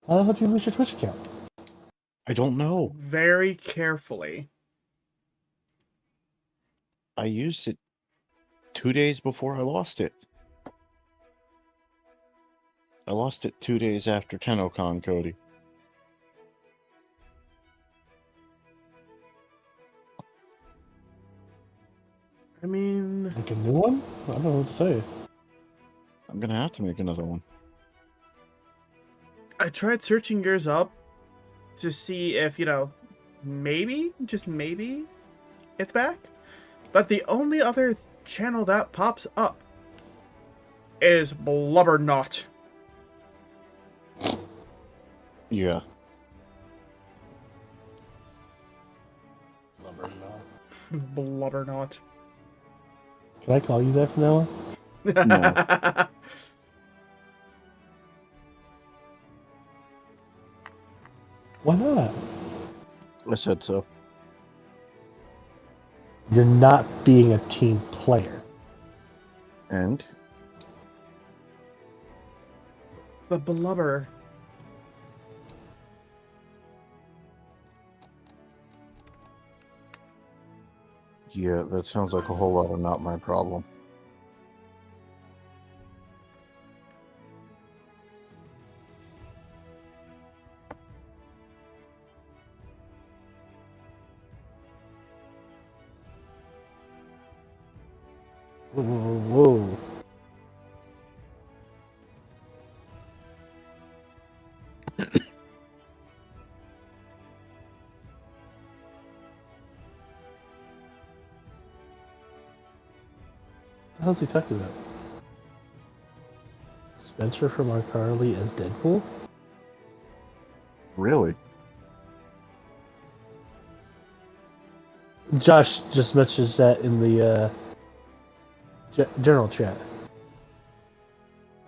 How did you lose your Twitch account? I don't know. Very carefully. I used it 2 days before I lost it. I lost it 2 days after TennoCon, Cody. I mean, Like a new one? I don't know what to say. I'm gonna have to make another one. I tried searching yours up to see if, maybe, just maybe, it's back. But the only other channel that pops up is Blubberknot. Yeah. Blubberknot. Can I call you that from now on? No. Why not? I said so. You're not being a team player. And? The Blubber. Yeah, that sounds like a whole lot of not my problem. Whoa. What the hell's he talking about? Spencer from iCarly as Deadpool? Really? Josh just messaged that in the general chat.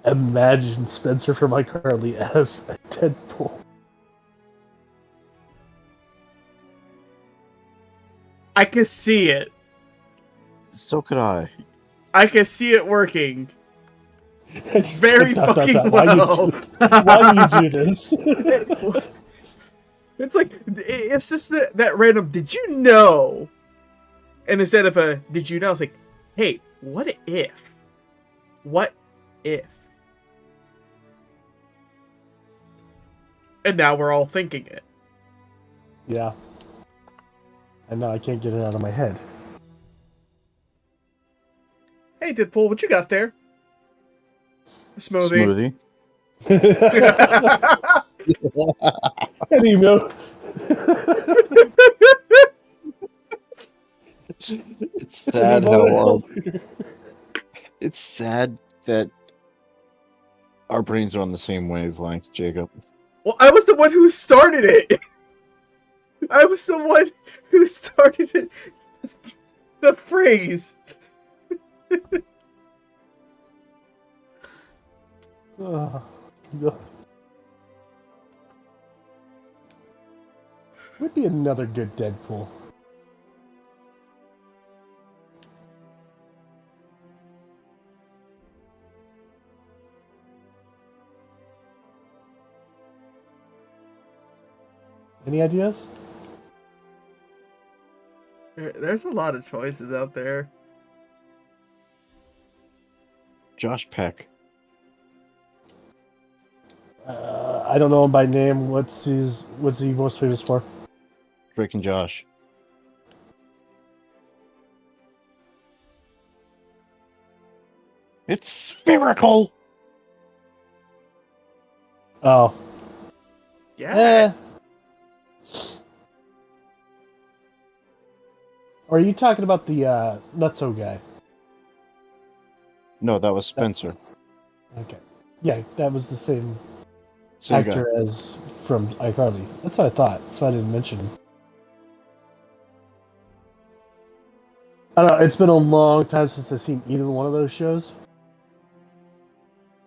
Imagine Spencer from iCarly as Deadpool. I can see it. So could I. I can see it working. Very fucking Why well. Why do you do this? It's like, it's just that random, did you know? And instead of a, did you know? It's like, hey, what if? What if? And now we're all thinking it. Yeah. And now I can't get it out of my head. Hey, Deadpool, what you got there? A smoothie. An email. It's sad how it's sad that our brains are on the same wavelength, Jacob. Well, I was the one who started it. I was the one who started it. The phrase. No. Would be another good Deadpool. Any ideas? There's a lot of choices out there. Josh Peck. I don't know him by name. What's he most famous for? Drake and Josh. It's spherical! Oh. Yeah. Or are you talking about the Nutso guy? No, that was Spencer. Okay. Yeah, that was the same Same actor guy. as from iCarly. That's what I thought. So I didn't mention him. I don't know. It's been a long time since I've seen either one of those shows.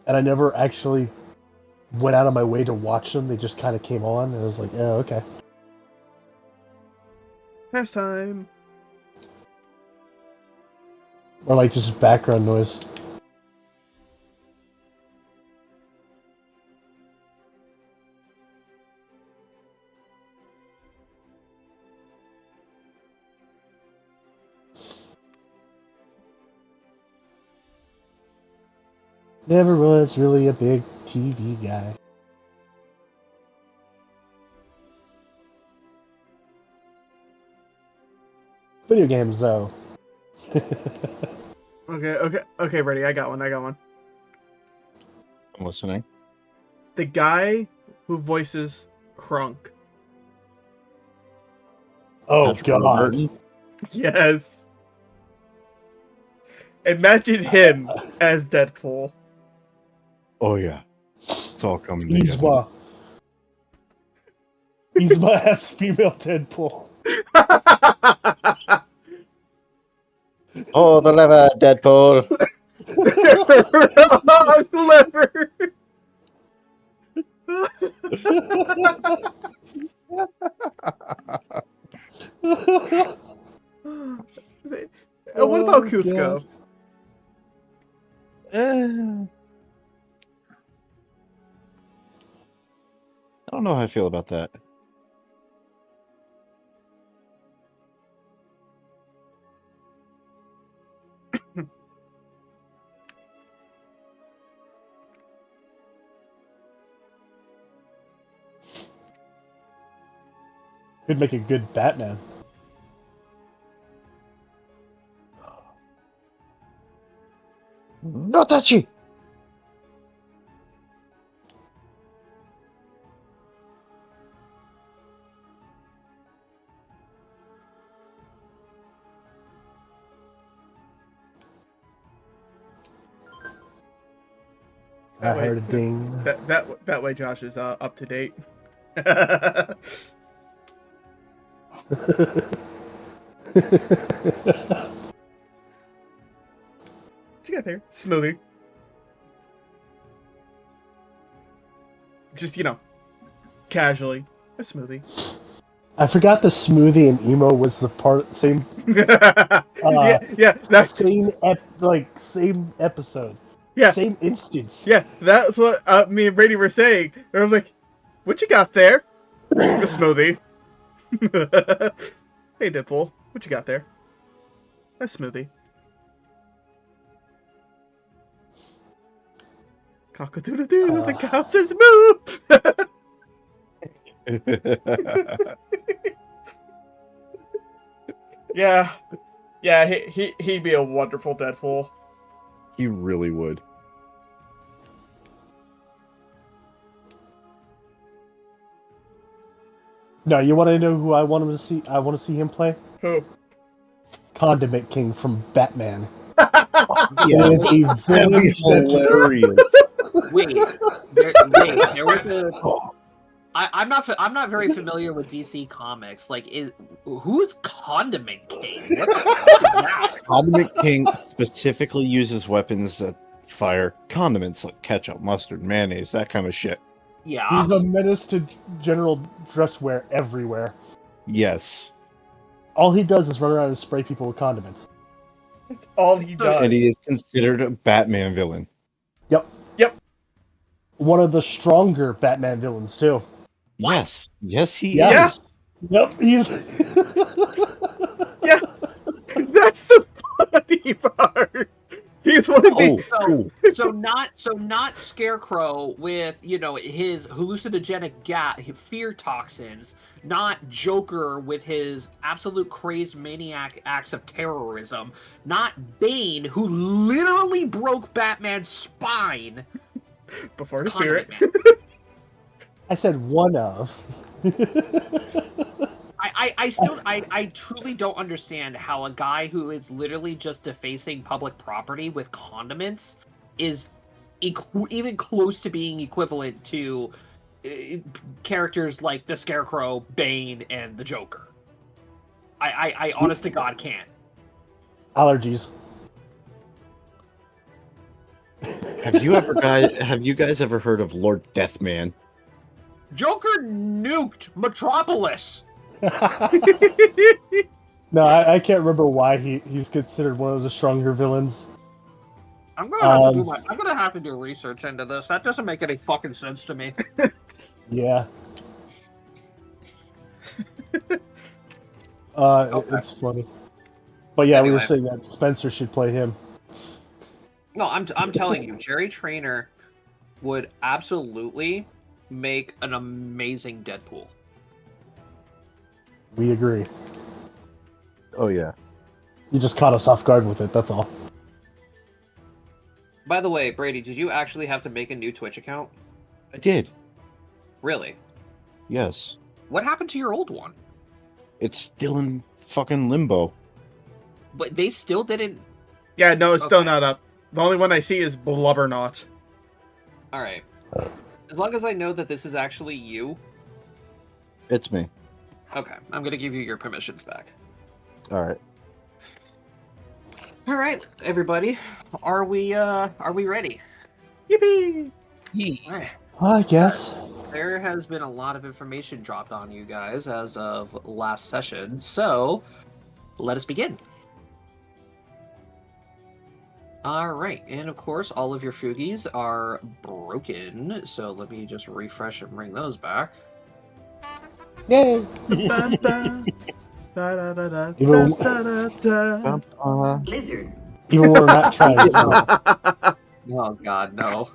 And I never actually went out of my way to watch them. They just kind of came on, and I was like, oh, okay. Pastime. Or like just background noise. Never was really a big TV guy. Video games, though. Okay, Brady, I got one. I'm listening. The guy who voices Krunk. Oh, Patrick God. Warburton? Yes. Imagine him as Deadpool. Oh yeah, it's all coming together. Yzma has female Deadpool. Oh, the lever, Deadpool. Clever. What about Cusco? I don't know how I feel about that. Could make a good Batman. No touchy. I heard a ding. That way, Josh is up to date. What you got there? Smoothie. Just, casually. A smoothie. I forgot the smoothie and emo was the same. That's same episode. Yeah. Same instance. Yeah, that's what me and Brady were saying. I was like, "What you got there?" A smoothie. Hey, Deadpool, what you got there? A smoothie. Cock-a-doodle-doo, the cow says moo! Yeah, he'd be a wonderful Deadpool. He really would. No, you want to know who I want him to see? I want to see him play Who? Condiment King from Batman. Yeah, It is a that'd be hilarious. Wait, there was a. I'm not very familiar with DC Comics. Like, who's Condiment King? What the fuck is that? Condiment King specifically uses weapons that fire condiments like ketchup, mustard, mayonnaise, that kind of shit. Yeah. He's a menace to general dress wear everywhere. Yes. All he does is run around and spray people with condiments. That's all he does. And he is considered a Batman villain. Yep. One of the stronger Batman villains, too. Yes. Yes, he Yeah. is. Yep, he's... Yeah, that's the funny part. He's one of the... So not Scarecrow with, his hallucinogenic fear toxins, not Joker with his absolute crazed maniac acts of terrorism, not Bane, who literally broke Batman's spine before his spirit. I said one of. I truly don't understand how a guy who is literally just defacing public property with condiments is even close to being equivalent to characters like the Scarecrow, Bane, and the Joker. I honest to God can't. Allergies. Have you guys ever heard of Lord Deathman? Joker nuked Metropolis. No, I can't remember why he's considered one of the stronger villains. I'm gonna have to do research into this. That doesn't make any fucking sense to me. Yeah. Okay. It's funny. But yeah, Anyway. we were saying that Spencer should play him. No, I'm telling you, Jerry Trainer would absolutely make an amazing Deadpool. We agree. Oh yeah. You just caught us off guard with it, that's all. By the way, Brady, did you actually have to make a new Twitch account? I did. Really? Yes. What happened to your old one? It's still in fucking limbo. But they still didn't. Yeah, no, it's still Okay. not up. The only one I see is Blubberknot. All right. As long as I know that this is actually you, It's me. okay, I'm gonna give you your permissions back. All right. All right, everybody, are we ready? Yippee! All right. I guess. There has been a lot of information dropped on you guys as of last session, so let us begin. All right, and of course, all of your Fugies are broken, so let me just refresh and bring those back. Yay! Ba, ba. Da, da, da, da, Even- da, da, da, da. Blizzard. Even when we're not trying to. Oh God, no!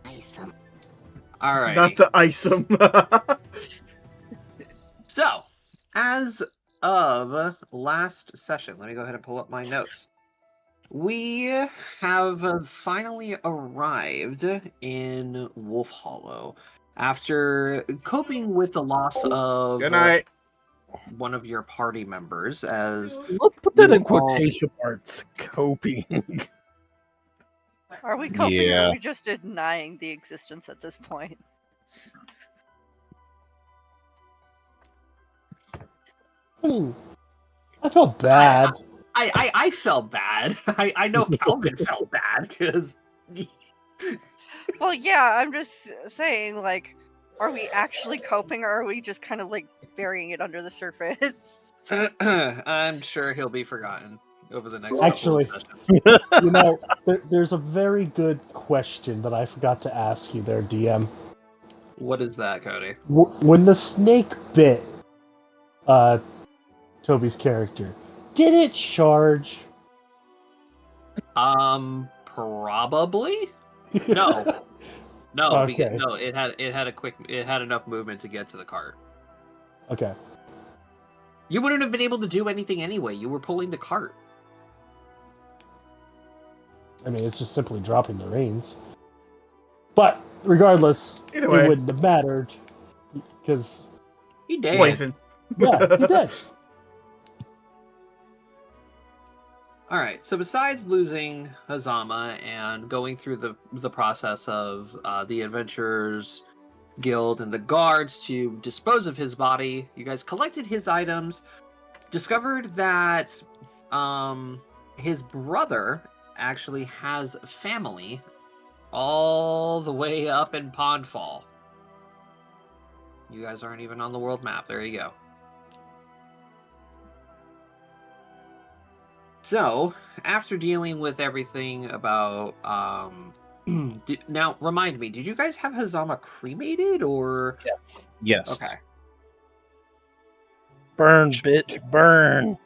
Awesome. All right. Not the isom. So, as of last session, let me go ahead and pull up my notes. We have finally arrived in Wolf Hollow after coping with the loss of Good night. one of your party members as Let's put that You in all- quotation marks. Coping. Are we coping or Yeah. are we just denying the existence at this point? I felt bad. I felt bad. I know Calvin felt bad because Well, yeah, I'm just saying, like, are we actually coping or are we just kind of like burying it under the surface? I'm sure he'll be forgotten over the next Actually- couple of sessions. You know, there's a very good question that I forgot to ask you there, DM. What is that, Cody? When the snake bit Toby's character, did it charge? Probably. No. No, Okay. no, it had enough movement to get to the cart. Okay. You wouldn't have been able to do anything anyway. You were pulling the cart. I mean, it's just simply dropping the reins. But regardless, Either it way, wouldn't have mattered because He did. poison. yeah, he did. All right. So besides losing Hazama and going through the process of the Adventurers Guild and the guards to dispose of his body, you guys collected his items, discovered that his brother actually has family all the way up in Pondfall. You guys aren't even on the world map. There you go. So, after dealing with everything about, now remind me, did you guys have Hazama cremated or? Yes. Yes. Okay. Burn, bitch, burn.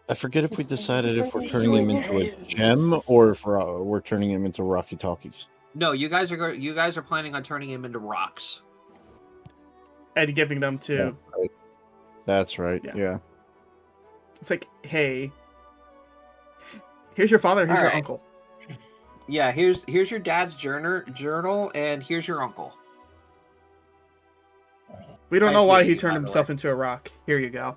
I forget if we decided if we're turning him into a gem or if we're turning him into Rocky Talkies. No, you guys are planning on turning him into rocks. And giving them to. That's right. Yeah. Yeah. It's like, hey, here's your father, here's your Alright. uncle. Yeah, here's your dad's journal, and here's your uncle. We don't Nice know why meeting he you, turned by the himself into a rock. Here you go.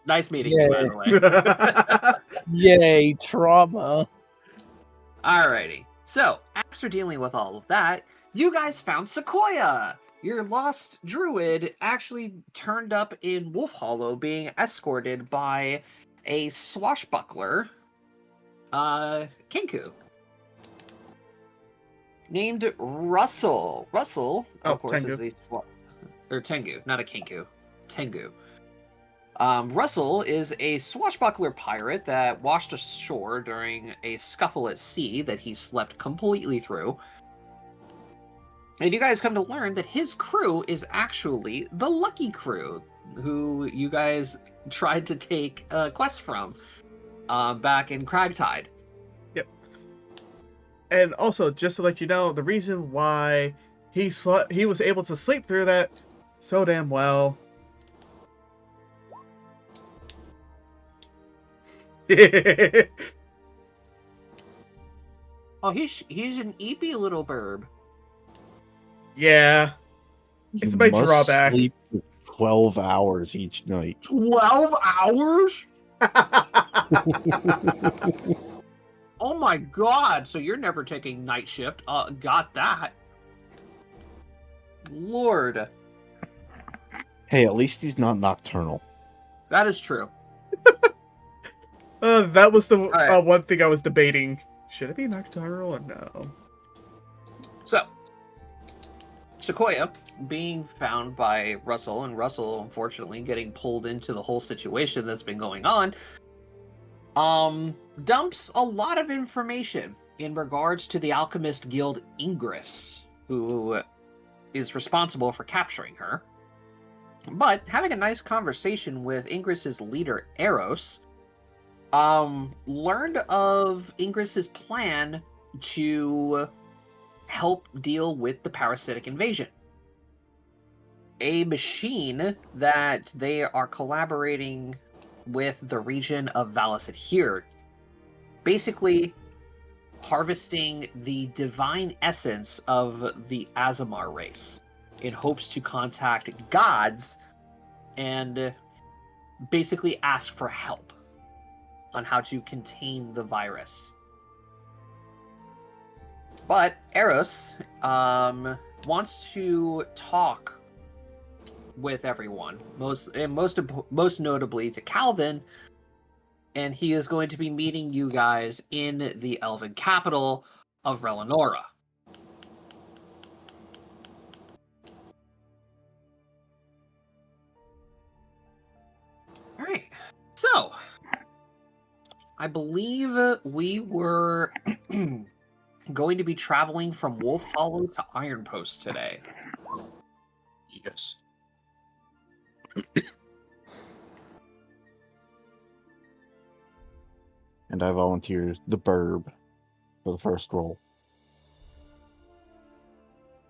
Nice meeting you, by the way. Yay, trauma. Alrighty. So, after dealing with all of that, you guys found Sequoia! Your lost druid actually turned up in Wolf Hollow being escorted by a swashbuckler, Kenku, named Russell. Russell, Oh, of course, is Tengu, not a Kenku. Tengu. Russell is a swashbuckler pirate that washed ashore during a scuffle at sea that he slept completely through. And you guys come to learn that his crew is actually the Lucky Crew, who you guys tried to take a quest from. back in Cragtide. Yep. And also, just to let you know, the reason why he was able to sleep through that so damn well. Oh, he's an eepy little burb. Yeah. It's my must drawback. Sleep for 12 hours each night. 12 hours? Oh my god, so you're never taking night shift. Got that. Lord. Hey, at least he's not nocturnal. That is true. That was the right. one thing I was debating. Should it be nocturnal or no? So, Sequoia being found by Russell, and Russell unfortunately getting pulled into the whole situation that's been going on, dumps a lot of information in regards to the Alchemist Guild Ingress, who is responsible for capturing her. But having a nice conversation with Ingress's leader, Eros, learned of Ingress's plan to help deal with the parasitic invasion. A machine that they are collaborating with the region of Valis Adhered, basically harvesting the divine essence of the Azamar race in hopes to contact gods and basically ask for help on how to contain the virus. But Eros wants to talk with everyone, most notably to Calvin, and he is going to be meeting you guys in the elven capital of Relinora. All right, so I believe we were going to be traveling from Wolf Hollow to Iron Post today. Yes. And I volunteered the burb for the first role.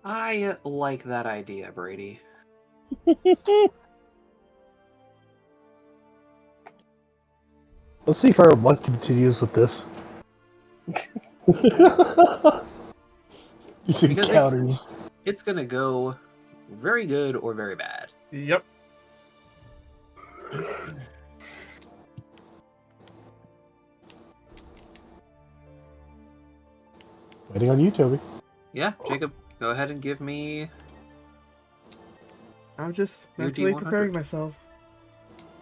I like that idea, Brady. Let's see if our luck continues with this. These encounters. It's gonna go very good or very bad. Yep. Waiting on you, Toby. Yeah, Jacob, go ahead and give me... I'm just Your mentally D100. preparing myself.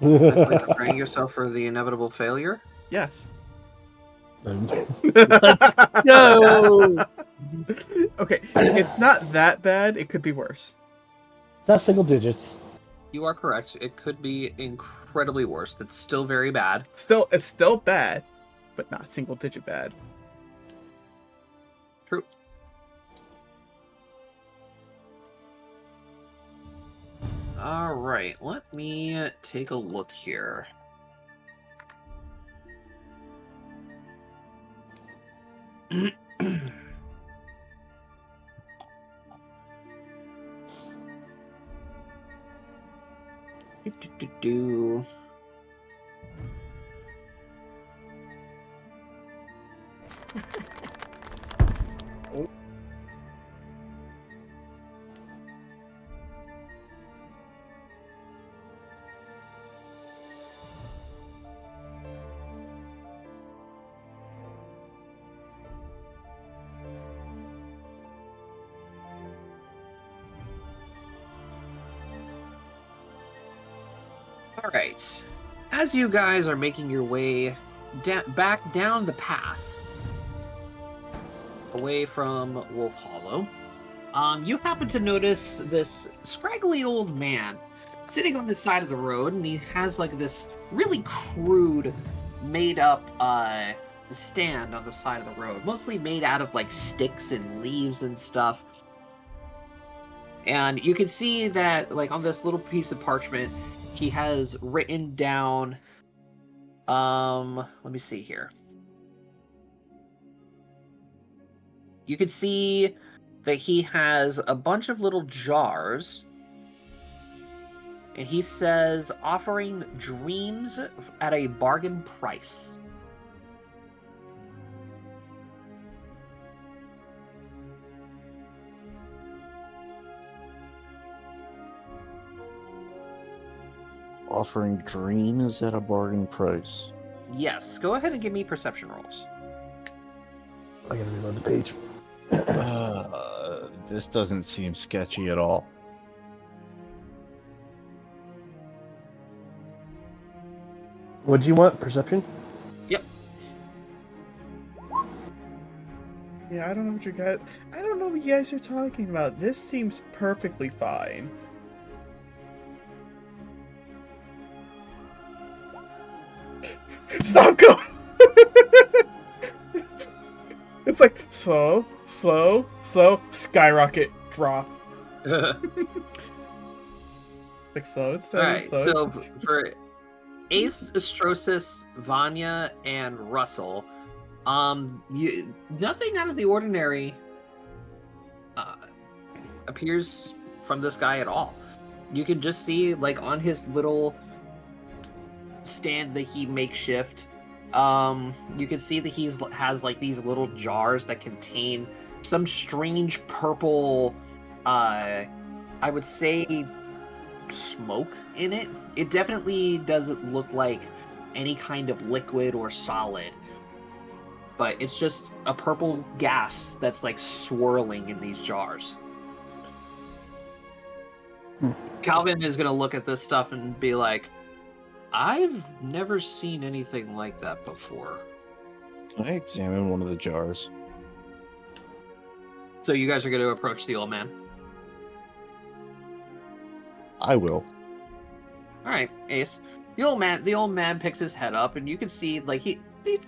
mentally preparing yourself for the inevitable failure. Yes. Let's go. Okay, it's not that bad. It could be worse. It's not single digits. You are correct. It could be incredibly worse. That's still very bad. It's still bad, but not single digit bad. True. All right, let me take a look here. Do. All right. As you guys are making your way back down the path away from Wolf Hollow, you happen to notice this scraggly old man sitting on the side of the road, and he has like this really crude, made-up stand on the side of the road, mostly made out of like sticks and leaves and stuff. And you can see that, like, on this little piece of parchment, he has written down Let me see here. You can see that he has a bunch of little jars. And he says, offering dreams at a bargain price. Offering dreams at a bargain price. Yes, go ahead and give me perception rolls. I gotta reload the page. This doesn't seem sketchy at all. What do you want? Perception? Yep. Yeah, I don't know what you guys are talking about. This seems perfectly fine. Stop going! It's like slow, skyrocket, drop. Like slow and steady. Alright, slow so and steady. for Ace, Astrosis, Vanya, and Russell, nothing out of the ordinary appears from this guy at all. You can just see, like, on his little stand that he makeshift, you can see that has like these little jars that contain some strange purple, I would say, smoke in it. It definitely doesn't look like any kind of liquid or solid, but it's just a purple gas that's like swirling in these jars. Calvin is gonna look at this stuff and be like, I've never seen anything like that before. Can I examine one of the jars? So you guys are going to approach the old man. I will. All right, Ace. The old man picks his head up, and you can see like he's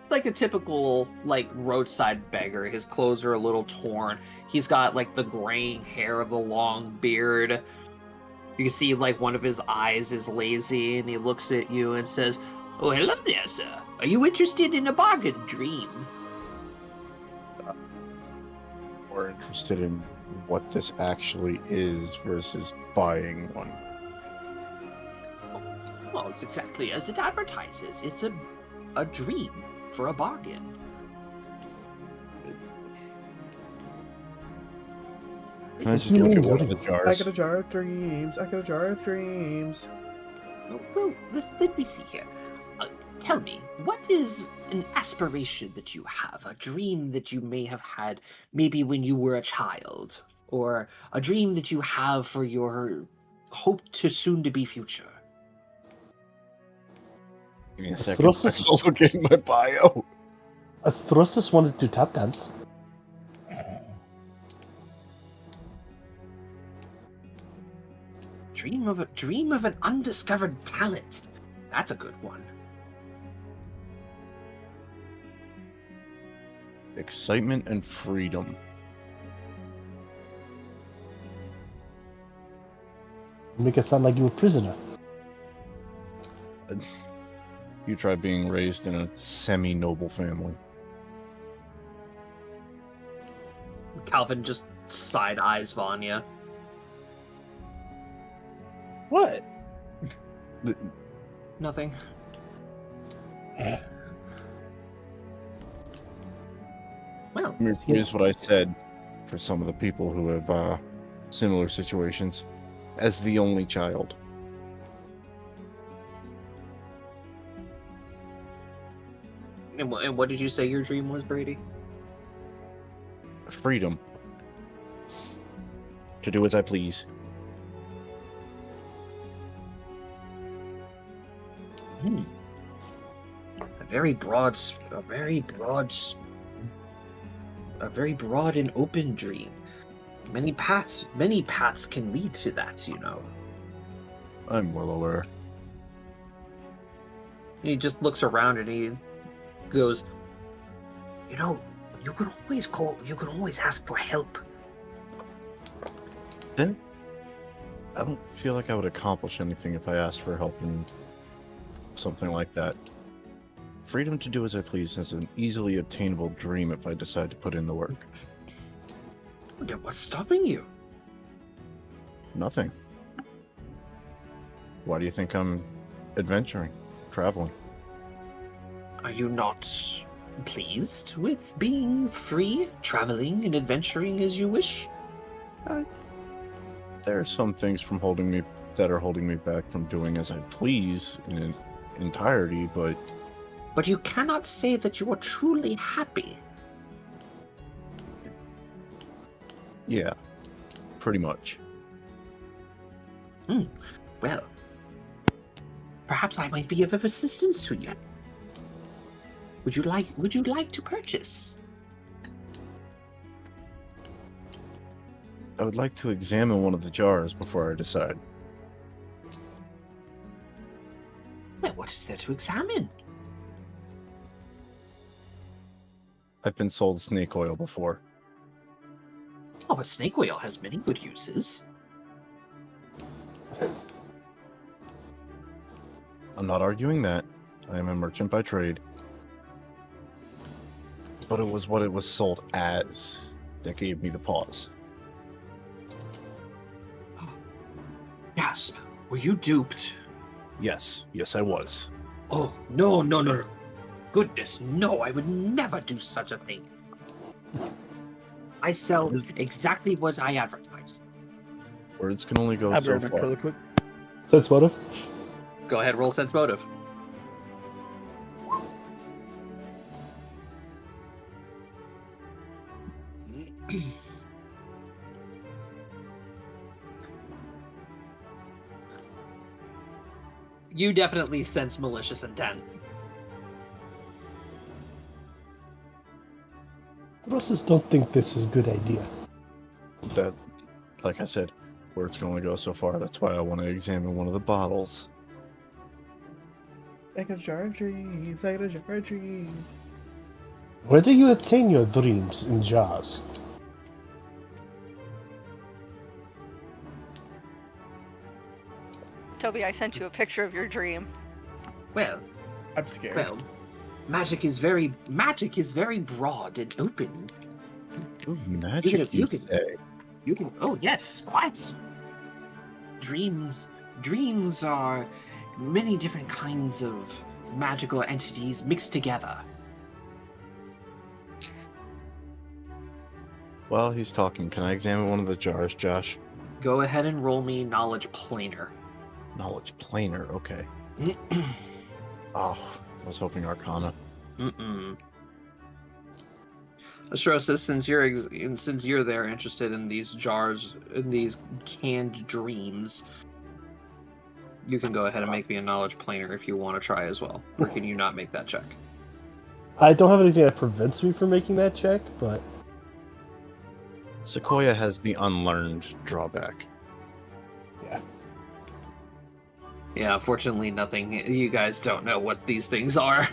like a typical like roadside beggar. His clothes are a little torn. He's got like the graying hair, the long beard. You can see like one of his eyes is lazy, and he looks at you and says, "Oh, hello there, sir. Are you interested in a bargain dream?" We're interested in what this actually is versus buying one. Well, it's exactly as it advertises. It's a dream for a bargain. Can I just look at one of the I jars? got a jar of dreams. I got a jar of dreams. Oh, well, let me see here. Tell me, what is an aspiration that you have? A dream that you may have had maybe when you were a child? Or a dream that you have for your hope to soon-to-be future? Give me a second. I can look in my bio. Athrosis wanted to tap dance. Dream of an undiscovered talent. That's a good one. Excitement and freedom. Make it sound like you were a prisoner. You try being raised in a semi-noble family. Calvin just side eyes Vanya. What? Nothing. Well, Here's what I said for some of the people who have similar situations. As the only child. and what did you say your dream was, Brady? Freedom. To do as I please. A very broad and open dream. Many paths can lead to that, you know. I'm well aware. He just looks around and he goes, you know, you can always ask for help. Then I don't feel like I would accomplish anything if I asked for help in something like that. freedom to do as I please is an easily obtainable dream if I decide to put in the work. Then what's stopping you? Nothing. Why do you think I'm adventuring, traveling? Are you not pleased with being free, traveling and adventuring as you wish? There are some things that are holding me back from doing as I please in entirety, but But you cannot say that you are truly happy. yeah, pretty much. Well, perhaps I might be of assistance to you. Would you like to purchase? I would like to examine one of the jars before I decide. Well, what is there to examine? I've been sold snake oil before. Oh, but snake oil has many good uses. I'm not arguing that. I am a merchant by trade. But it was what it was sold as that gave me the pause. Gasp! Were you duped? Yes, I was. Oh, no. Goodness, no, I would never do such a thing. I sell exactly what I advertise. Words can only go I'll be so right back far. really quick. Sense motive. Go ahead, roll sense motive. You definitely sense malicious intent. Rosses don't think this is a good idea. That, like I said, words can only go so far. That's why I want to examine one of the bottles. I got a jar of dreams. I got a jar of dreams. Where do you obtain your dreams in jars? Toby, I sent you a picture of your dream. Well, I'm scared. well, magic is very broad and open. Ooh, magic, you say? You can. Oh yes, quite. Dreams are many different kinds of magical entities mixed together. While he's talking, can I examine one of the jars, Josh? Go ahead and roll me knowledge planar. Knowledge planar, okay. Oh, I was hoping Arcana. Astrosis, since you're there interested in these jars, in these canned dreams, you can go ahead and make me a knowledge planar if you want to try as well. Or can you not make that check? I don't have anything that prevents me from making that check, but Sequoia has the unlearned drawback. yeah. Yeah, unfortunately nothing. You guys don't know what these things are.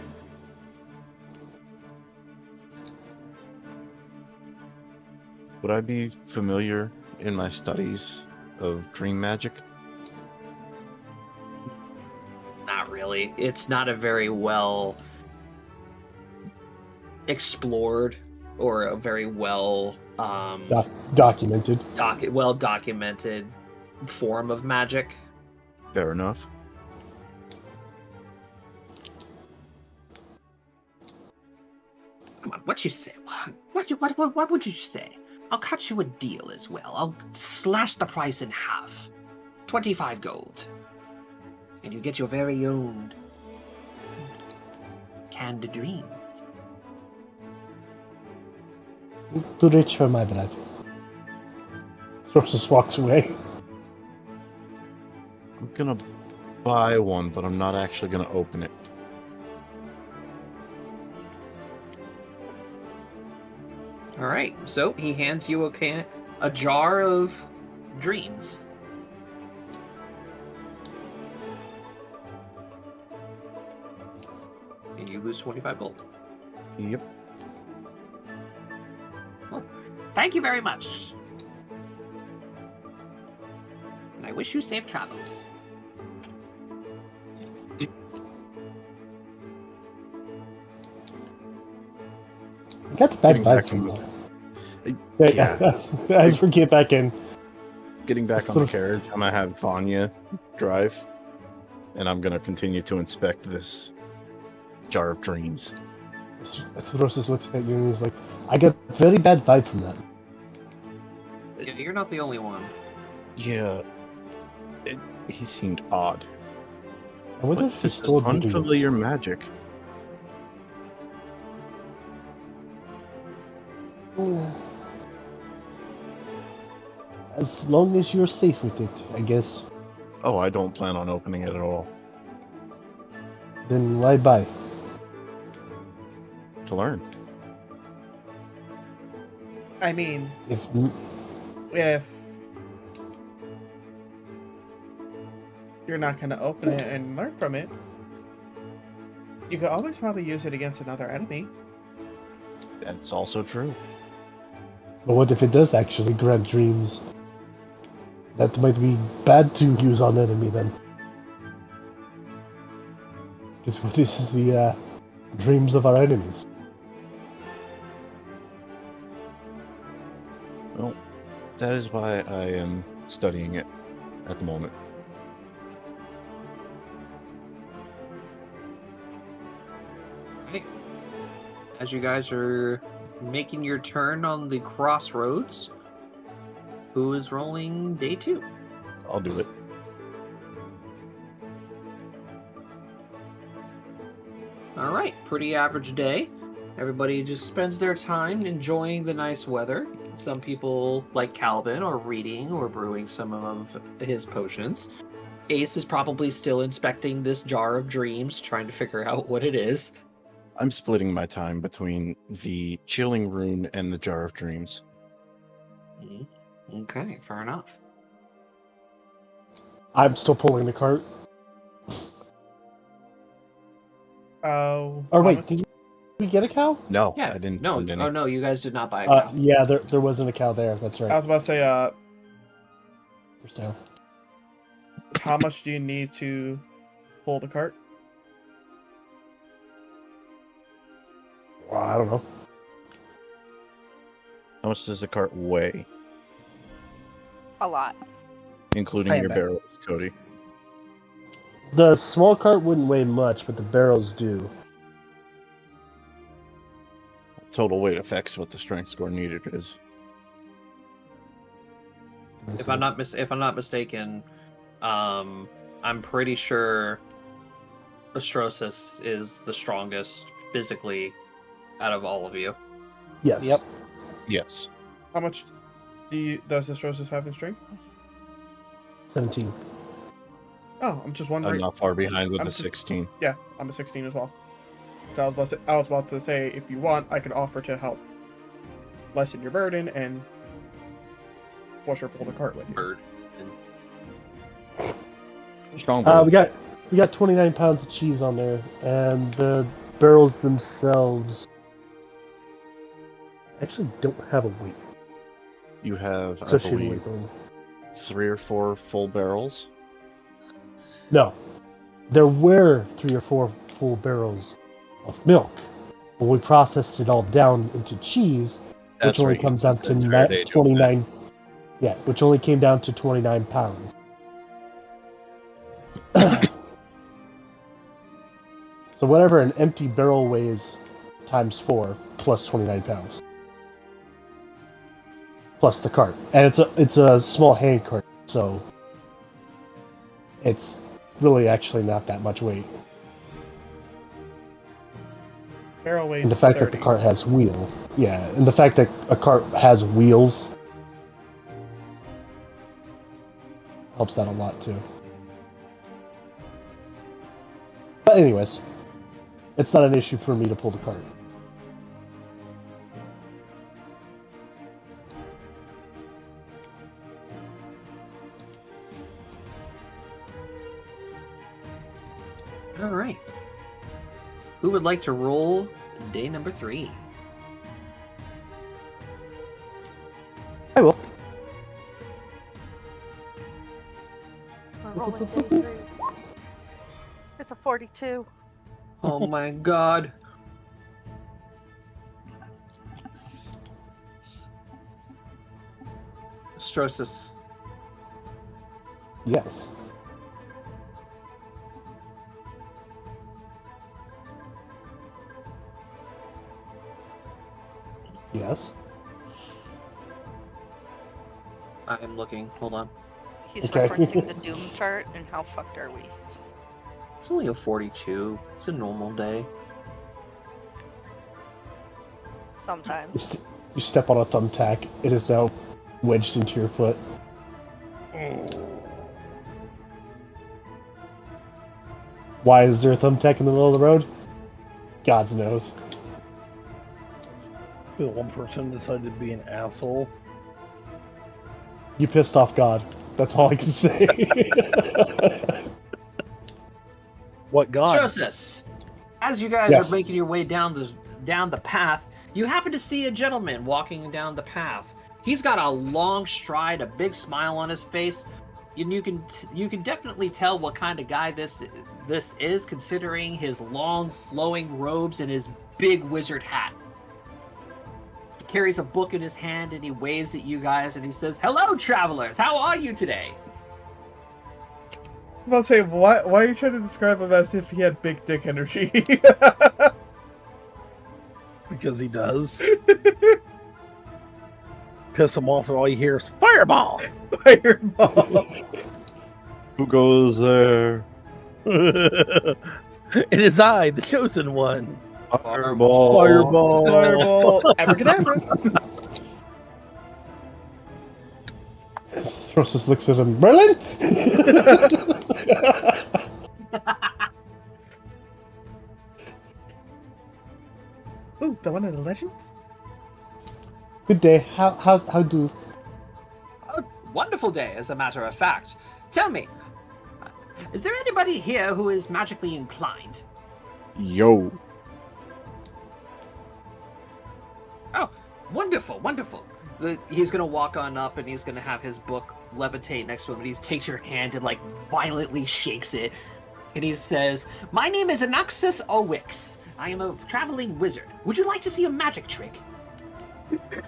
Would I be familiar in my studies of dream magic? Not really. It's not a very well explored or a very well Documented. well documented form of magic. Fair enough. Come on, what you say? What would you say? I'll cut you a deal as well. I'll slash the price in half. 25 gold. And you get your very own canned dream. Too rich for my blood. Stroke just walks away. I'm gonna buy one, but I'm not actually gonna open it. All right, so he hands you a jar of dreams. And you lose 25 gold. Yep. Well, thank you very much. And I wish you safe travels. got the bad Getting vibe back from on that. yeah. As we get back in, Getting back on the carriage, I'm gonna have Vanya drive, and I'm gonna continue to inspect this jar of dreams. Throsus looks at you and he's like, I get a very bad vibe from that. Yeah, you're not the only one. Yeah, he seemed odd. I wonder What if he is this stole the unfamiliar dreams. magic? As long as you're safe with it, I guess. Oh, I don't plan on opening it at all. Then why buy? To learn. I mean, If if you're not going to open it and learn from it, you could always probably use it against another enemy. That's also true. But what if it does actually grant dreams? That might be bad to use on enemy then. Because what is the dreams of our enemies? Well, that is why I am studying it at the moment. Right. As you guys are making your turn on the crossroads, who is rolling day 2? I'll do it. All right, pretty average day. Everybody just spends their time enjoying the nice weather. Some people, like Calvin, are reading or brewing some of his potions. Ace is probably still inspecting this jar of dreams, trying to figure out what it is. I'm splitting my time between the chilling rune and the jar of dreams. Okay, fair enough. I'm still pulling the cart. Oh. Or wait, did we get a cow? No, Yeah, I didn't. No, find any. oh no, you guys did not buy a cow. Yeah, there wasn't a cow there. That's I right. was about to say, So, how much do you need to pull the cart? well, I don't know. How much does the cart weigh, A lot. including your barrels, Cody? The small cart wouldn't weigh much, but the barrels do. Total weight affects what the strength score needed is. Let me If see. I'm not mistaken, I'm pretty sure Astrosis is the strongest physically out of all of you. Yes. Yep. Yes. How much does Astrosis have in strength? 17. Oh, I'm just I'm wondering. not far behind with I'm the just- 16. Yeah, I'm a 16 as well. So I was about to say, if you want, I can offer to help lessen your burden and force her to pull the cart with you. Bird. Strong We got 29 pounds of cheese on there, and the barrels themselves actually don't have a weight You have, I associated believe, with them. 3 or 4 full barrels. No, there were 3 or 4 full barrels of milk, but we processed it all down into cheese, That's which only right, you comes out spent to the entire day doing that. 29. Yeah, which only came down to 29 pounds. So whatever an empty barrel weighs times 4 plus 29 pounds. Plus the cart. And it's a small hand cart, so it's really actually not that much weight. Barrel weighs And the fact that 30. the cart has wheel. Yeah, and the fact that a cart has wheels helps that a lot too. But anyways, it's not an issue for me to pull the cart. All right. Who would like to roll day number 3? I will. We're rolling day 3. It's a 42. Oh my god. Strosis. Yes. Yes. I am looking. Hold on. He's Okay. referencing the Doom chart, and how fucked are we? It's only a 42. It's a normal day. Sometimes. You step on a thumbtack. It is now wedged into your foot. Why is there a thumbtack in the middle of the road? God knows. One person decided to be an asshole. You pissed off God. That's all I can say. What god? Strosis, as you guys Yes. are making your way down the path, you happen to see a gentleman walking down the path. He's got a long stride, a big smile on his face, and you can definitely tell what kind of guy this is, considering his long flowing robes and his big wizard hat. He carries a book in his hand and he waves at you guys and he says, "Hello, travelers. How are you today?" I'm about to say, why are you trying to describe him as if he had big dick energy? Because he does. Piss him off and all you hear is fireball! Fireball. Who goes there? It is I, the chosen one. Fireball. Fireball. Fireball. Abracadabra. Throsus looks at him. Merlin? Ooh, the one in the legends? Good day. How do? A wonderful day, as a matter of fact. Tell me, is there anybody here who is magically inclined? Yo. Oh, wonderful, wonderful. He's gonna walk on up and he's gonna have his book levitate next to him, and he takes your hand and like violently shakes it, and he says, "My name is Anaxus Owix. I am a traveling wizard. Would you like to see a magic trick?"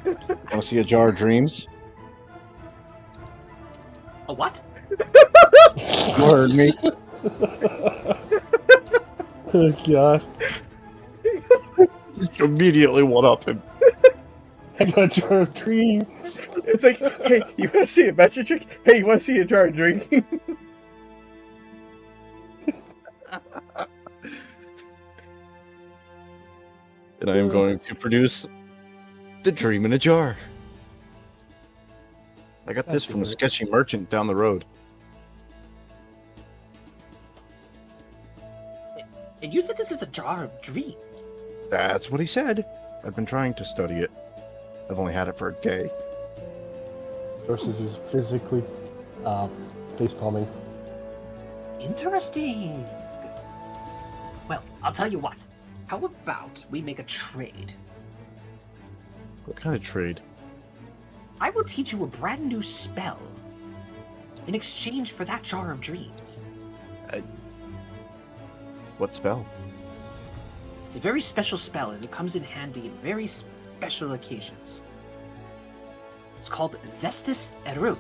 Want to see a jar of dreams? A what? You heard me. Oh God! Just immediately one up him. I got a jar of dreams. It's like, hey, you want to see a magic trick? Hey, you want to see a jar of drink? And I am going to produce the dream in a jar. I got this from a sketchy merchant down the road. And you said this is a jar of dreams. That's what he said. I've been trying to study it. I've only had it for a day. Throsus is physically face palming. Interesting. Well, I'll tell you what. How about we make a trade? What kind of trade? I will teach you a brand new spell in exchange for that jar of dreams. What spell? It's a very special spell, and it comes in handy in very special occasions. It's called Vestis Erut.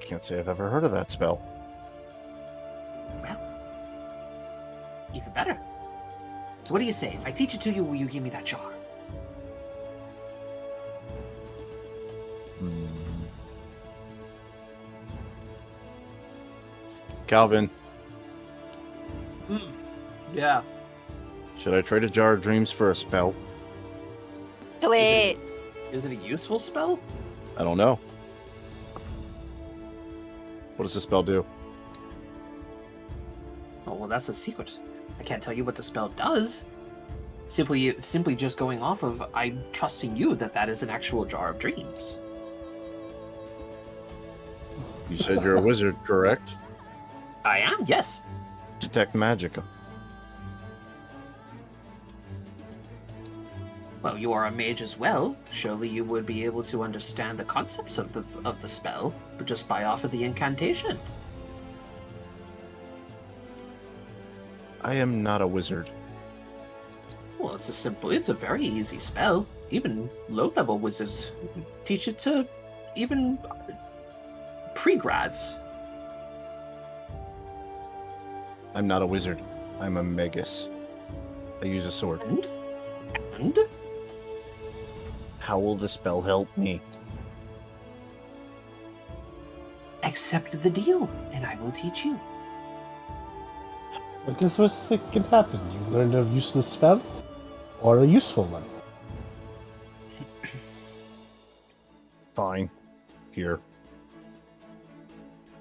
Can't say I've ever heard of that spell. Well, even better. So what do you say? If I teach it to you, will you give me that jar? Calvin, Yeah. should I trade a jar of dreams for a spell? Do it! Is it a useful spell? I don't know. What does the spell do? Oh, well, that's a secret. I can't tell you what the spell does. Simply just going off of I'm trusting you that is an actual jar of dreams. You said you're a wizard, correct? I am, yes. Detect magica. Well, you are a mage as well. Surely you would be able to understand the concepts of the spell, but just by off of the incantation. I am not a wizard. Well, it's a very easy spell. even low-level wizards teach it to even pre-grads. I'm not a wizard. I'm a magus. I use a sword. And? How will the spell help me? Accept the deal, and I will teach you. But this was that can happen. You learn a useless spell, or a useful one. Fine. Here.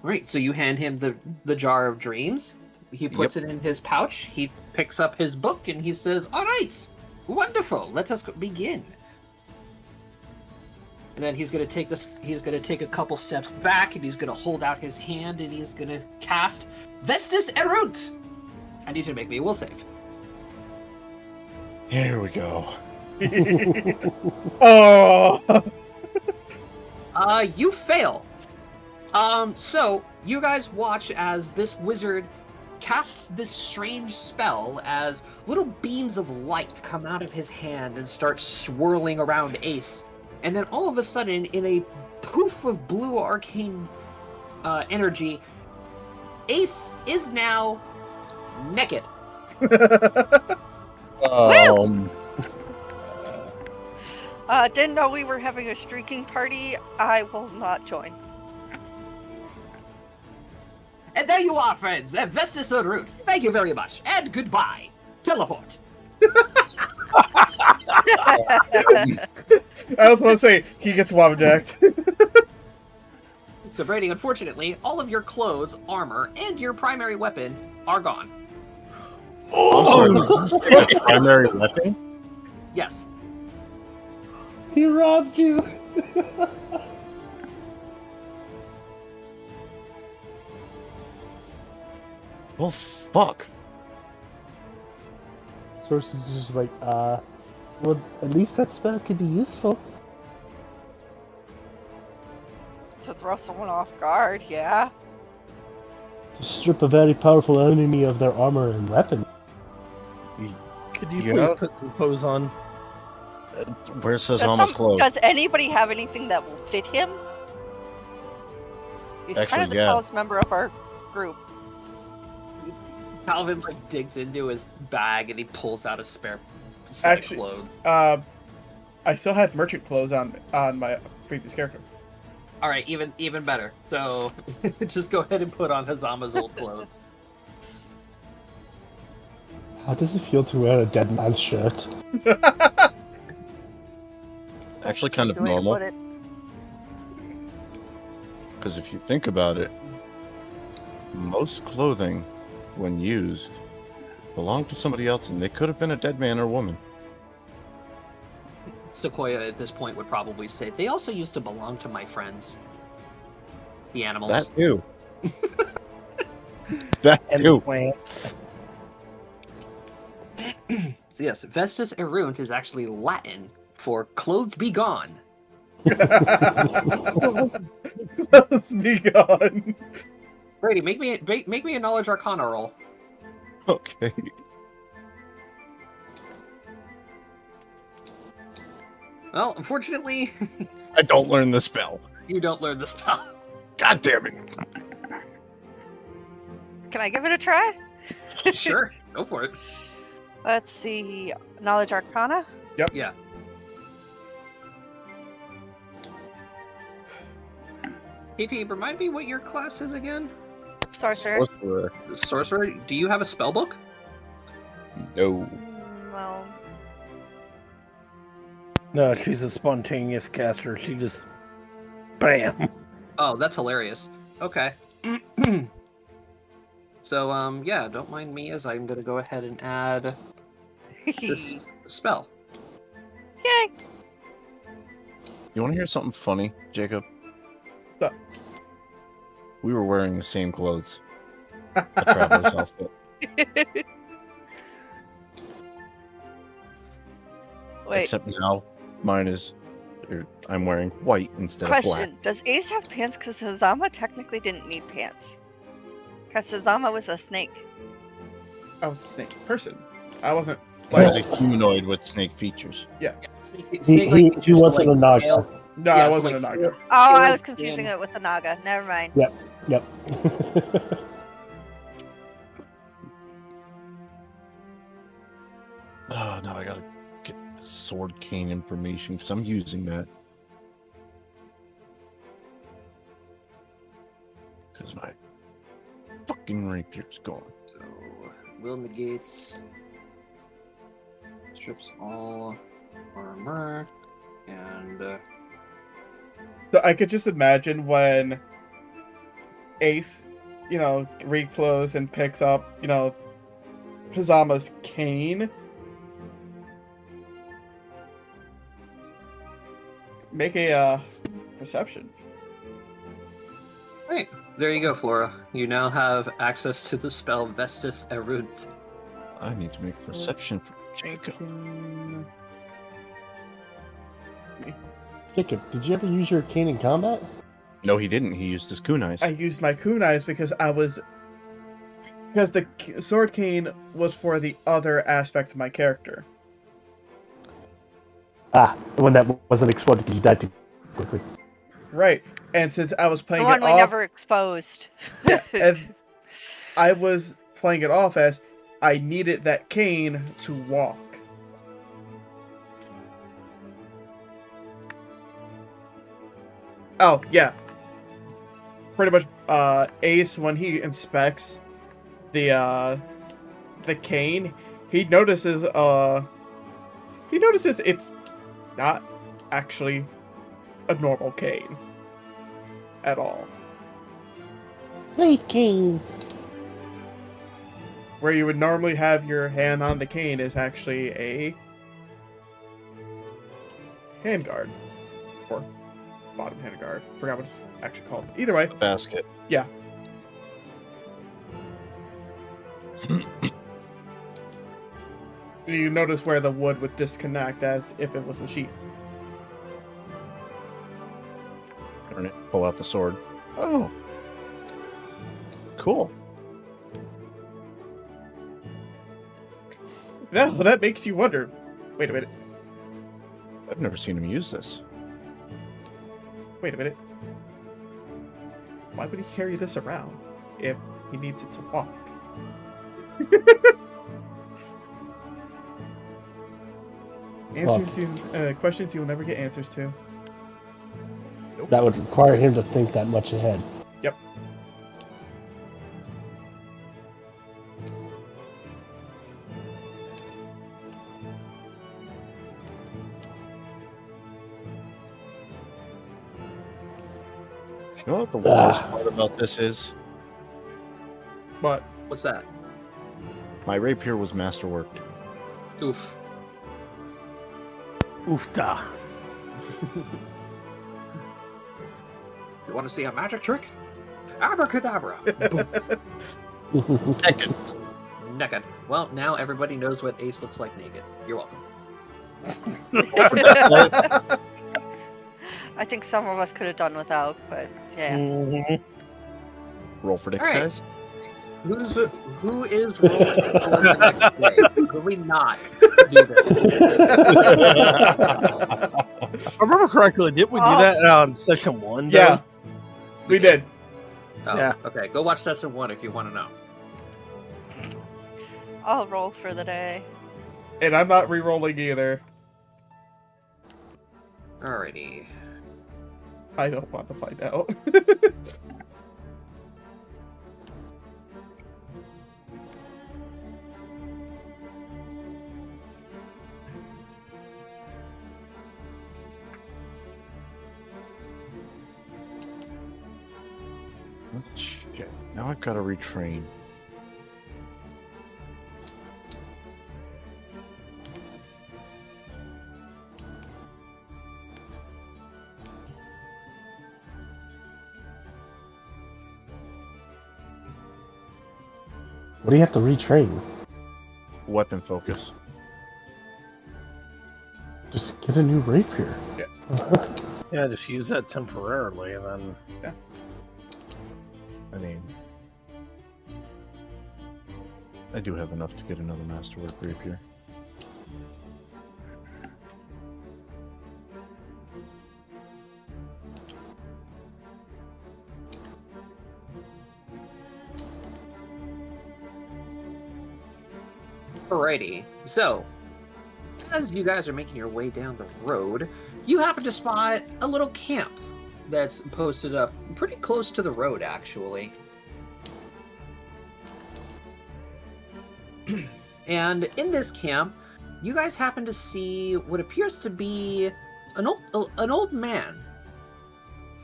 Right, so you hand him the jar of dreams. He puts it in his pouch. He picks up his book and he says, "All right, wonderful. Let us begin." And then he's going to take this. He's going to take a couple steps back, and he's going to hold out his hand, and he's going to cast Vestus Erunt. I need you to make me a will save. Here we go. Oh. You fail. So you guys watch as this wizard casts this strange spell as little beams of light come out of his hand and start swirling around Ace. And then all of a sudden, in a poof of blue arcane energy, Ace is now naked. Didn't know we were having a streaking party. I will not join. And there you are, friends. Vestus Erunt. Thank you very much. And goodbye. Teleport. I also want to say, he gets wobjacked. So, Brady, unfortunately, all of your clothes, armor, and your primary weapon are gone. I'm sorry. Primary weapon? Yes. He robbed you. Well, fuck. Source is just like, well, at least that spell could be useful. To throw someone off guard, yeah. To strip a very powerful enemy of their armor and weapon. Could you please put some clothes on? Where's Sazama's clothes? Does anybody have anything that will fit him? He's kind of the tallest member of our group. Calvin digs into his bag and he pulls out a spare set of clothes. I still had merchant clothes on my previous character. All right, even better. So just go ahead and put on Hazama's old clothes. How does it feel to wear a dead man's shirt? Actually, kind of normal. Because if you think about it, most clothing, when used, belonged to somebody else, and they could have been a dead man or woman. Sequoia at this point would probably say, they also used to belong to my friends. The animals. That too. That And too. the plants. So yes, Vestus Erunt is actually Latin for clothes be gone. Let's be gone. Brady, make me a knowledge arcana roll. Okay. Well, unfortunately, I don't learn the spell. you don't learn the spell. God damn it. Can I give it a try? Sure, go for it. Let's see. Knowledge Arcana? Yeah. PP, remind me what your class is again? Sorcerer? Sorcerer. Do you have a spell book? No. Well, No, she's a spontaneous caster. She just... Bam! Oh, that's hilarious. Okay. So, yeah, don't mind me as I'm gonna go ahead and add this spell. yay! You want to hear something funny, Jacob? What? We were wearing the same clothes. A traveler's outfit. Wait, Except now, mine is... I'm wearing white instead of black. question. Does Ace have pants? Because Hazama technically didn't need pants. Because Hazama was a snake. I was a snake person. I wasn't He's a humanoid with snake features. He wasn't a Naga. No, Yeah, I so, wasn't like, a Naga. Oh, I Sword was confusing and- it with the Naga. Never mind. Yep. Oh, now I gotta get the sword cane information because I'm using that. Because my fucking rapier's gone. So, will negates, strips all armor, and So I could just imagine when Ace, recloses and picks up, Hazama's cane. Make a perception. right. There you go, Flora. You now have access to the spell Vestus Erunt. I need to make a perception for Jacob. Jacob, did you ever use your cane in combat? No, he didn't. He used his kunais. I used my kunais because the sword cane was for the other aspect of my character. Ah, the one that wasn't exploded because you died too quickly. Right. And since I was The playing one it we off, never exposed. and I was playing it off as I needed that cane to walk. Oh, yeah. Pretty much Ace, when he inspects the cane, he notices it's not actually a normal cane at all. Great cane. Where you would normally have your hand on the cane is actually a handguard. Or bottom handguard. Forgot what it's actually called. Either way. Basket. Yeah. You notice where the wood would disconnect as if it was a sheath. Turn it. Pull out the sword. Oh. Cool. Now that makes you wonder. Wait a minute. I've never seen him use this. Wait a minute. Why would he carry this around if he needs it to walk? Questions you'll never get answers to. That would require him to think that much ahead. Yep. You know what the worst part about this is? But What's that? My rapier was masterworked. Oof. Oofta. You want to see a magic trick? Abracadabra! Naked. Naked. Well, now everybody knows what Ace looks like naked. You're welcome. I think some of us could have done without, but yeah. Mhm. Roll for dick All right. size. Who is rolling for the next day? Could we not do this? If I remember correctly, did we do that on session 1? though? yeah, we did. Oh, Yeah. Okay, go watch session 1 if you want to know. I'll roll for the day. And I'm not re-rolling either. Alrighty. I don't want to find out. Shit. Now I've got to retrain. What do you have to retrain? Weapon focus. Just get a new rapier. Yeah, just use that temporarily, and then I mean, I do have enough to get another masterwork rapier. Alrighty, so as you guys are making your way down the road, you happen to spot a little camp that's posted up pretty close to the road, actually. And in this camp, you guys happen to see what appears to be an old man.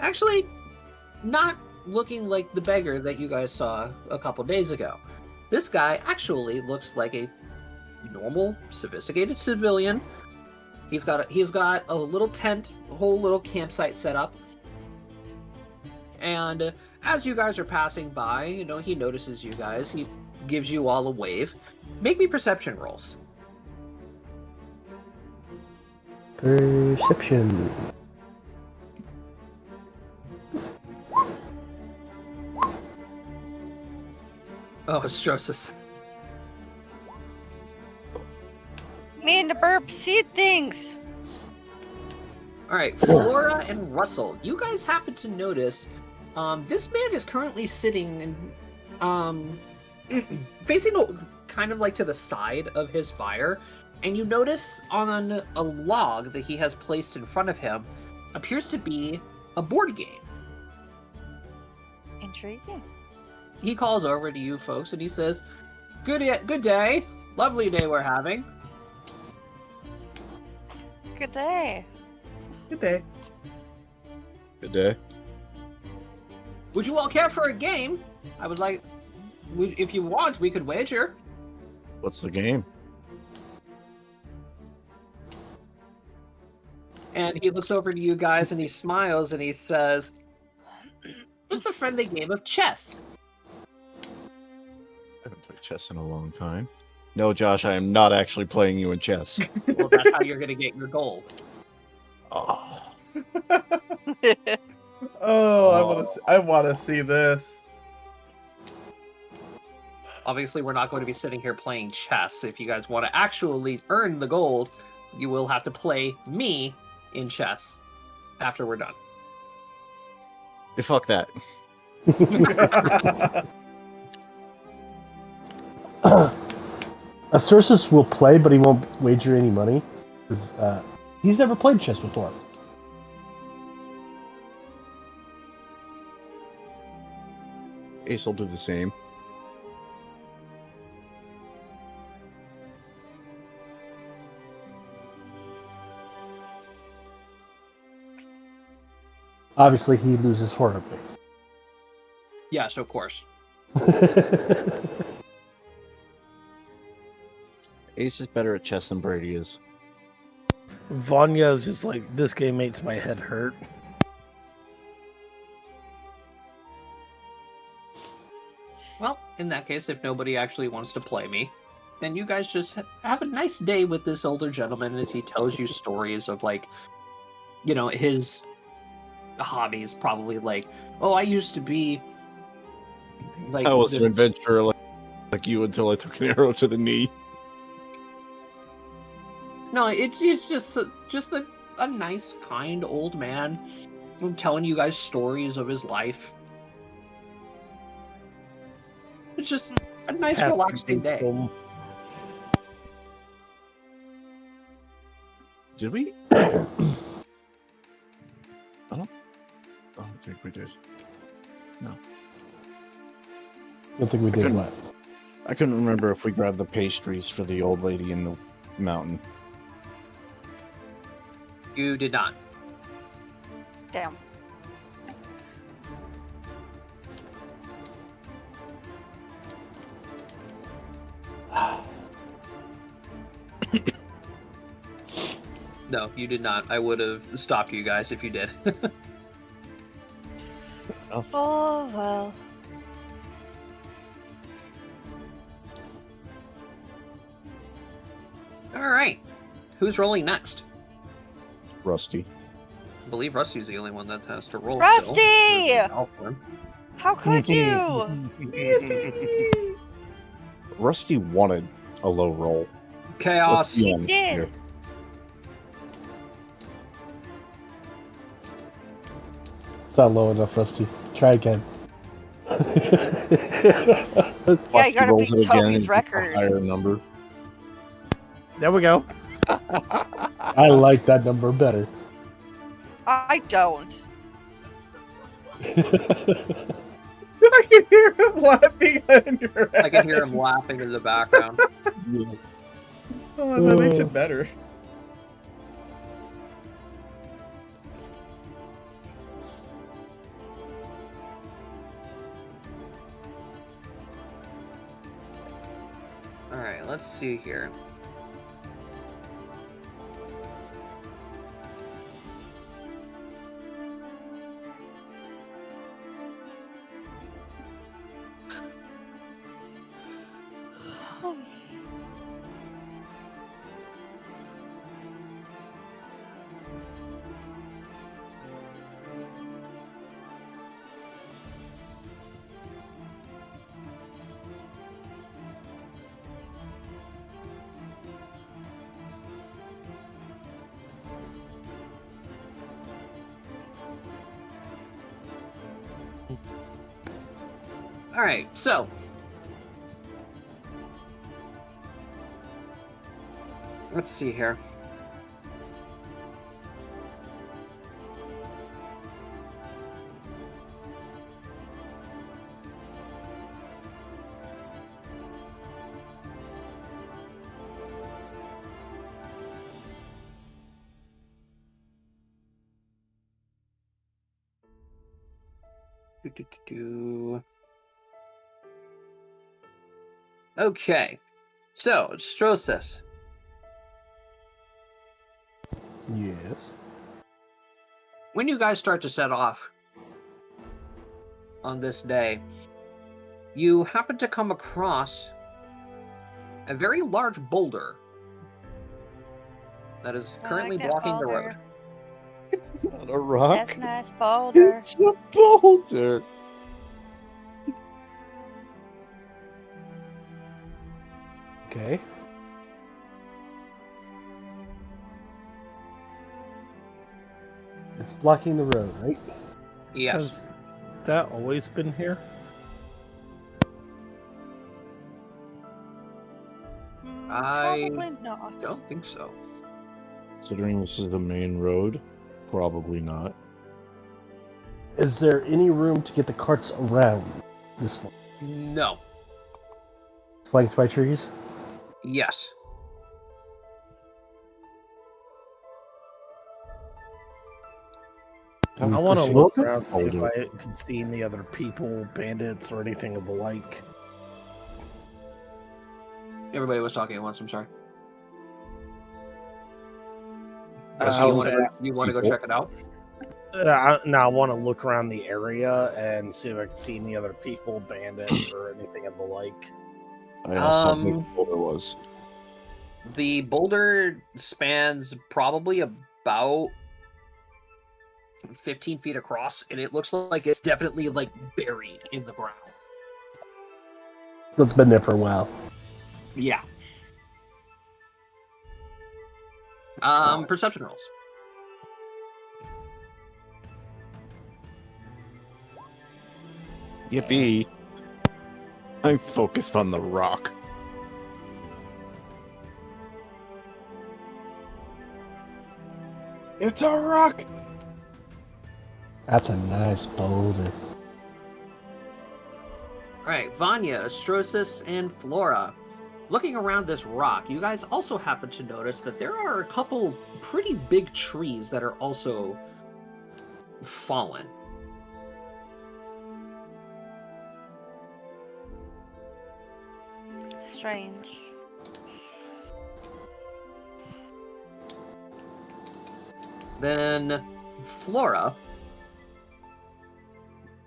Actually, not looking like the beggar that you guys saw a couple days ago. This guy actually looks like a normal, sophisticated civilian. He's got a little tent, a whole little campsite set up. And as you guys are passing by, he notices you guys. He gives you all a wave. Make me perception rolls. Perception. Oh, Astrosis. Me and the burp see things. All right, Flora and Russell, you guys happen to notice this man is currently sitting facing kind of like to the side of his fire, and you notice on a log that he has placed in front of him appears to be a board game. Intriguing. He calls over to you folks and he says, good day. Lovely day we're having. Good day. Good day. Good day. Would you all care for a game? I would like, if you want, we could wager. What's the game? And he looks over to you guys and he smiles and he says, just a friendly game of chess. I haven't played chess in a long time. No, Josh, I am not actually playing you in chess. Well, that's how you're going to get your gold. Oh. I want to see this. Obviously, we're not going to be sitting here playing chess. If you guys want to actually earn the gold, you will have to play me in chess after we're done. Hey, fuck that. Asursus will play, but he won't wager any money. He's never played chess before. Ace will do the same. Obviously, he loses horribly. Yes, of course. Ace is better at chess than Brady is. Vanya is just like, this game makes my head hurt. Well, in that case, if nobody actually wants to play me, then you guys just have a nice day with this older gentleman as he tells you stories of, like, his hobbies. Probably like, oh, I used to be like, I was an adventurer like you until I took an arrow to the knee. No, it's just a nice, kind old man telling you guys stories of his life. It's just a nice, relaxing day. Did we? I don't think we did. No. I don't think we did what? I couldn't remember if we grabbed the pastries for the old lady in the mountain. You did not. Damn. No, you did not. I would have stopped you guys if you did. Oh, well. Alright. Who's rolling next? Rusty. I believe Rusty's the only one that has to roll. Rusty! Still. How could you? Rusty wanted a low roll. Chaos. Let's be He honest did. here. It's not low enough, Rusty. Try again. Yeah, Watch you gotta rolls beat it again Toby's and get a record. higher number. There we go. I like that number better. I don't. I can hear him laughing in your head. I can hear him laughing in the background. Oh, that makes it better. All right, let's see here. All right, so let's see here. Okay, so Strosis. Yes. When you guys start to set off on this day, you happen to come across a very large boulder that is currently Like that blocking the road. boulder. It's not a rock. That's a nice boulder. It's a boulder. Okay. It's blocking the road, right? Yes. Has that always been here? I Probably not. don't think so. Considering this is the main road, probably not. Is there any room to get the carts around this one? No. Flanked by trees? Yes. I We want to push look it? around, see if Boulder. I can see any other people, bandits, or anything of the like. Everybody was talking at once. I'm sorry. I was You want to go people. check it out? I want to look around the area and see if I can see any other people, bandits, or anything of the like. I asked how big the boulder was. The boulder spans probably about 15 feet across, and it looks like it's definitely like buried in the ground. So it's been there for a while. Yeah. Perception rolls. Yippee. I'm focused on the rock. It's a rock! That's a nice boulder. All right, Vanya, Astrosis, and Flora. Looking around this rock, you guys also happen to notice that there are a couple pretty big trees that are also fallen. Strange. Then, Flora,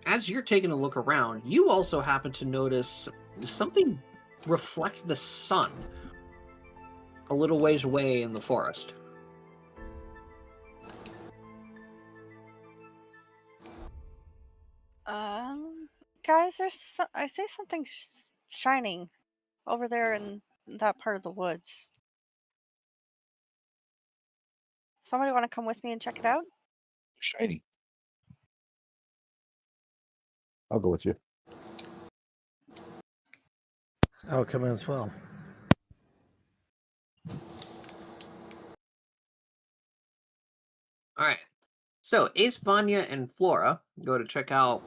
as you're taking a look around, you also happen to notice something reflect the sun a little ways away in the forest. Guys, I see something shining over there in that part of the woods. Somebody want to come with me and check it out? Shiny. I'll go with you. I'll come in as well. All right. So Ace, Vanya, and Flora go to check out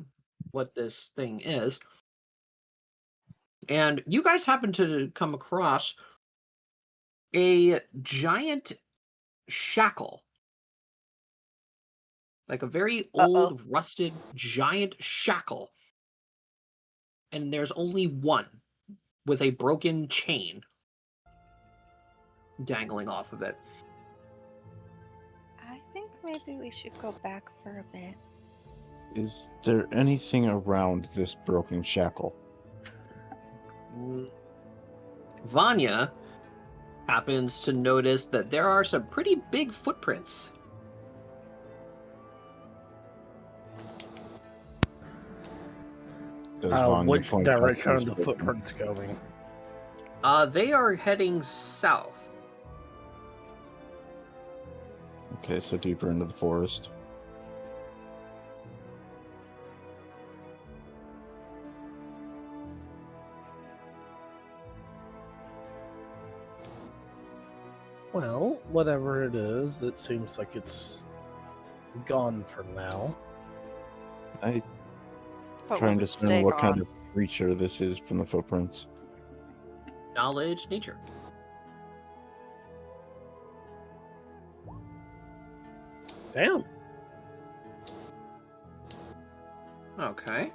what this thing is. And you guys happen to come across a giant shackle. Like a very old, rusted, giant shackle. And there's only one with a broken chain dangling off of it. I think maybe we should go back for a bit. Is there anything around this broken shackle? Vanya happens to notice that there are some pretty big footprints. Does Vanya Which point out direction are these the footprints going? They are heading south. Okay, so deeper into the forest. Well, whatever it is, it seems like it's gone for now. I But trying will to it discern stay what kind gone? of creature this is from the footprints. Knowledge, nature. Damn. Okay.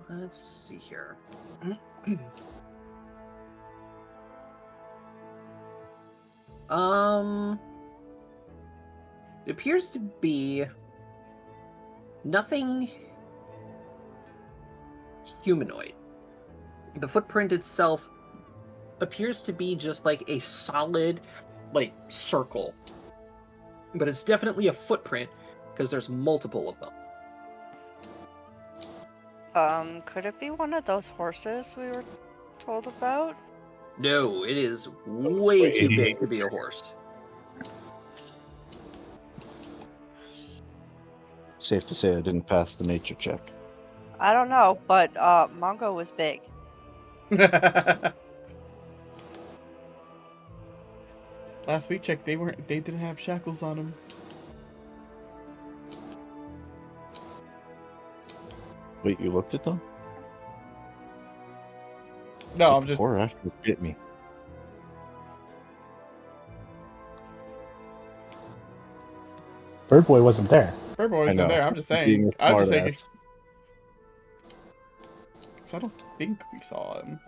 Let's see here. It appears to be nothing humanoid. The footprint itself appears to be just like a solid, like, circle. But it's definitely a footprint because there's multiple of them. Could it be one of those horses we were told about? No, it is way too big to be a horse. Safe to say I didn't pass the nature check. I don't know, but Mongo was big. Last we checked, they didn't have shackles on them. Wait, you looked at them? No, Was it I'm just. before or after it bit me. Bird Boy wasn't there. Bird Boy I wasn't know. there. I'm just Being saying. a I'm just smart saying. ass. 'Cause I don't think we saw him.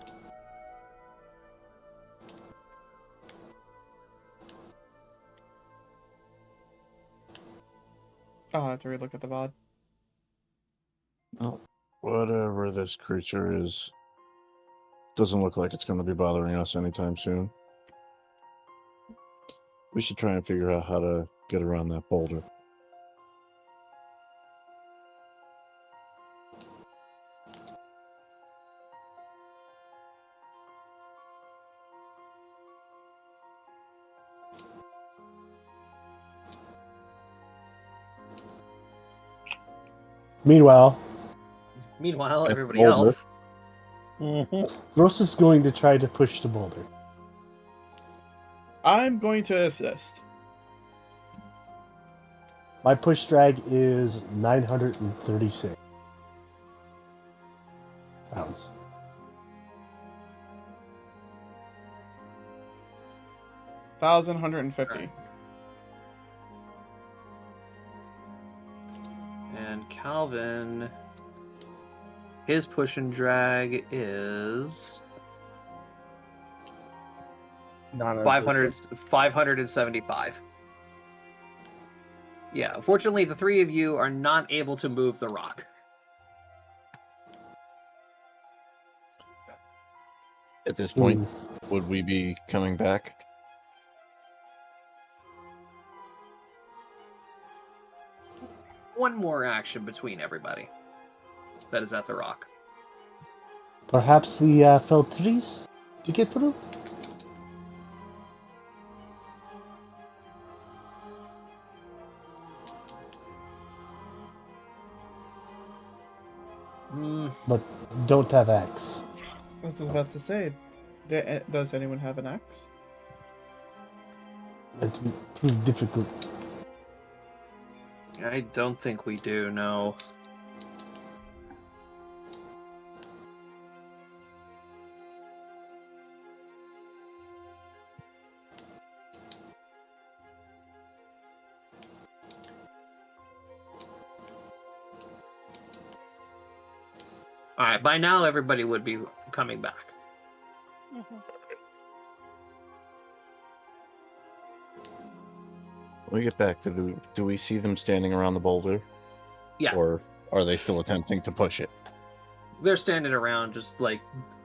I'll have to relook at the VOD. Oh, whatever this creature is, doesn't look like it's going to be bothering us anytime soon. We should try and figure out how to get around that boulder. Meanwhile, Meanwhile, everybody boulder. else. Thros is going to try to push the boulder. I'm going to assist. My push drag is 936 pounds. 1,150. And Calvin, his push and drag is Not 575. Yeah, unfortunately, the three of you are not able to move the rock. At this point, would we be coming back? One more action between everybody that is at the rock. Perhaps we felled trees to get through? but don't have axe. I was about to say, does anyone have an axe? It will prove difficult. I don't think we do, no. Alright, by now everybody would be coming back. Mhm. When we get back, do we see them standing around the boulder? Yeah. Or are they still attempting to push it? They're standing around just like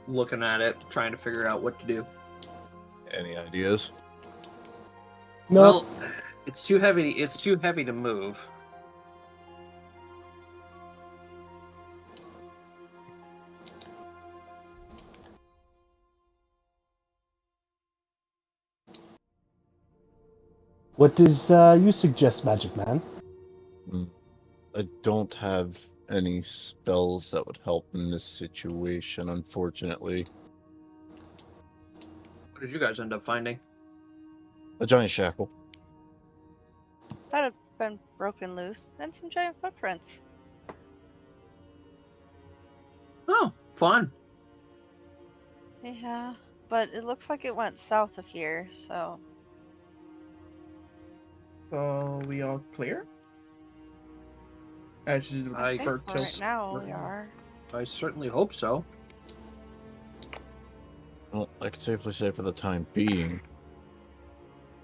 looking at it, trying to figure out what to do. Any ideas? No, Well, it's too heavy to move. what does you suggest, Magic Man? I don't have any spells that would help in this situation, unfortunately. What did you guys end up finding? A giant shackle. That had been broken loose, and some giant footprints. Oh, fun. Yeah, but it looks like it went south of here, so So we all clear? I should I I think refer for to. right now we are. I certainly hope so. Well, I can safely say for the time being,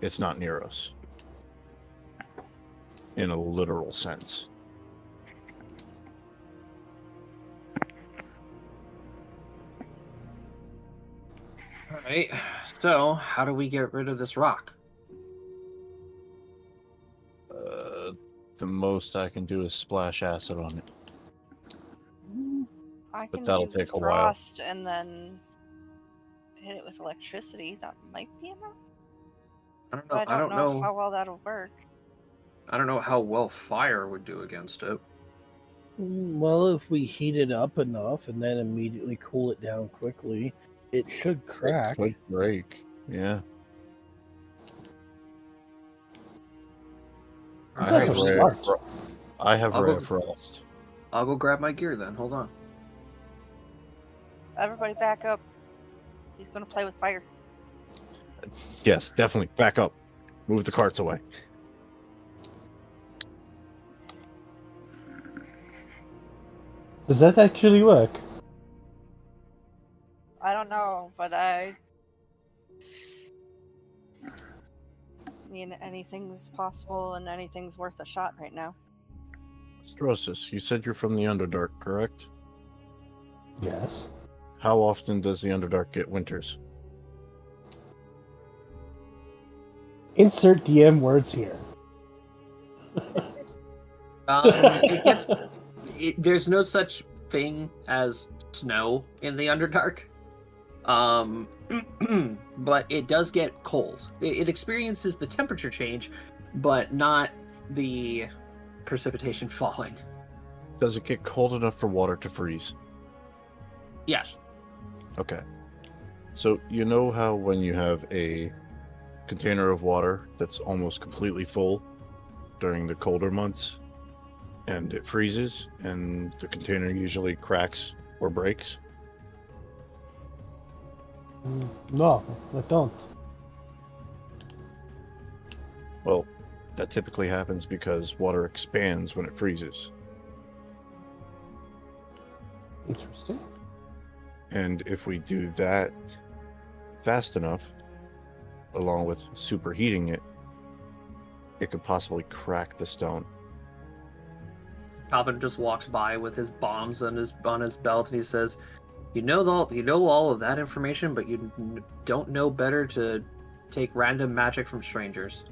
it's not near us. In a literal sense. Alright, so how do we get rid of this rock? The most I can do is splash acid on it. I But can that'll do take a while. frost and then hit it with electricity. That might be enough. I don't know. But I don't know how well that'll work. I don't know how well fire would do against it. Well, if we heat it up enough and then immediately cool it down quickly, it should crack. It could break. Yeah. You guys are smart. I have I'll Ray go- of Frost. I'll go grab my gear then. Hold on. Everybody back up. He's gonna play with fire. Yes, definitely. Back up. Move the carts away. Does that actually work? I don't know, but I mean anything's possible and anything's worth a shot right now. Strosis, you said you're from the Underdark, correct? Yes. How often does the Underdark get winters? Insert DM words here. There's no such thing as snow in the Underdark. But it does get cold. It experiences the temperature change, but not the precipitation falling. Does it get cold enough for water to freeze? Yes. Okay. So you know how when you have a container of water that's almost completely full during the colder months and it freezes and the container usually cracks or breaks? No, I don't. Well, that typically happens because water expands when it freezes. Interesting. And if we do that fast enough, along with superheating it, it could possibly crack the stone. Calvin just walks by with his bombs on his belt, and he says, "You know all of that information, but you don't know better to take random magic from strangers."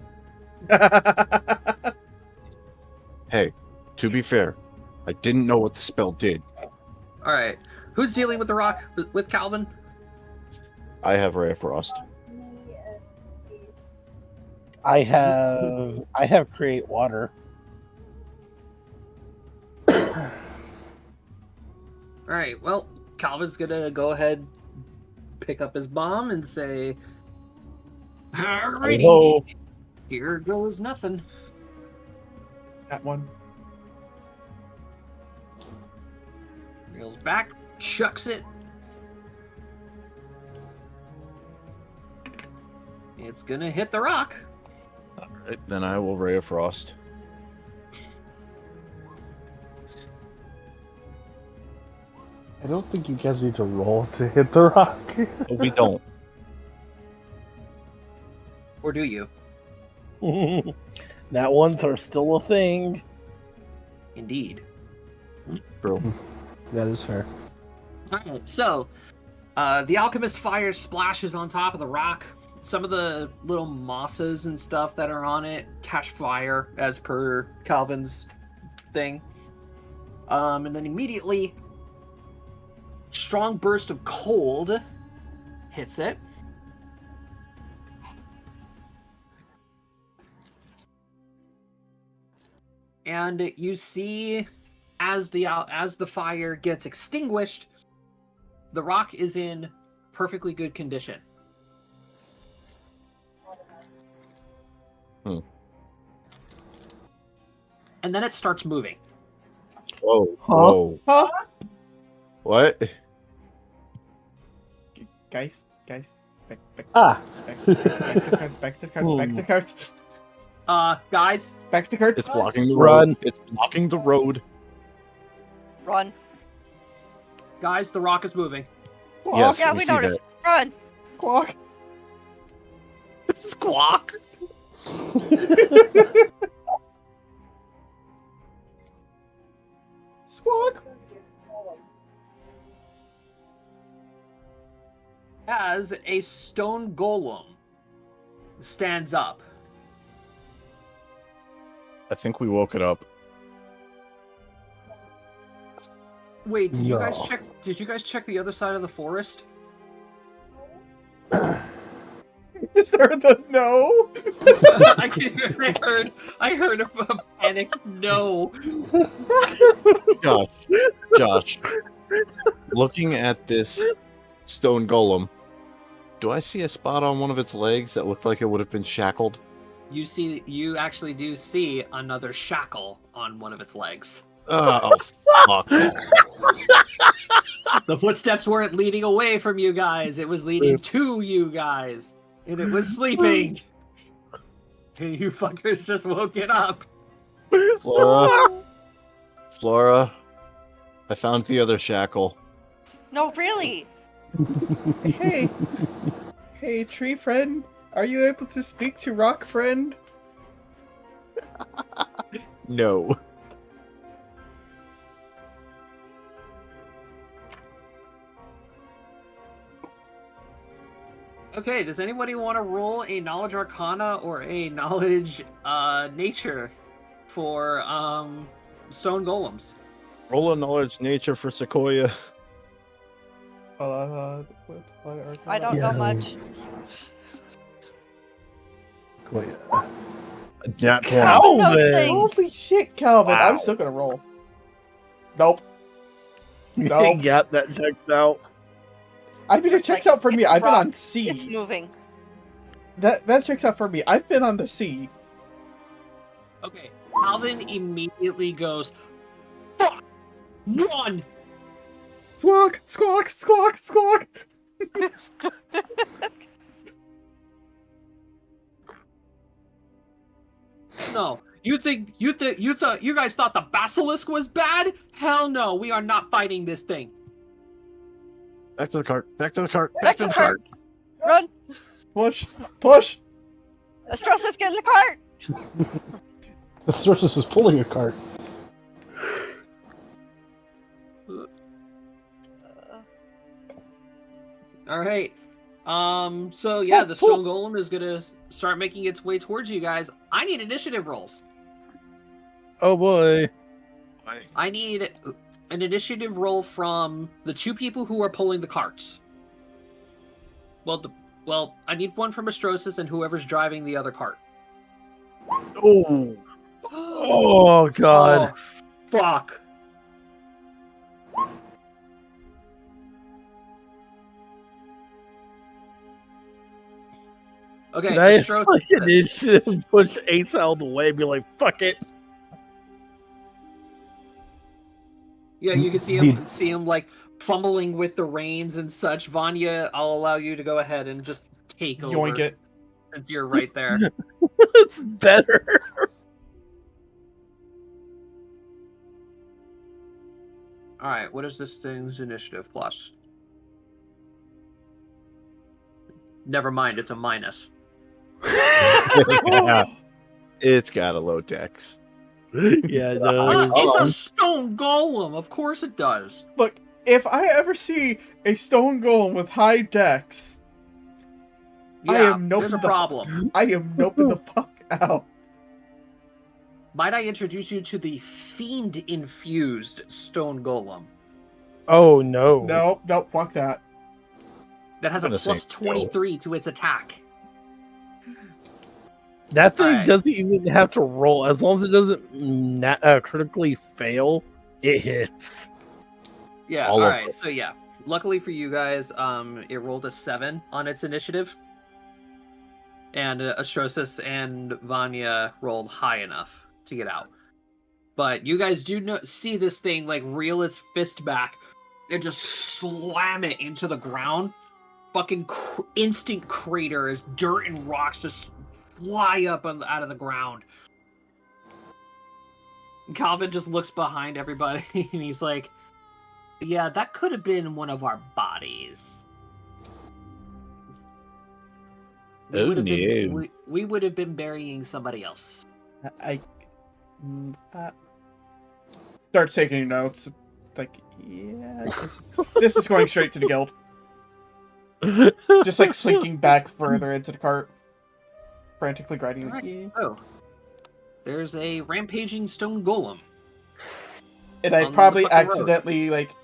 Hey, to be fair, I didn't know what the spell did. All right, who's dealing with the rock with Calvin? I have Ray of Frost. I have create water. Alright, well, Calvin's gonna go ahead, pick up his bomb, and say, alrighty, Hello. here goes nothing. That one. Reels back, chucks it. It's gonna hit the rock. Alright, then I will Ray of Frost. I don't think you guys need to roll to hit the rock. We don't. Or do you? That ones are still a thing. Indeed. Bro. That is fair. Alright, so, the alchemist fire splashes on top of the rock. Some of the little mosses and stuff that are on it catch fire, as per Calvin's thing. And then immediately, strong burst of cold hits it. And you see, as the fire gets extinguished, the rock is in perfectly good condition. And then it starts moving. Whoa. Huh? Whoa. Huh? What? Guys. Back Ah! to the cards. Back to the cards. Back to the cards. Guys, Back to the cards. It's blocking the Run. road. It's blocking the road. Run. the rock is moving. Squawk. Yes. Yeah, we we see noticed. Run. Squawk. Squawk. Squawk. As a stone golem stands up. I think we woke it up. Wait, did you guys No. check? Did you guys check the other side of the forest? Just heard the no. I heard a panicked no. Josh. Looking at this stone golem, do I see a spot on one of its legs that looked like it would have been shackled? You actually do see another shackle on one of its legs. Oh, fuck. The footsteps weren't leading away from you guys, it was leading to you guys. And it was sleeping. And you fuckers just woke it up. Flora, I found the other shackle. No, really. Hey, tree friend. Are you able to speak to rock friend? No. Okay, does anybody want to roll a knowledge arcana or a knowledge nature for stone golems? Roll a knowledge nature for Sequoia. I don't know much. Wait. Yeah, Calvin knows Calvin. things. Holy shit, Calvin. Wow. I'm still gonna roll. Nope. Nope. Yeah, that checks out. I mean, it checks out for me. It's I've been rock. on sea. It's moving. That checks out for me. I've been on the sea. Okay, Calvin immediately goes, "Fuck! Run!" Squawk, squawk, squawk, squawk. No, you guys thought the basilisk was bad? Hell no, we are not fighting this thing. Back to the cart. Back to the cart. Back to the cart. Run. Push, push. Estrosas, get in the cart. The Sturgis was pulling a cart. All right. So yeah, the stone golem is gonna start making its way towards you guys. I need initiative rolls. Oh boy. I need an initiative roll from the two people who are pulling the carts. Well, I need one from Astrosis and whoever's driving the other cart. Oh. Oh god. Oh, fuck. Okay, Can I Astrosis. like initiative push Ace out of the way and be like, fuck it? Yeah, you can see Indeed. him like fumbling with the reins and such. Vanya, I'll allow you to go ahead and just take over Yoink it. since you're right there. It's better. All right, what is this thing's initiative plus? Never mind, it's a minus. It's got a low dex. Yeah, it does. It's a stone golem. Of course it does. Look, if I ever see a stone golem with high dex, Yeah, I am there's a problem. I am noping the fuck out. Might I introduce you to the fiend-infused stone golem Oh no. No, fuck that. that has a I'm gonna say plus 23 to its attack? That thing Alright. doesn't even have to roll. As long as it doesn't critically fail, it hits. Yeah, All of alright, so yeah. Luckily for you guys, it rolled a 7 on its initiative. And Astrosis and Vanya rolled high enough to get out. But you guys do see this thing like reel its fist back and just slam it into the ground. Fucking instant crater as dirt and rocks just fly up out of the ground. Calvin just looks behind everybody and he's like, yeah, that could have been one of our bodies. We Oh, would have been, no. we would have been burying somebody else. I start taking notes. Like, yeah, this is going straight to the guild. Just like slinking back further into the cart, frantically grinding. Like, yeah. Oh, there's a rampaging stone golem. And I On the probably fucking road. accidentally like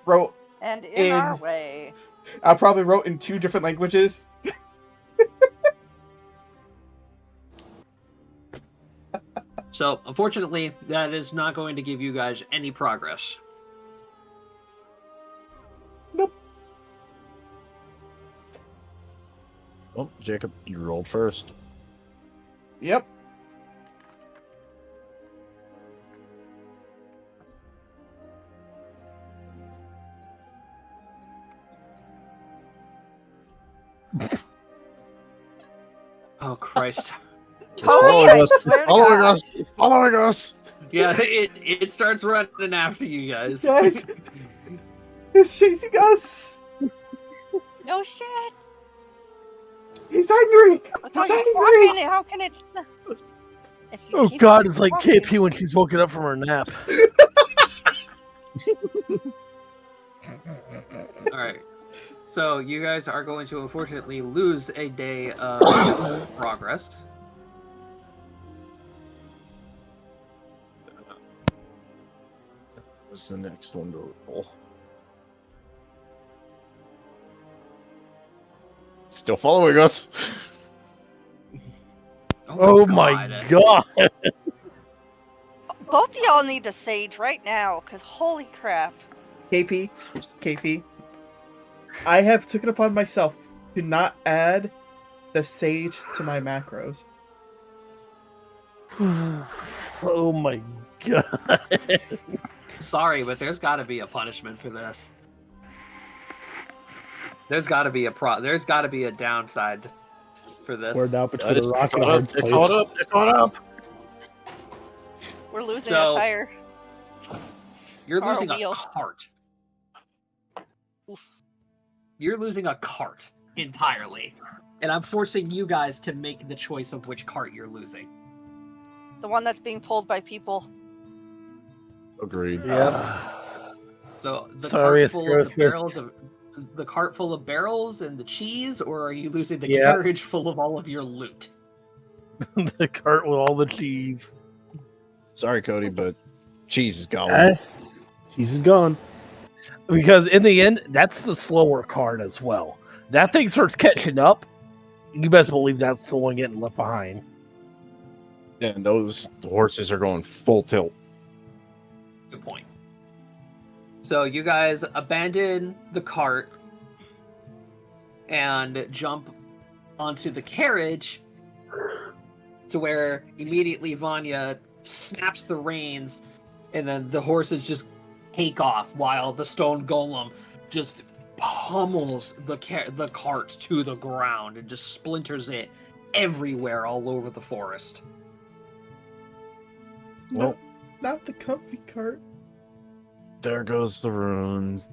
wrote. And in our In- way. I probably wrote in 2 different languages. So, unfortunately, that is not going to give you guys any progress. Well, Jacob, you rolled first. Yep. Oh, Christ. Totally, I swear to Following God. us! Following us! Yeah, it starts running after you guys. Guys, it's chasing us. No shit. He's angry. Without He's you angry. talking, how can it? If you Oh keep god, it's like talking- KP when she's woken up from her nap. Alright. So, you guys are going to unfortunately lose a day of progress. What's the next one to roll? Still following us. Oh my god. Both of y'all need to sage right now, because holy crap. KP, I have took it upon myself to not add the sage to my macros. Oh my god. Sorry, but there's got to be a punishment for this. There's got to be a downside for this. We're now between Guys, a rock and a caught hard up, they're place. caught up, they're caught up. We're losing So- a tire. You're Or a losing a wheel. cart. Oof. You're losing a cart entirely. And I'm forcing you guys to make the choice of which cart you're losing. The one that's being pulled by people. Agreed. Yep. So the Sorry, cart full of the Astrosis. barrels of the cart full of barrels and the cheese, or are you losing the Yep. carriage full of all of your loot? The cart with all the cheese. Sorry, Cody, but cheese is gone. Cheese is gone. Because in the end, that's the slower cart as well. That thing starts catching up. You best believe that's the one getting left behind. And those horses are going full tilt. Good point. So you guys abandon the cart and jump onto the carriage, to where immediately Vanya snaps the reins, and then the horses just take off while the stone golem just pummels the cart to the ground and just splinters it everywhere all over the forest. Well, Not the comfy cart. there goes the runes.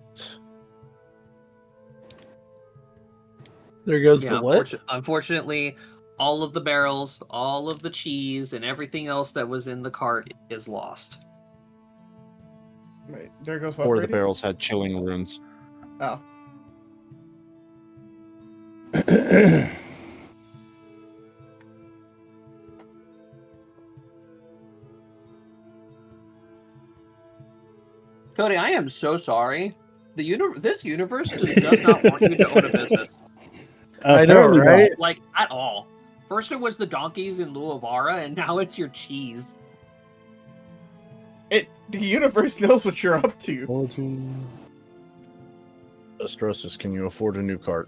There goes the what? Unfortunately, all of the barrels, all of the cheese, and everything else that was in the cart is lost. Right, there goes what, Or the Brady? barrels had chilling runes. Oh. Cody, I am so sorry. This universe just does not want you to own a business. I know, Apparently not. right? Like, at all. First it was the donkeys in Nulhwar, and now it's your cheese. The universe knows what you're up to. Astrosis, can you afford a new cart?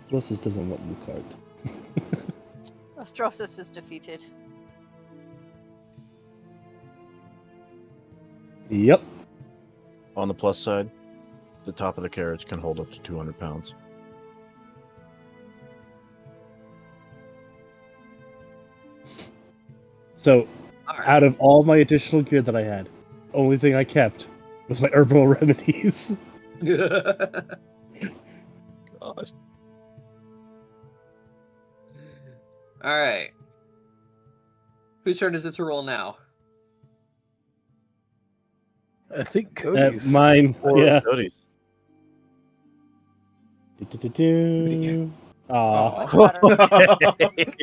Throsis doesn't want new card. Astrosis is defeated. Yep. On the plus side, the top of the carriage can hold up to 200 pounds. So, All right. out of all my additional gear that I had, only thing I kept was my herbal remedies. God. All right. Whose turn is it to roll now? I think Cody's. Mine. Or Yeah. Cody's. Do-do-do-do. Aw. Much better.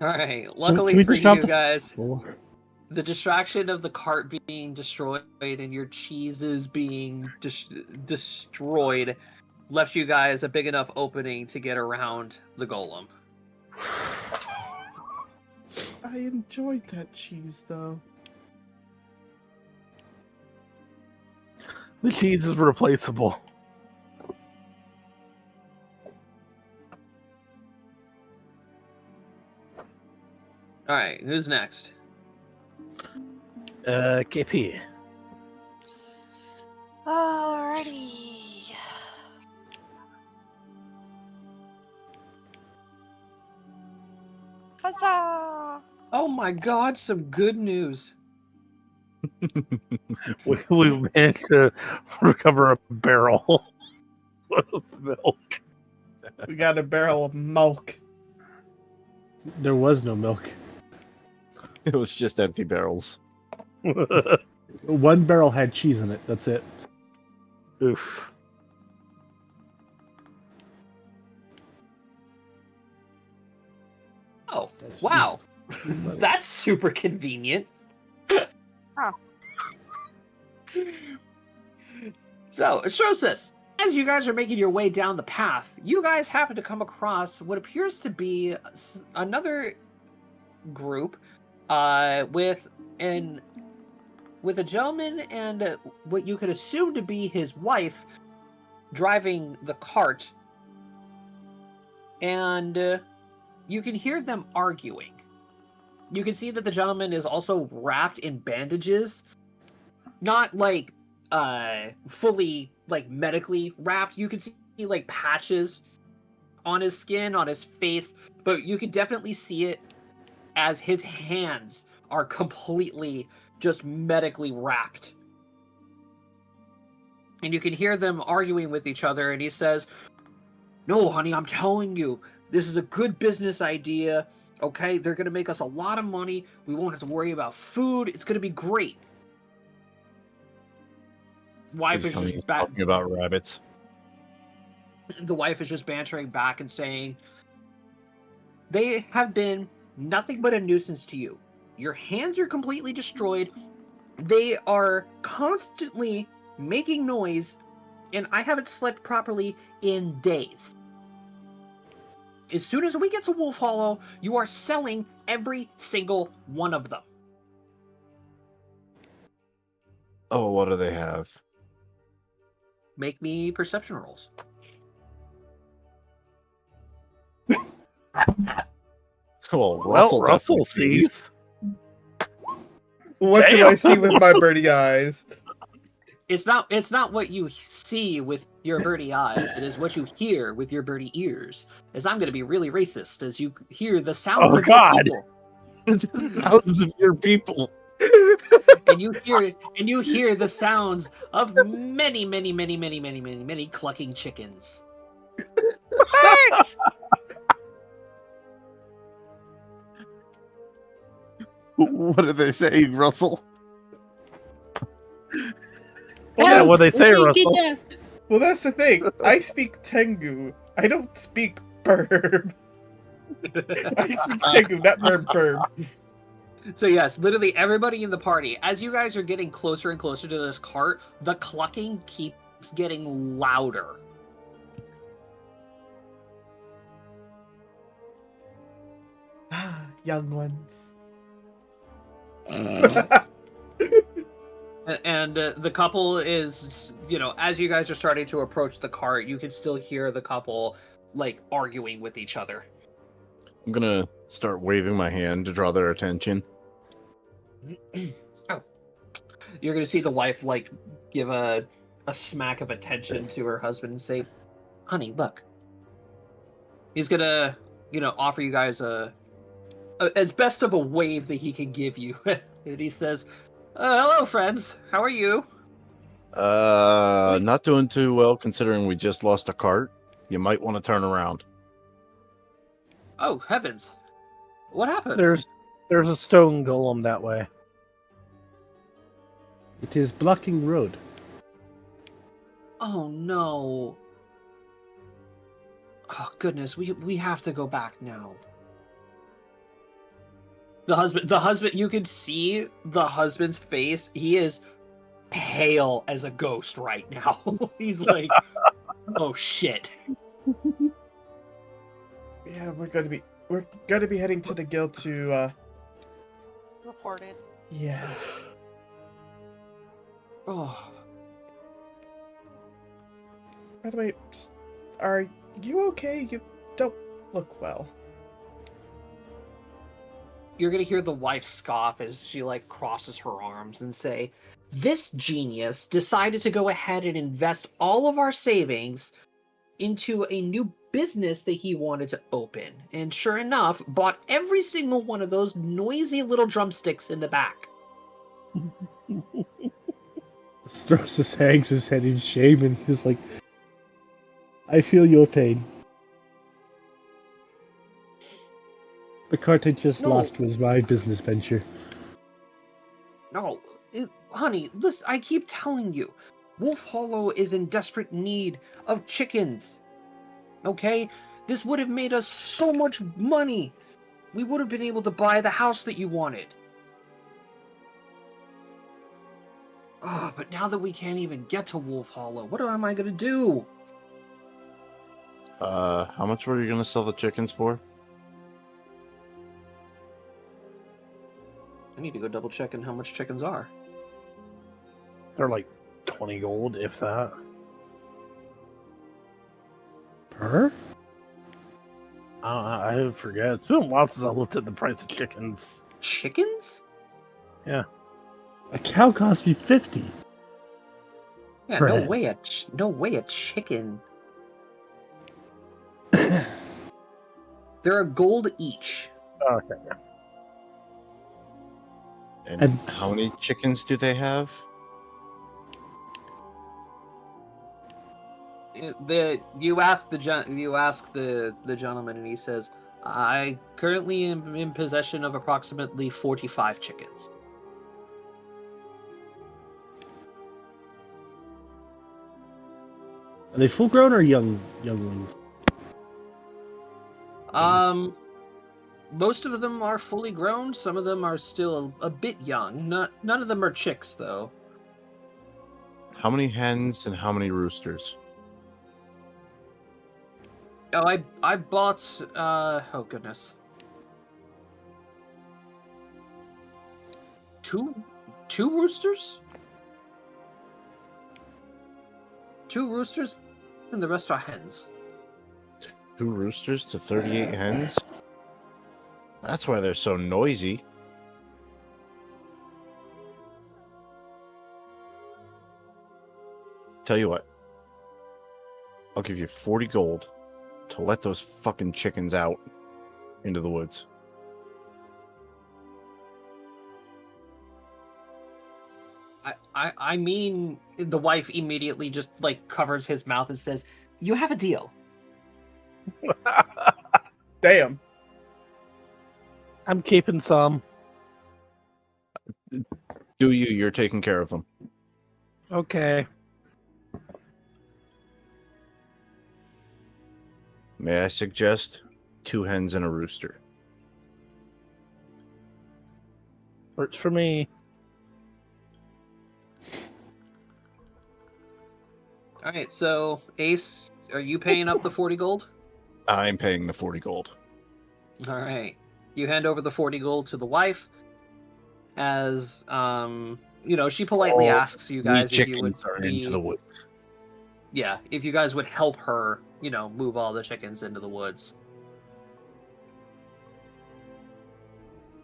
All right. Luckily Can we for just drop you the- guys, the distraction of the cart being destroyed and your cheeses being destroyed left you guys a big enough opening to get around the golem. I enjoyed that cheese, though. The cheese is replaceable. All right. Who's next? KP. Alrighty. Huzzah! Oh my God! Some good news. We managed to recover a barrel of milk. We got a barrel of milk. There was no milk. It was just empty barrels. One barrel had cheese in it. That's it. Oof. Oh, wow. That's super convenient. Huh. So, Astrosis, as you guys are making your way down the path, you guys happen to come across what appears to be another group with a gentleman and what you could assume to be his wife driving the cart. And you can hear them arguing. You can see that the gentleman is also wrapped in bandages. Not like fully like medically wrapped. You can see like patches on his skin, on his face, but you can definitely see it as his hands are completely just medically wrapped. And you can hear them arguing with each other, and he says, "No, honey, I'm telling you, this is a good business idea. Okay, they're gonna make us a lot of money. We won't have to worry about food. It's gonna be great." Wife Please is tell me just he's talking about rabbits. The wife is just bantering back and saying, "They have been nothing but a nuisance to you. Your hands are completely destroyed. They are constantly making noise, and I haven't slept properly in days. As soon as we get to Wolf Hollow, you are selling every single one of them." Oh, what do they have? make me perception rolls. Well, Well, Russell definitely sees. What do Damn. I see with my birdie eyes? It's not what you see with your birdie eyes. It is what you hear with your birdie ears. As I'm going to be really racist, as you hear the sounds Oh, of your God. people, thousands of your people. and you hear the sounds of many, many, many, many, many, many, many clucking chickens. Birds! What did they say, Russell? Yeah, what they say, Russell. Well, that's the thing. I speak Tengu. I don't speak Burb. I speak Tengu, not Burb. So yes, literally everybody in the party, as you guys are getting closer and closer to this cart, the clucking keeps getting louder. Ah, young ones. And the couple is, as you guys are starting to approach the cart, you can still hear the couple, like, arguing with each other. I'm gonna start waving my hand to draw their attention. Oh. You're going to see the wife, like, give a smack of attention to her husband and say, honey, look. He's going to, offer you guys as best of a wave that he can give you. And he says, hello, friends. How are you? Not doing too well considering we just lost a cart. You might want to turn around. Oh, heavens. What happened? There's a stone golem that way. It is blocking road. Oh, no. Oh, goodness. We have to go back now. The husband, you can see the husband's face. He is pale as a ghost right now. He's like, oh shit. Yeah, we're gonna be heading to the guild to Reported. yeah. Oh, By the way, are you okay? You don't look well. you're gonna hear the wife scoff as she like crosses her arms and say, this genius decided to go ahead and invest all of our savings into a new business that he wanted to open, and sure enough bought every single one of those noisy little drumsticks in the back. Strosis hangs his head in shame and he's like, I feel your pain. The cart I just No. lost was my business venture. No, honey, listen, I keep telling you, Wolf Hollow is in desperate need of chickens. Okay? This would have made us so much money. We would have been able to buy the house that you wanted. Oh, but now that we can't even get to Wolf Hollow, what am I gonna do? How much were you gonna sell the chickens for? I need to go double check on how much chickens are. They're like 20 gold, if that. Per? I forget. It's been a while since I looked at the price of chickens. Chickens? A cow cost me 50. Yeah, Per no head. way a chicken. They're a gold each. Okay. And how many chickens do they have? You ask the gentleman, and he says, "I currently am in possession of approximately 45 chickens." Are they full grown or younglings? Most of them are fully grown. Some of them are still a bit young. None of them are chicks, though. How many hens and how many roosters? Oh, I bought. Oh goodness. Two roosters. 2 roosters, and the rest are hens. 2 roosters to 38 hens? That's why they're so noisy. Tell you what. I'll give you 40 gold to let those fucking chickens out into the woods. I mean, the wife immediately just like covers his mouth and says, "You have a deal." Damn. I'm keeping some. Do you? You're taking care of them. Okay. May I suggest 2 hens and a rooster? Works for me. All right, so Ace, are you paying up the 40 gold? I'm paying the 40 gold. All right. You hand over the 40 gold to the wife as she politely asks you guys if you would chickens are into the woods. Yeah, if you guys would help her, move all the chickens into the woods.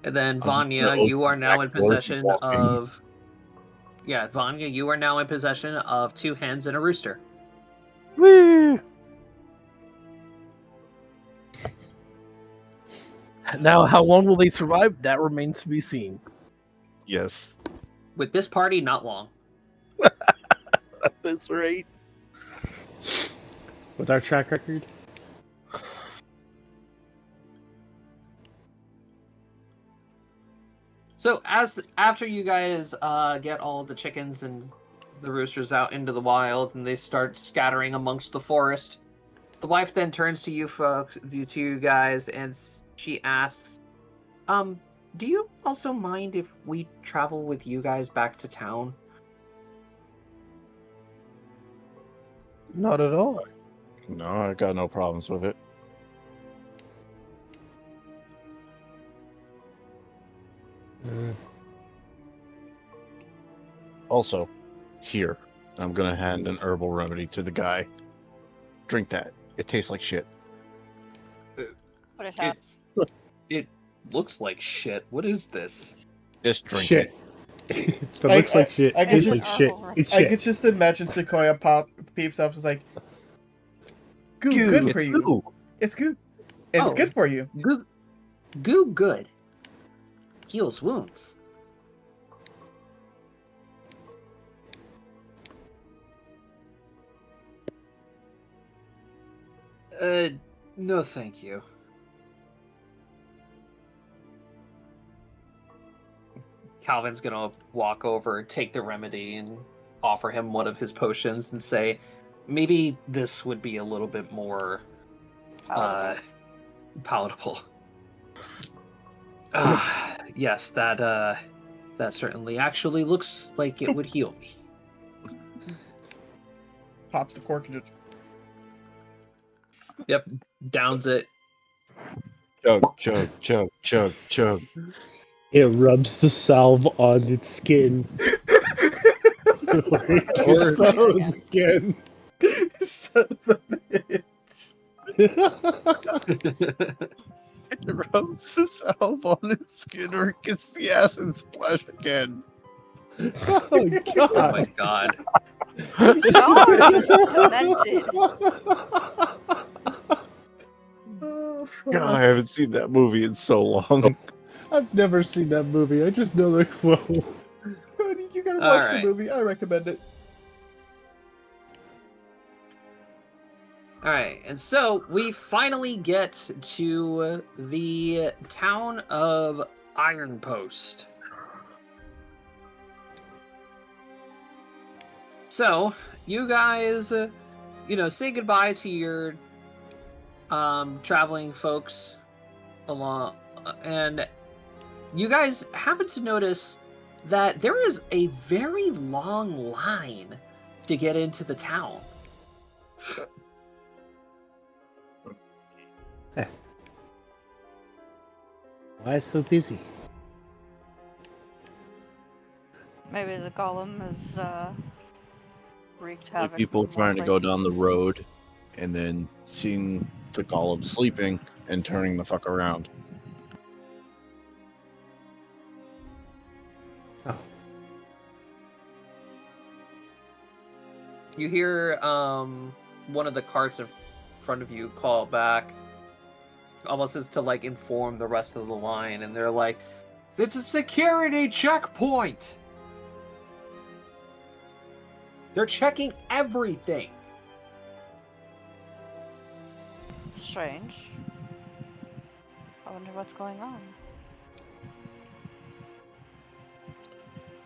And then Vanya, you are now in possession of Vanya, you are now in possession of 2 hens and a rooster. Woo! Now, how long will they survive? That remains to be seen. Yes. With this party, not long. At this rate. With our track record? So after you guys get all the chickens and the roosters out into the wild and they start scattering amongst the forest, the wife then turns to you guys, and she asks, do you also mind if we travel with you guys back to town? Not at all. No, I got no problems with it. Also, here, I'm gonna hand an herbal remedy to the guy. Drink that. It tastes like shit. What it happens? It looks like shit. What is this? Just drink Shit. it. If it looks like shit, I it tastes just- like shit. It's I shit. could just imagine Sequoia peeps up. It's like, good for you. Ooh. It's good. And it's Oh. good for you. Goo good. Heals wounds. No thank you. Calvin's gonna walk over, take the remedy, and offer him one of his potions and say, maybe this would be a little bit more palatable. Yes, that certainly actually looks like it would heal me. Pops the cork and just. Yep, downs it. Chug, chug, chug, chug, chug. It rubs the salve on its skin. Expose again. Son of a bitch. It rubs the salve on his skin or it gets the acid splash again. Oh Oh god. my god. Y'all are just demented. Oh, God, I haven't seen that movie in so long. I've never seen that movie. I just know the quote. Cody, you gotta All watch right. the movie. I recommend it. Alright, and so we finally get to the town of Iron Post. So, you guys, say goodbye to your traveling folks along, and you guys happen to notice that there is a very long line to get into the town. Why so busy? Maybe the golem is wreaked Only havoc. people in more trying to go down the places. road and then seeing the golem sleeping and turning the fuck around. Oh. You hear one of the carts in front of you call back, almost as to like inform the rest of the line, and they're like, "It's a security checkpoint. They're checking everything." Strange. I wonder what's going on.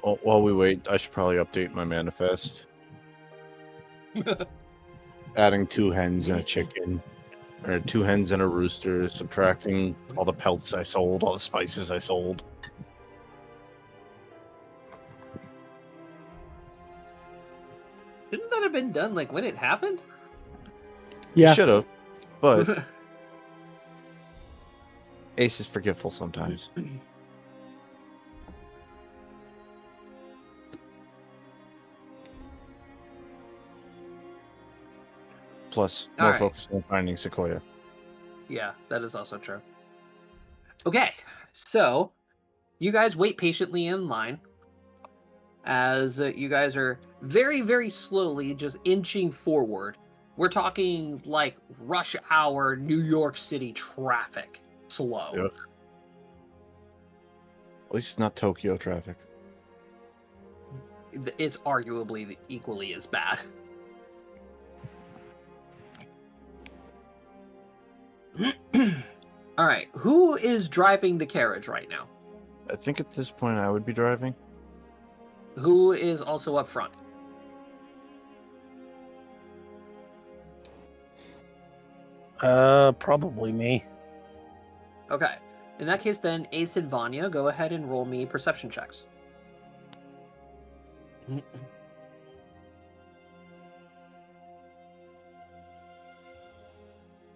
Well, while we wait, I should probably update my manifest. Adding 2 hens and a chicken, or 2 hens and a rooster, subtracting all the pelts I sold, all the spices I sold. Shouldn't that have been done like when it happened? Yeah. Should have, but Ace is forgetful sometimes. Plus, more Alright. focused on finding Sequoia. Yeah, that is also true. Okay, so you guys wait patiently in line as you guys are very, very slowly just inching forward. We're talking like rush hour New York City traffic. Slow. Yep. At least it's not Tokyo traffic. It's arguably equally as bad. All right, who is driving the carriage right now? I think at this point I would be driving. Who is also up front? Probably me. Okay. In that case, then, Ace and Vanya, go ahead and roll me perception checks.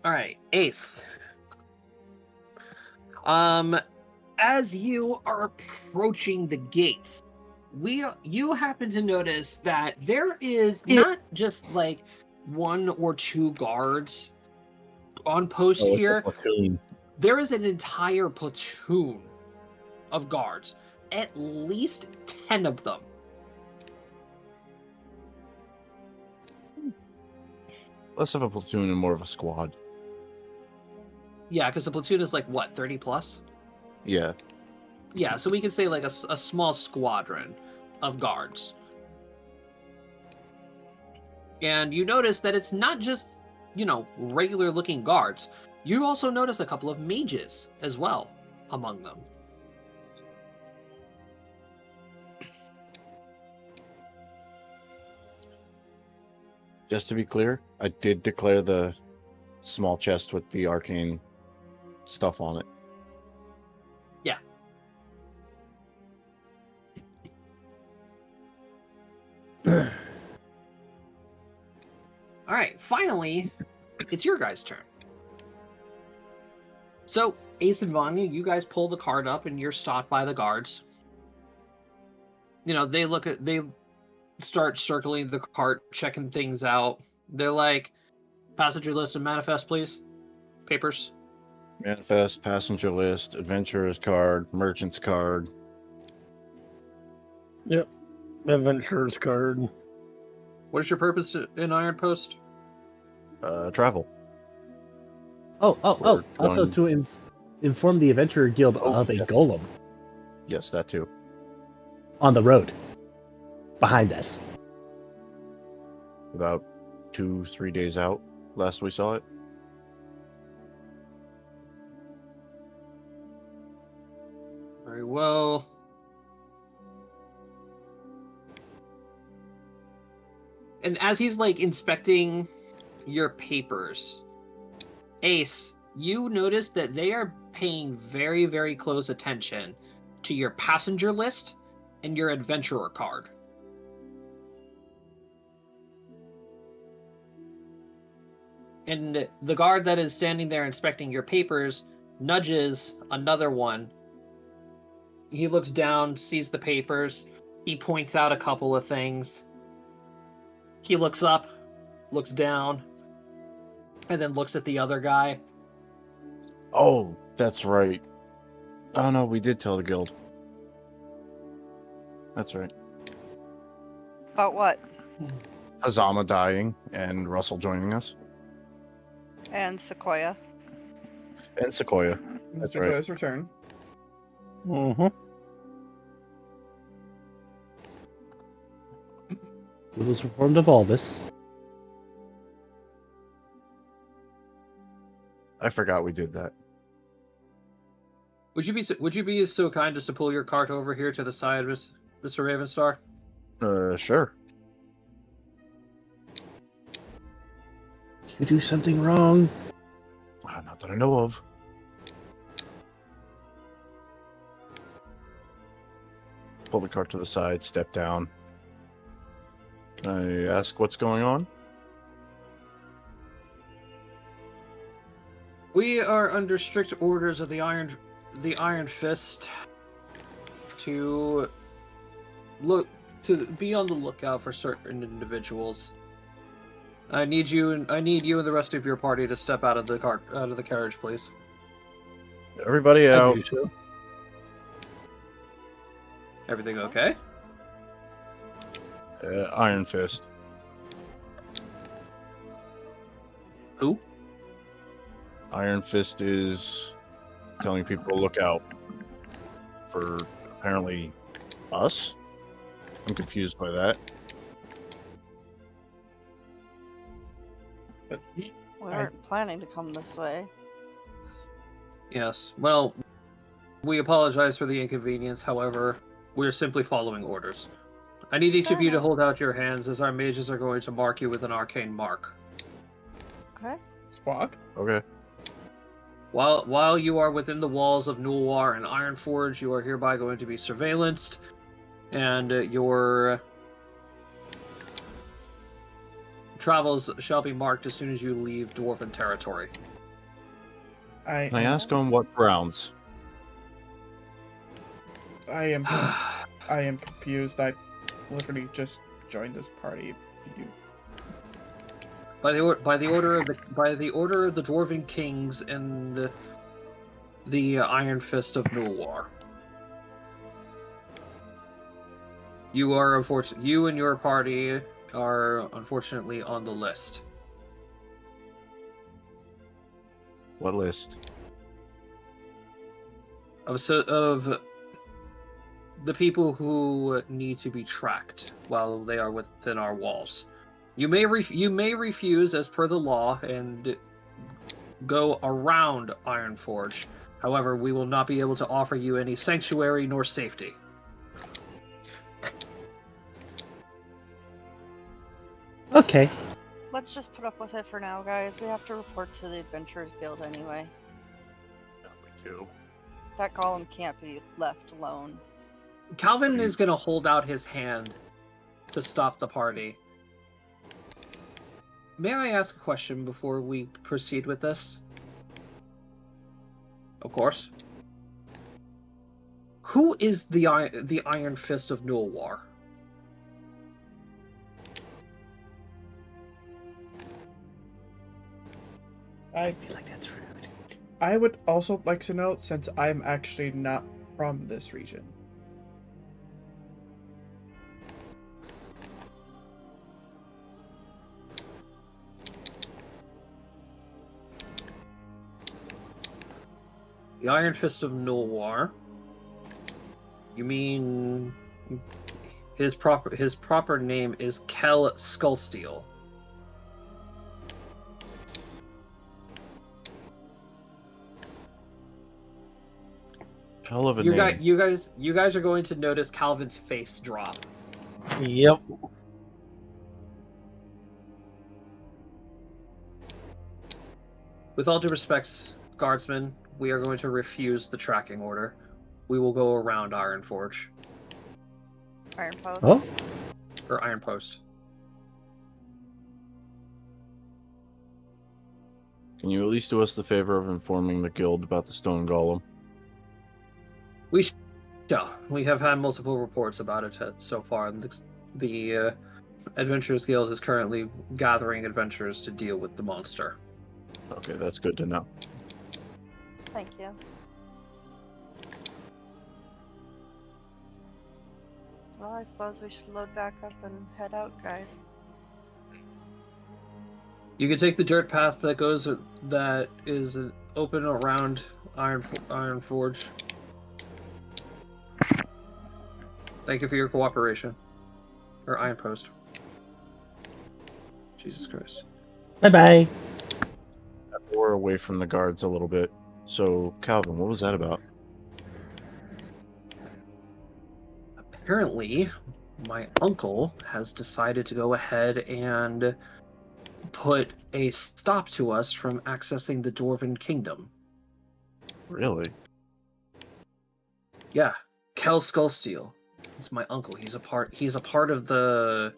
All right, Ace. As you are approaching the gates, you happen to notice that there is not just like 1 or 2 guards on post Oh, it's here. a platoon. There is an entire platoon of guards, at least 10 of them. Less of a platoon and more of a squad. Yeah, because the platoon is like, what, 30 plus? Yeah. Yeah, so we could say like a small squadron of guards. And you notice that it's not just, regular looking guards. You also notice a couple of mages as well among them. Just to be clear, I did declare the small chest with the arcane stuff on it. Yeah. All right, finally, it's your guys' turn. So, Ace and Vanya, you guys pull the cart up and you're stopped by the guards. They start circling the cart, checking things out. They're like, passenger list and manifest, please. Papers. Manifest, passenger list, adventurer's card, merchant's card. Yep. Adventurer's card. What is your purpose in Iron Post? Travel. Oh. We're Also going- to inform the Adventurer Guild of a yes. golem Yes, that too. on the road behind us. About 2-3 days out, last we saw it. Very well. And as he's like inspecting your papers, Ace, you notice that they are paying very, very close attention to your passenger list and your adventurer card. And the guard that is standing there inspecting your papers nudges another one. He looks down, sees the papers. He points out a couple of things. He looks up, looks down, and then looks at the other guy. Oh, that's right. Oh no, we did tell the guild. That's right. About what? Azama dying and Russell joining us. And Sequoia. And Sequoia. That's right. Sequoia's return. Mm-hmm. Guild was reformed of all this. I forgot we did that. Would you be so kind as to pull your cart over here to the side, Mr. Ravenstar? Sure. You do something wrong. Not that I know of. Pull the cart to the side, step down. Can I ask what's going on? We are under strict orders of the Iron Fist to be on the lookout for certain individuals. I need you and the rest of your party to step out of the carriage, please. Everybody out. Everything okay? Iron Fist. Who? Iron Fist is telling people to look out for apparently us. I'm confused by that. We weren't planning to come this way. Yes. Well, we apologize for the inconvenience. However, we're simply following orders. I need each of you to hold out your hands as our mages are going to mark you with an arcane mark. Okay. Squawk. Okay. While you are within the walls of Nulhwar and Ironforge, you are hereby going to be surveillanced, and your travels shall be marked as soon as you leave Dwarven territory. Can I ask on what grounds? I am confused. I literally just joined this party. By the order of the Dwarven kings and the Iron Fist of Nulhwar. You and your party are unfortunately on the list. What list? Of the people who need to be tracked while they are within our walls. You may refuse as per the law and go around Ironforge. However, we will not be able to offer you any sanctuary nor safety. Okay. Let's just put up with it for now, guys. We have to report to the Adventurers Guild anyway. Yeah, we do. That golem can't be left alone. Calvin is going to hold out his hand to stop the party. May I ask a question before we proceed with this? Of course. Who is the Iron Fist of Nulhwar? I feel like that's rude. I would also like to note, since I'm actually not from this region. The Iron Fist of Nulhwar. You mean his proper name is Kel Skullsteel. Hell of a name. You guys are going to notice Calvin's face drop. Yep. With all due respects, guardsmen, we are going to refuse the tracking order. We will go around Ironforge. Iron Post. Oh? Or Iron Post. Can you at least do us the favor of informing the guild about the stone golem? We shall. We have had multiple reports about it so far. The Adventurers Guild is currently gathering adventurers to deal with the monster. Okay, that's good to know. Thank you. Well, I suppose we should load back up and head out, guys. You can take the dirt path that is open around Iron Forge. Thank you for your cooperation. Or Iron Post. Jesus Christ. Bye bye. We're away from the guards a little bit. So, Calvin, what was that about? Apparently, my uncle has decided to go ahead and put a stop to us from accessing the Dwarven Kingdom. Really? Yeah, Kel Skullsteel. It's my uncle. He's a part of the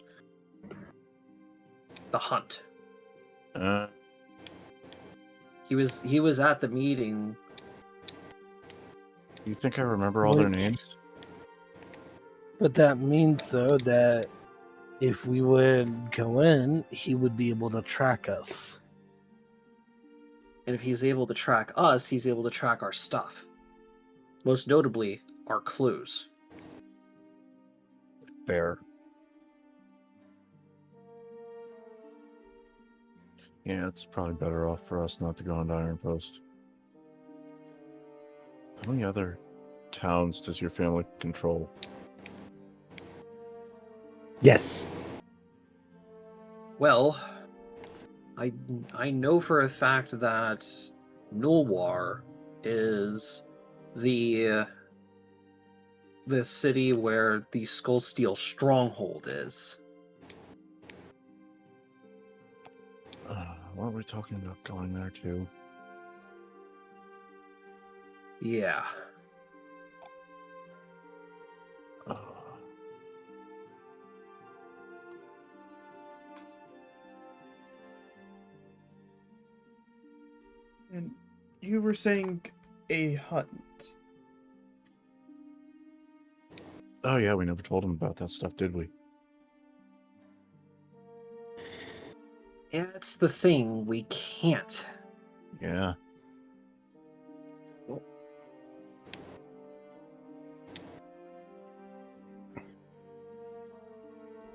hunt. He was at the meeting. You think I remember all their names? But that means, though, that if we would go in, he would be able to track us. And if he's able to track us, he's able to track our stuff. Most notably, our clues. Fair. Yeah, it's probably better off for us not to go into Iron Post. How many other towns does your family control? Yes. Well, I know for a fact that Nulhwar is the city where the Skullsteel stronghold is. What were we talking about going there too? Yeah. And you were saying a hunt. Oh yeah, we never told him about that stuff, did we? Yeah, it's the thing. We can't. Yeah.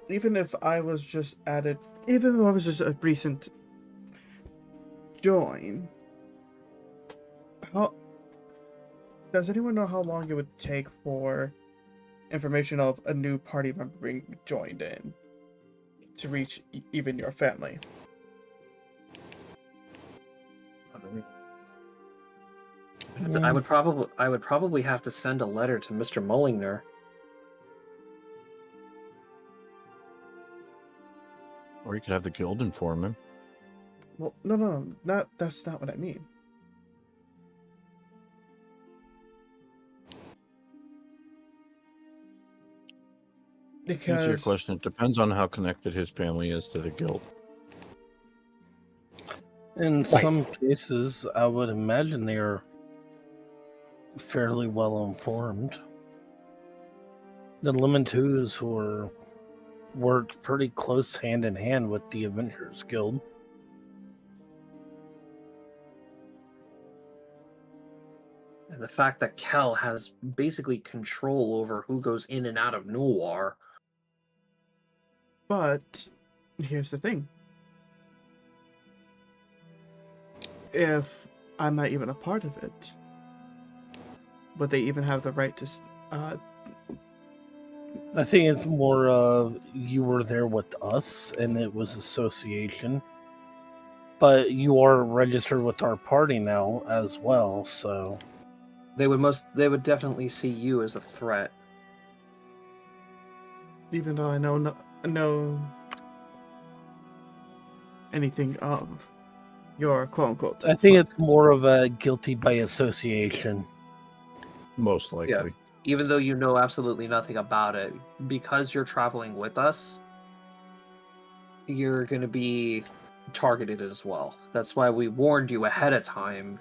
Even if I was just added, even though I was just a recent join, how does anyone know how long it would take for information of a new party member being joined in to reach even your family? I would probably have to send a letter to Mr. Mullingner. Or you could have the guild inform him. Well, no, that's not what I mean. To answer your Because question, it depends on how connected his family is to the guild. In some cases, I would imagine they're fairly well informed. The Lemon-Twos worked pretty close hand in hand with the Adventurers Guild. And the fact that Kel has basically control over who goes in and out of Nulhwar. But here's the thing. If I'm not even a part of it, would they even have the right to... I think it's more of you were there with us and it was association. But you are registered with our party now as well, so They would definitely see you as a threat. even though I know anything of your quote-unquote... I think it's more of a guilty by association. Most likely. Yeah. Even though you know absolutely nothing about it, because you're traveling with us, you're going to be targeted as well. That's why we warned you ahead of time.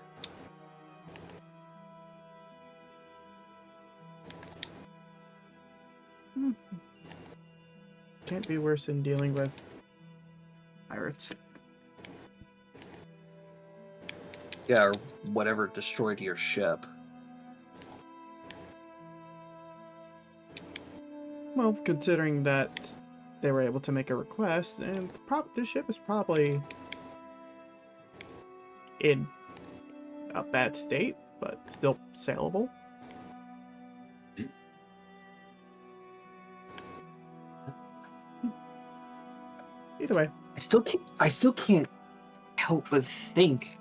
Can't might be worse than dealing with pirates. Yeah, or whatever destroyed your ship. Well, considering that they were able to make a request, and the ship is probably in a bad state, but still sailable. Either way, I still can't help but think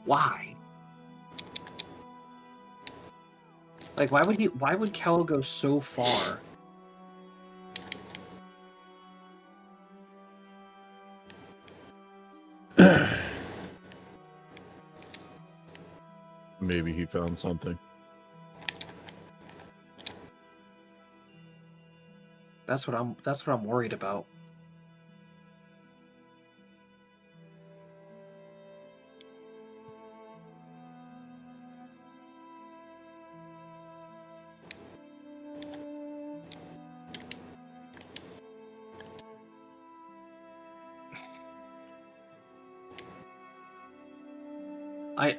why. Like, why would Kel go so far? Maybe he found something. That's what I'm worried about.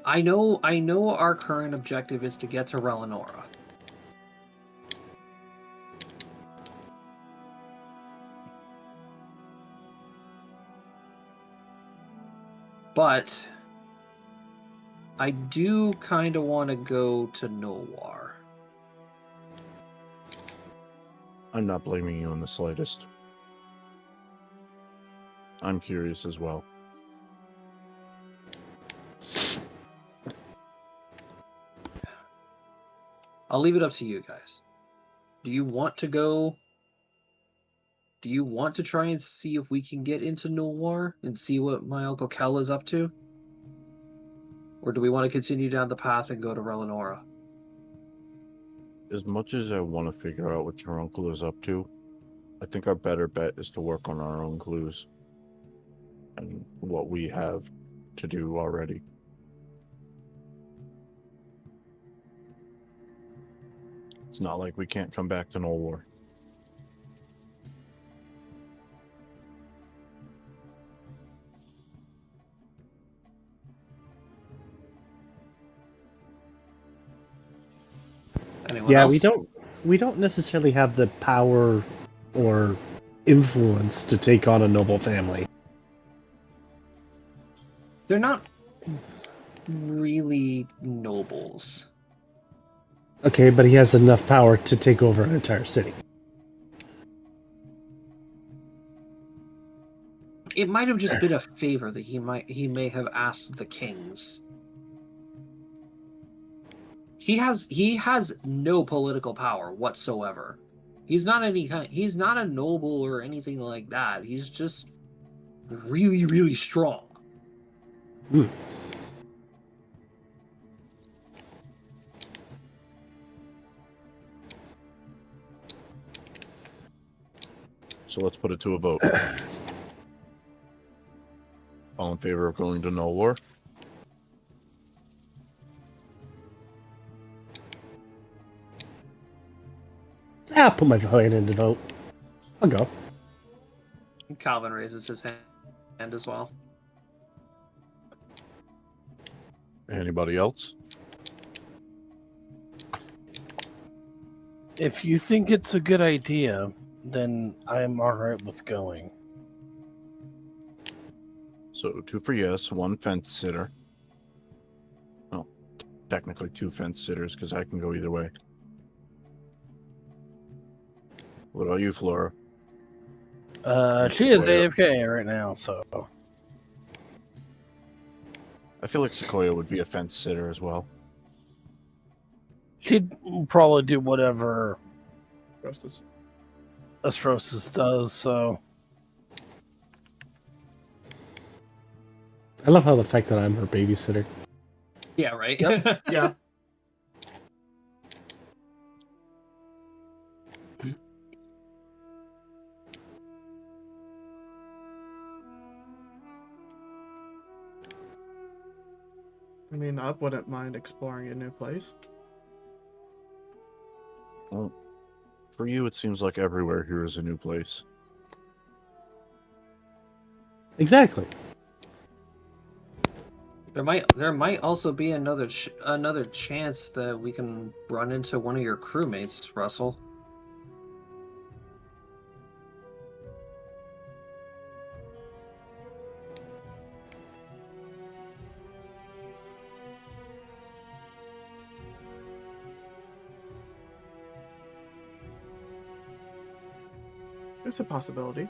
I know our current objective is to get to Relinora. But I do kind of want to go to Nulhwar. I'm not blaming you in the slightest. I'm curious as well. I'll leave it up to you guys. Do you want to go? Do you want to try and see if we can get into Nulhwar and see what my Uncle Kel is up to? Or do we want to continue down the path and go to Relinora? As much as I want to figure out what your uncle is up to, I think our better bet is to work on our own clues and what we have to do already. It's not like we can't come back to Nulhwar. Anyone Yeah, else? we don't necessarily have the power or influence to take on a noble family. They're not really nobles. Okay, but he has enough power to take over an entire city. It might have just been a favor that he may have asked the kings. He has no political power whatsoever. He's not a noble or anything like that. He's just really, really strong. Hmm. So let's put it to a vote. All in favor of going to Nulhwar? I'll put my hand in the vote. I'll go. Calvin raises his hand as well. Anybody else? If you think it's a good idea, then I'm alright with going. So 2 for yes, 1 fence sitter. Well, technically 2 fence sitters because I can go either way. What about you, Flora? She is Sequoia. AFK right now, so I feel like Sequoia would be a fence sitter as well. she'd probably do whatever Justice. Astrosis does, so I love how the fact that I'm her babysitter. Yeah, right? Yep. Yeah. I mean, I wouldn't mind exploring a new place. Well, For you, it seems like everywhere here is a new place. Exactly. There might also be another chance that we can run into one of your crewmates, Russell. There's a possibility.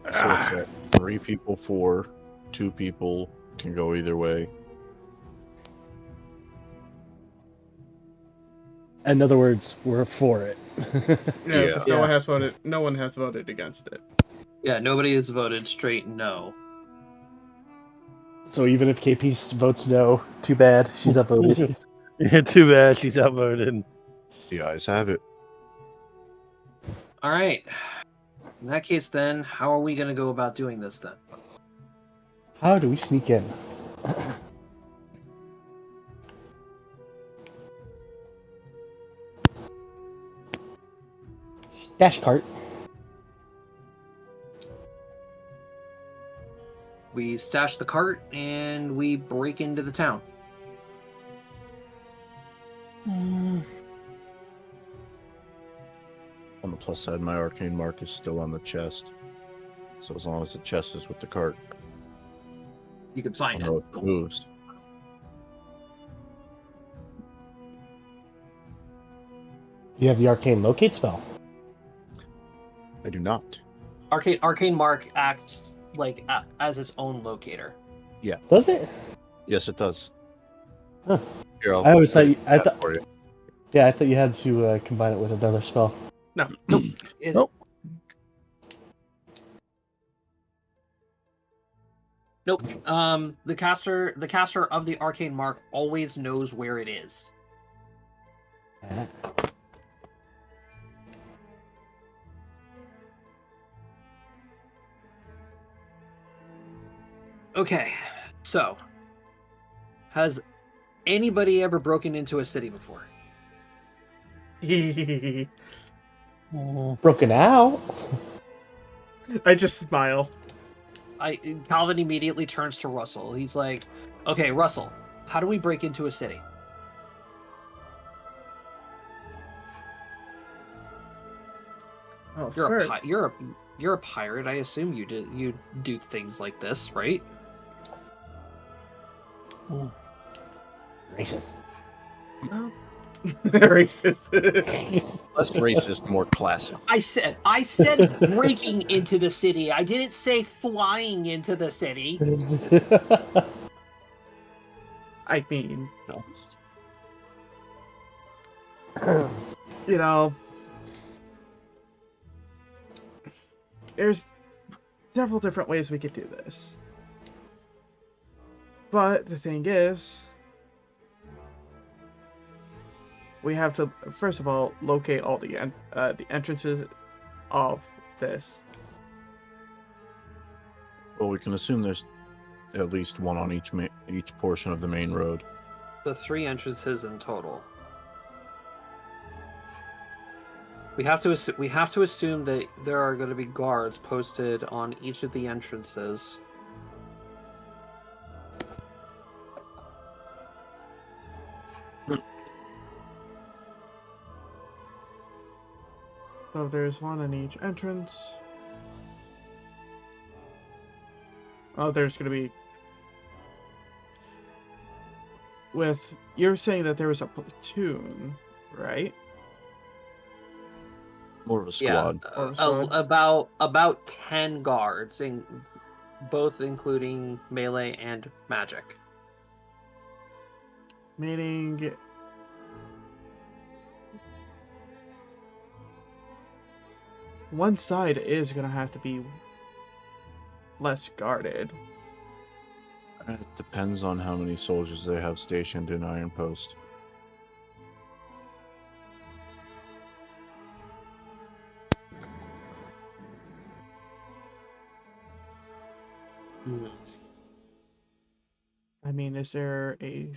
So it's that 3 people, 4, 2 people can go either way. In other words, we're for it. Yeah, Yeah. because no one has voted. No one has voted against it. Yeah, nobody has voted straight no. So even if KP votes no, too bad. She's outvoted. Yeah, too bad she's outvoted. The eyes have it. All right. In that case, then, how are we going to go about doing this then? How do we sneak in? Dash cart. We stash the cart and we break into the town. On the plus side, my arcane mark is still on the chest. So as long as the chest is with the cart, You can I find know it. if it moves. You have the arcane locate spell. I do not. Arcane Mark acts like as its own locator. Does it? Yes, it does. Huh. Here, I always thought I thought. for you. Yeah, I thought you had to combine it with another spell. No. Nope. Nope. The caster of the Arcane Mark always knows where it is. Okay, so has anybody ever broken into a city before? Broken out. I just smile. Calvin immediately turns to Russell. He's like, "Okay, Russell, how do we break into a city?" Oh, You're a pirate. I assume you do things like this, right? Racist. Well, racist. Less racist, more classic. I said breaking into the city. I didn't say flying into the city. I mean, No. you know, there's several different ways we could do this. But the thing is, we have to, first of all, locate all the entrances of this. Well, we can assume there's at least one on each portion of the main road. The 3 entrances in total. We have to assume that there are going to be guards posted on each of the entrances. So there's one in each entrance. Oh, there's going to be... You're saying that there was a platoon, right? More of a squad. About 10 guards, both including melee and magic. Meaning... one side is going to have to be less guarded. It depends on how many soldiers they have stationed in Iron Post. Hmm. I mean, is there a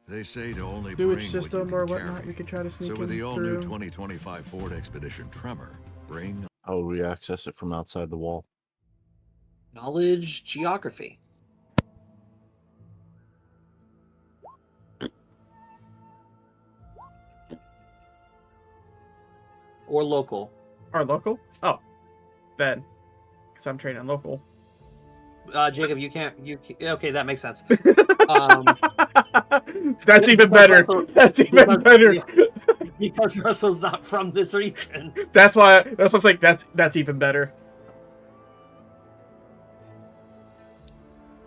They say to only sewage bring what you system can or whatnot carry. we could try to sneak So with in the all-new through? 2025 Ford Expedition Tremor, bring How would we access it from outside the wall? Knowledge geography. Or local. Or local? Oh, then, because I'm trained on local. Jacob, you can't. Okay, that makes sense. That's even better. That's even better. Because Russell's not from this region. That's why. That's what I'm saying. That's even better.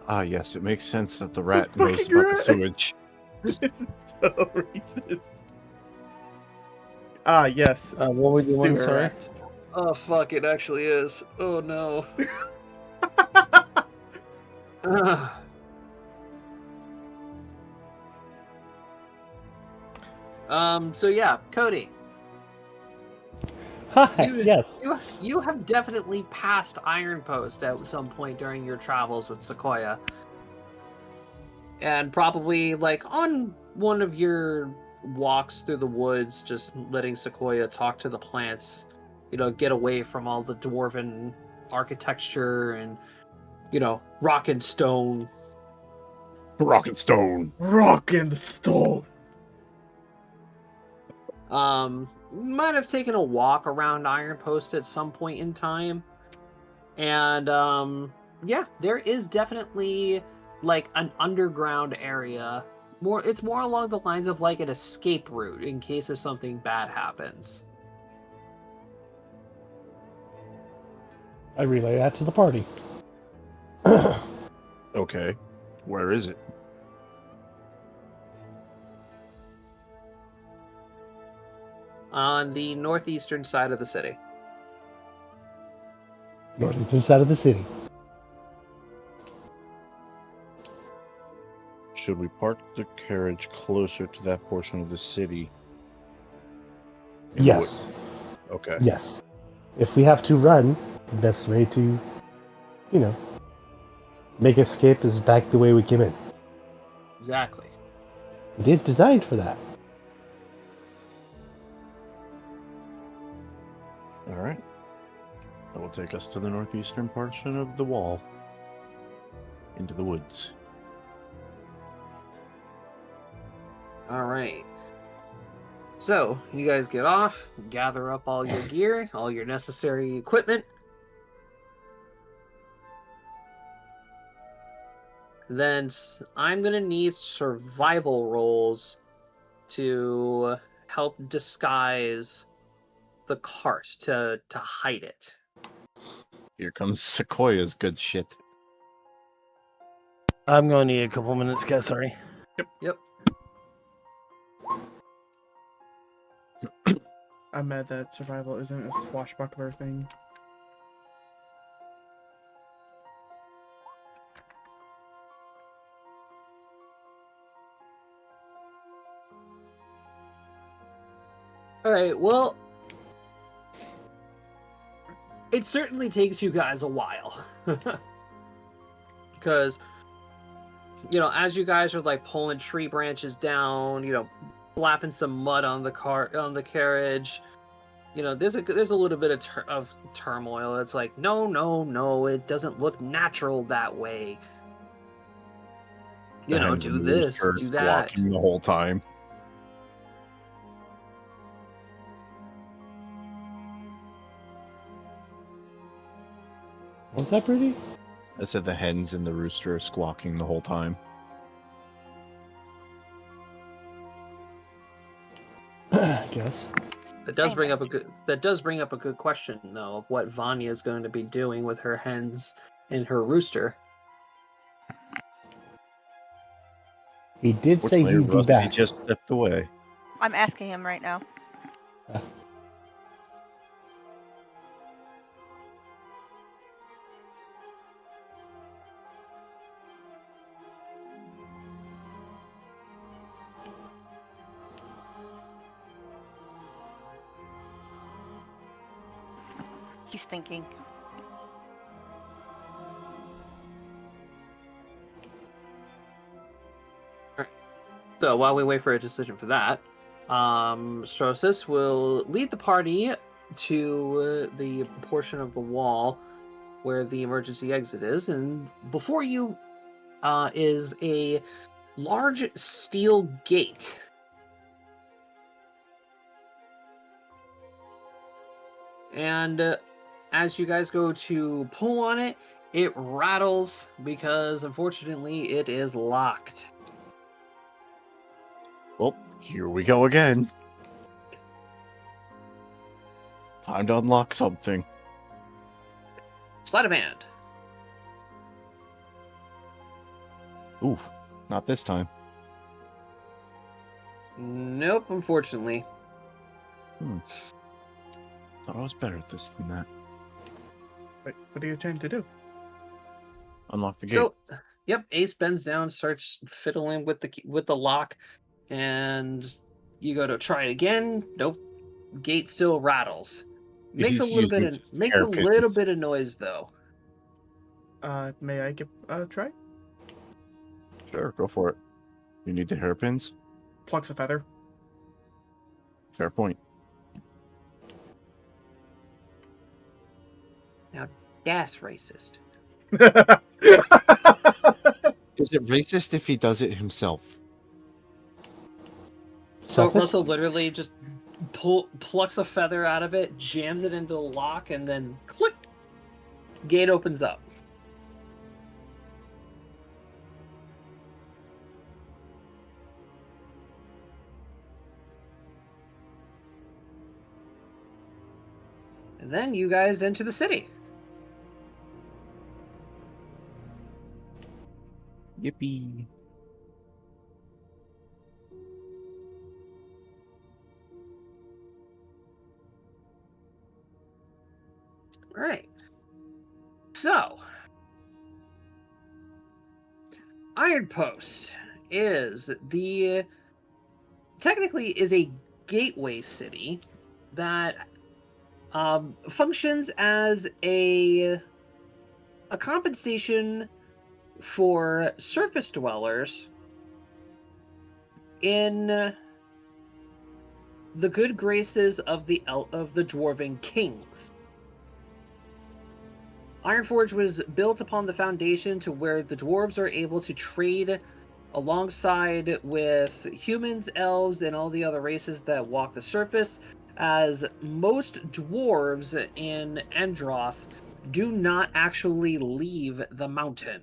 Ah, yes, it makes sense that the rat Fucking knows about the rat. sewage. This is so racist. Ah, yes. What were we doing? Sewer Sorry. rat. Oh fuck! It actually is. Oh no. So yeah, Cody. Hi. Yes. You have definitely passed Iron Post at some point during your travels with Sequoia. And probably, like, on one of your walks through the woods, just letting Sequoia talk to the plants, get away from all the dwarven architecture and, rock and stone. Rock and stone. Rock and stone. Might have taken a walk around Iron Post at some point in time. And, yeah, there is definitely, like, an underground area. It's more along the lines of, like, an escape route in case if something bad happens. I relay that to the party. Okay. Where is it? On the northeastern side of the city. Northeastern side of the city. Should we park the carriage closer to that portion of the city? Yes. Okay. Yes. If we have to run, the best way to, make escape is back the way we came in. Exactly. It is designed for that. All right. That will take us to the northeastern portion of the wall. Into the woods. All right. So, you guys get off, gather up all your gear, all your necessary equipment. Then I'm going to need survival rolls to help disguise the cart, to hide it. Here comes Sequoia's good shit. I'm going to need a couple minutes, guys. Sorry. Yep. I'm mad that survival isn't a swashbuckler thing. Alright, well, it certainly takes you guys a while. Because, as you guys are, like, pulling tree branches down, slapping some mud on the carriage, there's a little bit of turmoil. It's like, no, it doesn't look natural that way. The hens Do and the this, rooster do that. squawking the whole time. Was that pretty? I said the hens and the rooster are squawking the whole time. I guess. That does bring up a good question, though, of what Vanya is going to be doing with her hens and her rooster. He did say Fortunately, he'd be Rusty back. just stepped away. I'm asking him right now. He's thinking. So while we wait for a decision for that, Strosis will lead the party to the portion of the wall where the emergency exit is, and before you is a large steel gate. And as you guys go to pull on it, it rattles because unfortunately it is locked. Well, here we go again. Time to unlock something. Sleight of hand. Oof, not this time. Nope, unfortunately. Thought I was better at this than that. Wait, what are you trying to do? Unlock the gate. So, yep, Ace bends down, starts fiddling with the lock, and you go to try it again. Nope, gate still rattles. Makes a He's little bit using of makes a hairpins. little bit of noise though. May I give a try? Sure, go for it. You need the hairpins? Plucks a feather. Fair point. Now that's racist. Is it racist if he does it himself? So Sophist? Russell literally just plucks a feather out of it, jams it into the lock, and then click. Gate opens up. And then you guys enter the city. Yippee. All right. So, Iron Post is technically is a gateway city that functions as a compensation for surface dwellers in the good graces of the dwarven kings. Ironforge was built upon the foundation to where the dwarves are able to trade alongside with humans, elves, and all the other races that walk the surface, as most dwarves in Endroth do not actually leave the mountain.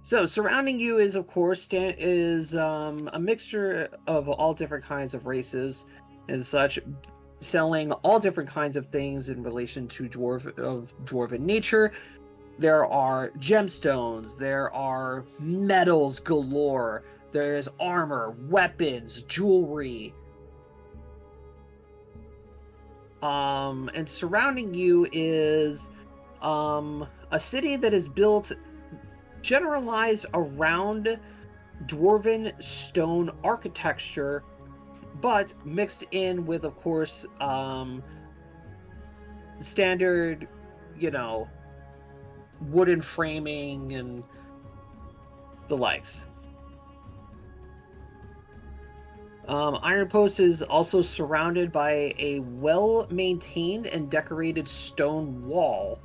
So surrounding you is, of course, a mixture of all different kinds of races and such, selling all different kinds of things in relation to dwarven nature. There are gemstones, there are metals galore, there's armor, weapons, jewelry. And surrounding you is a city that is built generalized around dwarven stone architecture, but mixed in with, of course, standard, wooden framing and the likes. Iron Post is also surrounded by a well-maintained and decorated stone wall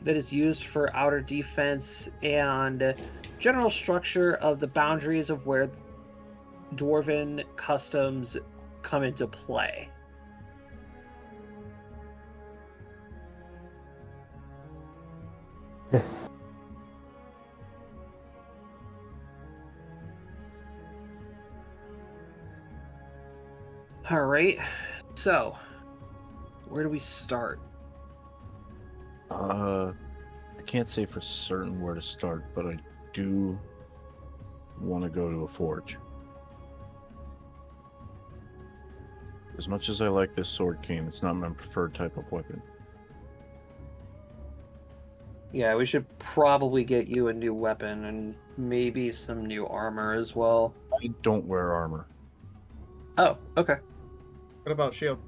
that is used for outer defense and general structure of the boundaries of where dwarven customs come into play. All right, so where do we start? I can't say for certain where to start, but I do want to go to a forge. As much as I like this sword cane, it's not my preferred type of weapon. Yeah, we should probably get you a new weapon and maybe some new armor as well. I don't wear armor. Oh, okay. What about shield?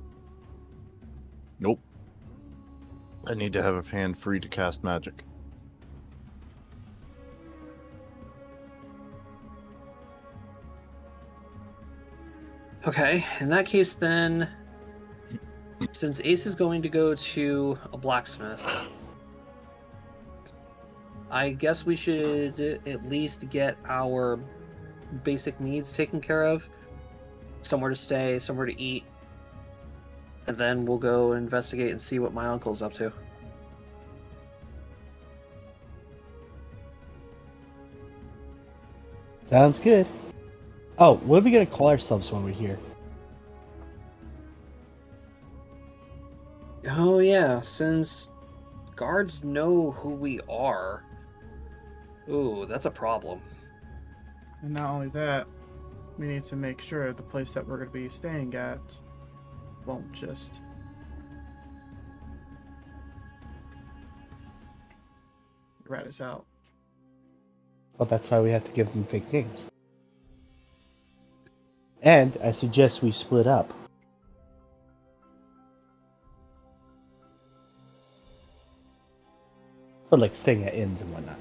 Nope. I need to have a hand free to cast magic. Okay, in that case then, since Ace is going to go to a blacksmith, I guess we should at least get our basic needs taken care of. Somewhere to stay, somewhere to eat. And then we'll go investigate and see what my uncle's up to. Sounds good. Oh, what are we gonna call ourselves when we're here? Oh yeah, since guards know who we are. Ooh, that's a problem. And not only that, we need to make sure the place that we're going to be staying at won't just rat us out. Well, that's why we have to give them fake names. And I suggest we split up. For like staying at inns and whatnot.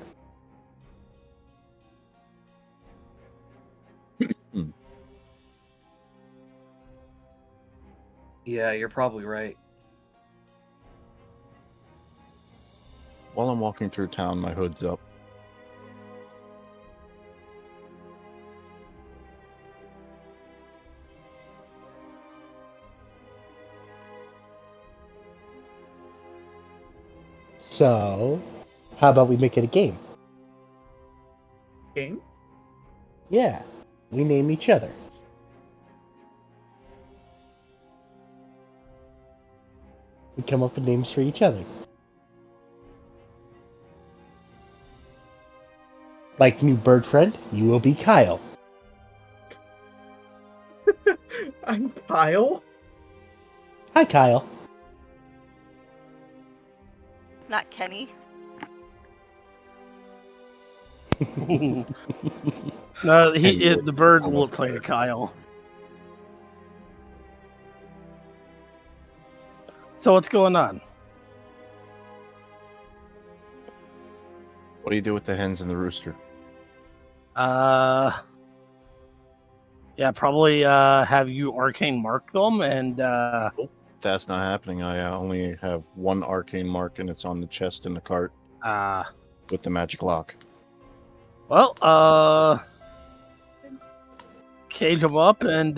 Yeah, you're probably right. While I'm walking through town, my hood's up. So, how about we make it a game? Game? Yeah, we name each other. We come up with names for each other. Like new bird friend, you will be Kyle. I'm Kyle? Hi, Kyle. Not Kenny. No, And the bird I'm looks like fair. a Kyle. So what's going on? What do you do with the hens and the rooster? Yeah, probably have you arcane mark them and That's not happening. I only have one arcane mark, and it's on the chest in the cart with the magic lock. well, cage them up and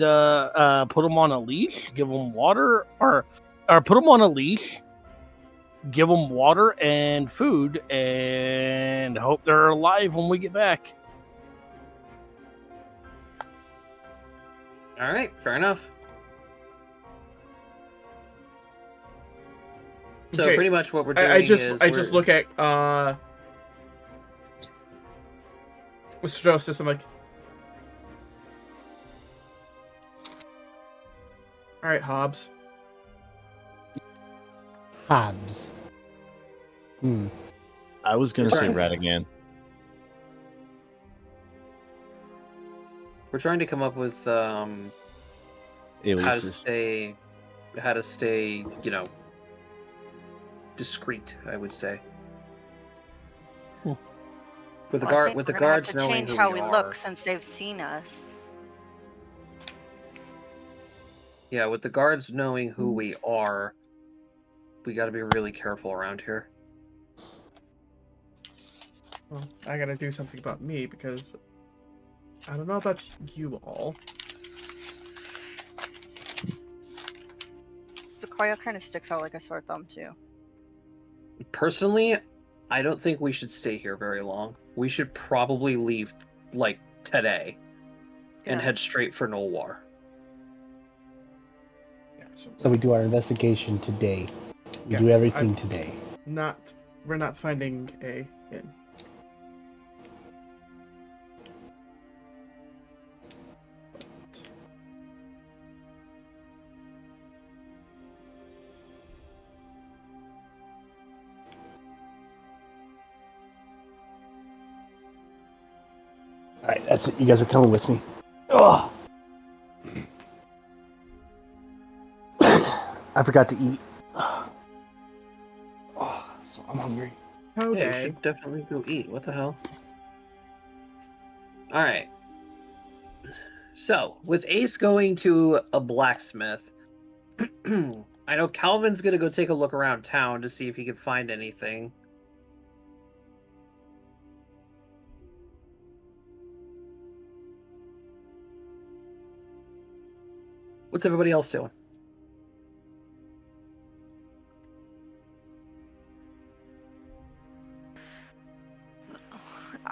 put them on a leash, give them water, or put them on a leash, give them water and food, and hope they're alive when we get back. All right, fair enough. So Okay, pretty much what we're doing I just is just look at Mr. Joseph. I'm like, all right, Hobbs. Hobbs. I was gonna say Right. rat again. we're trying to come up with how to Aliases. stay, discreet, I would say. Hmm. With the Well, I guard, think with the we're gonna have guards to knowing change who how we we are. look since they've seen us. Yeah, with the guards knowing who we are, we got to be really careful around here. Well, I gotta do something about me because I don't know about you all. Sequoia kind of sticks out like a sore thumb too. Personally, I don't think we should stay here very long. We should probably leave, like, today and Yeah. head straight for Nulhwar. Yeah, So we do our investigation today. We Yeah, do everything today. we're not finding a inn. Alright, that's it. You guys are coming with me. Ugh. I forgot to eat. Oh, so I'm hungry. How Yeah, you day. should definitely go eat. What the hell? All right. So, with Ace going to a blacksmith, I know Calvin's gonna go take a look around town to see if he can find anything. What's everybody else doing?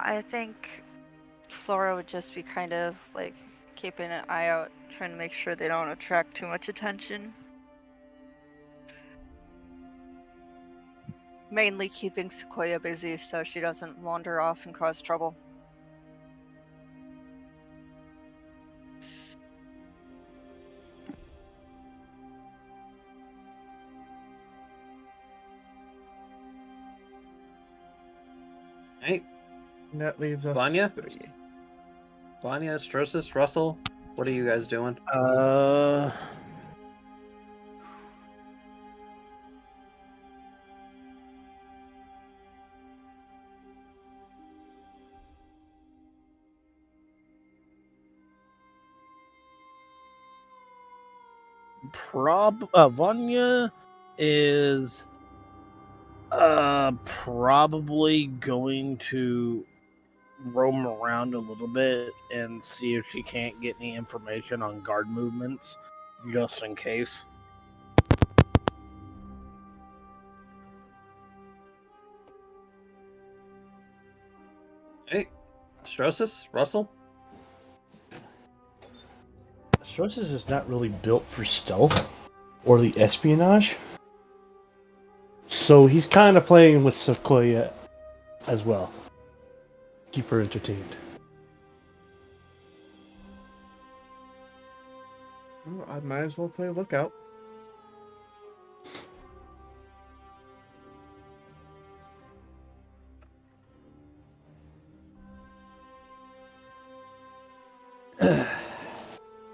I think Flora would just be kind of like keeping an eye out, trying to make sure they don't attract too much attention. Mainly keeping Sequoia busy so she doesn't wander off and cause trouble. Hey, And that leaves us Vanya? 3. Vanya, Strosis, Russell, what are you guys doing? Vanya is probably going to roam around a little bit and see if she can't get any information on guard movements, just in case. Hey, Strosis, Russell? Strosis is not really built for stealth or the espionage. So he's kind of playing with Sequoia as well. Keep her entertained. Well, I might as well play lookout.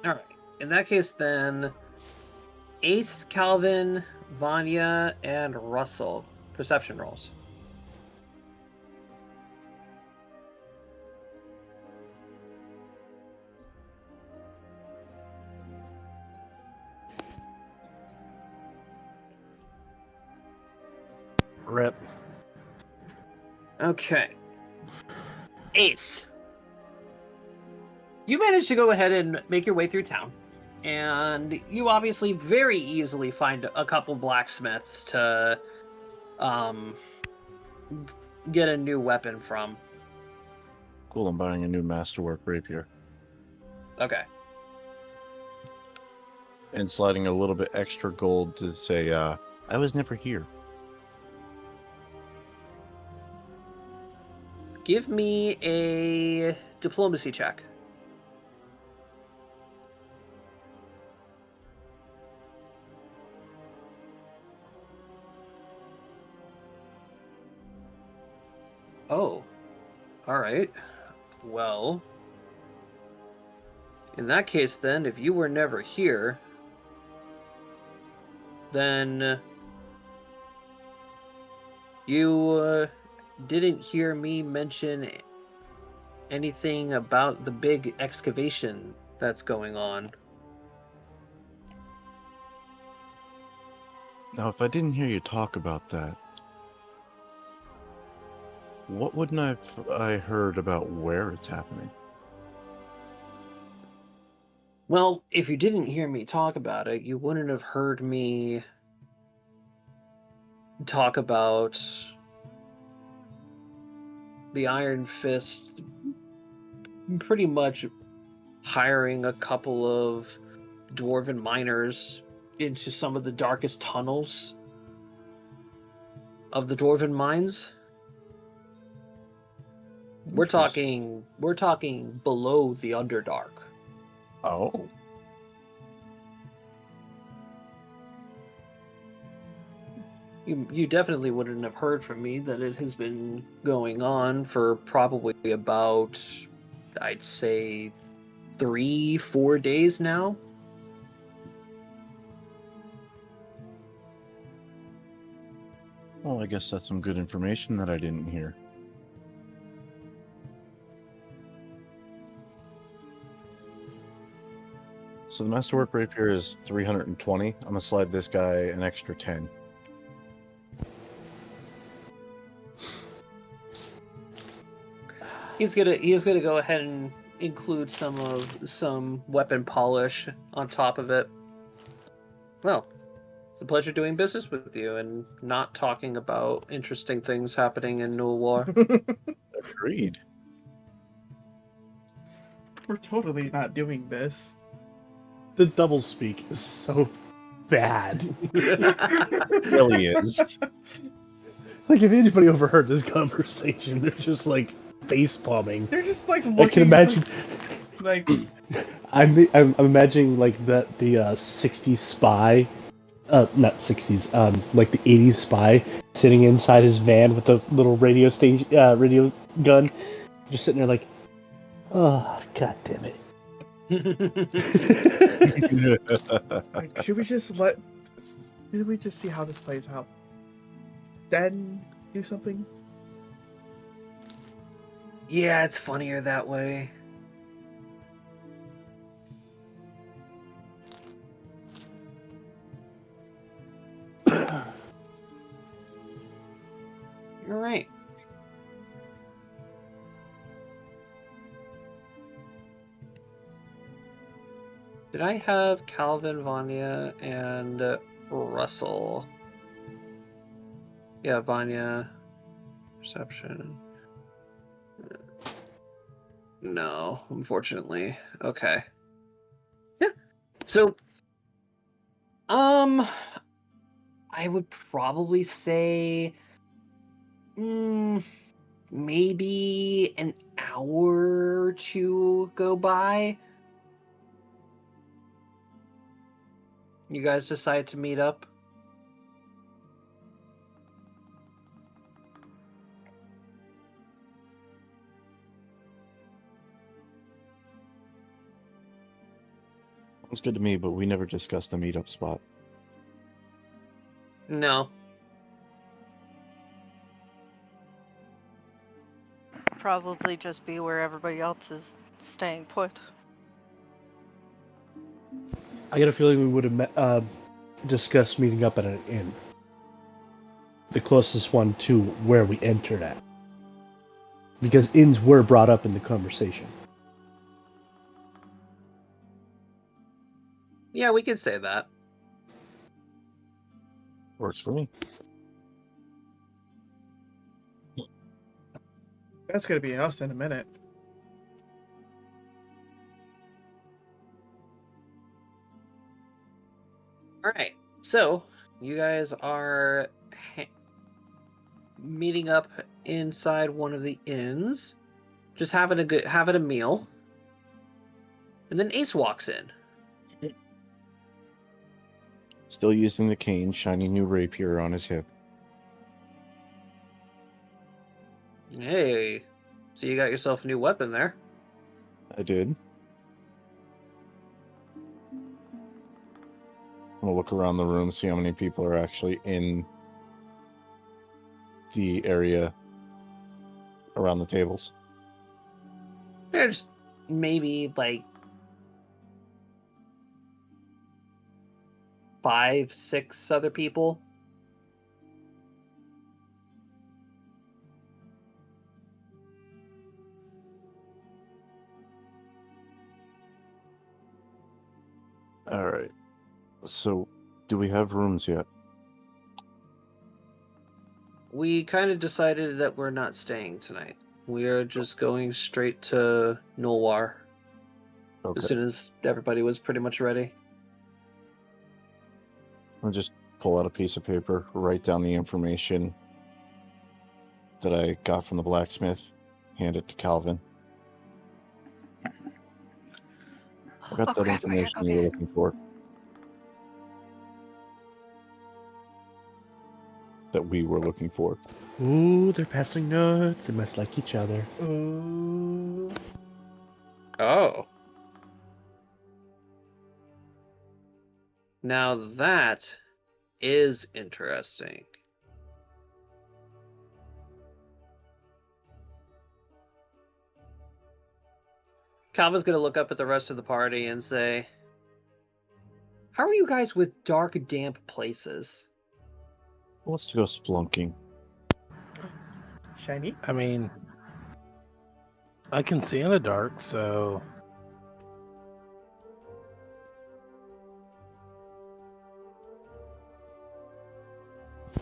Alright, in that case then, Ace, Calvin, Vanya, and Russell. Perception rolls. Rip. Okay. Ace. You managed to go ahead and make your way through town. And you obviously very easily find a couple blacksmiths to get a new weapon from. Cool, I'm buying a new masterwork rapier. Okay. And sliding a little bit extra gold to say, I was never here. Give me a diplomacy check. Oh, all right. Well, in that case, then, if you were never here, then you didn't hear me mention anything about the big excavation that's going on. Now, if I didn't hear you talk about that, what wouldn't I heard about where it's happening? Well, if you didn't hear me talk about it, you wouldn't have heard me talk about the Iron Fist pretty much hiring a couple of dwarven miners into some of the darkest tunnels of the dwarven mines. We're talking below the Underdark. Oh. You definitely wouldn't have heard from me that it has been going on for probably about, I'd say, 3-4 days now. Well, I guess that's some good information that I didn't hear. So the Masterwork Rapier is 320. I'm gonna slide this guy an extra 10. He's gonna go ahead and include some weapon polish on top of it. Well, it's a pleasure doing business with you and not talking about interesting things happening in Nulhwar. Agreed. We're totally not doing this. The doublespeak is so bad. It really is. Like, if anybody overheard this conversation, they're just like face palming. They're just like I looking. can imagine. Like I'm imagining like the 60s spy, not 60s, like the 80s spy sitting inside his van with the little radio station, radio gun, just sitting there like, oh god damn it. like, should we just see how this plays out? Then do something? Yeah, it's funnier that way. You're right. Did I have Calvin, Vanya, and Russell? Yeah, Vanya. Perception. No, unfortunately. Okay. Yeah. So, I would probably say, maybe an hour or two go by. You guys decide to meet up? Sounds good to me, but we never discussed a meetup spot. No. Probably just be where everybody else is staying put. I got a feeling we would have discussed meeting up at an inn. The closest one to where we entered at. Because inns were brought up in the conversation. Yeah, we could say that. Works for me. That's gonna be us in a minute. All right. So, you guys are meeting up inside one of the inns, just having a meal. And then Ace walks in. Still using the cane, shiny new rapier on his hip. Hey, so you got yourself a new weapon there. I did. I'm gonna look around the room, see how many people are actually in the area around the tables. There's maybe like 5, 6 other people. All right. So, do we have rooms yet? We kind of decided that we're not staying tonight. We are just going straight to Nulhwar as Okay. soon as everybody was pretty much ready. I'll just pull out a piece of paper, write down the information that I got from the blacksmith, hand it to Calvin. I got Oh, that crap, I gotta information go you were get- looking for. That we were looking for. Ooh, they're passing notes. They must like each other. Ooh. Oh. Now that is interesting. Calvin's gonna look up at the rest of the party and say, "How are you guys with dark, damp places?" Let's go splunking. Shiny? I mean, I can see in the dark, so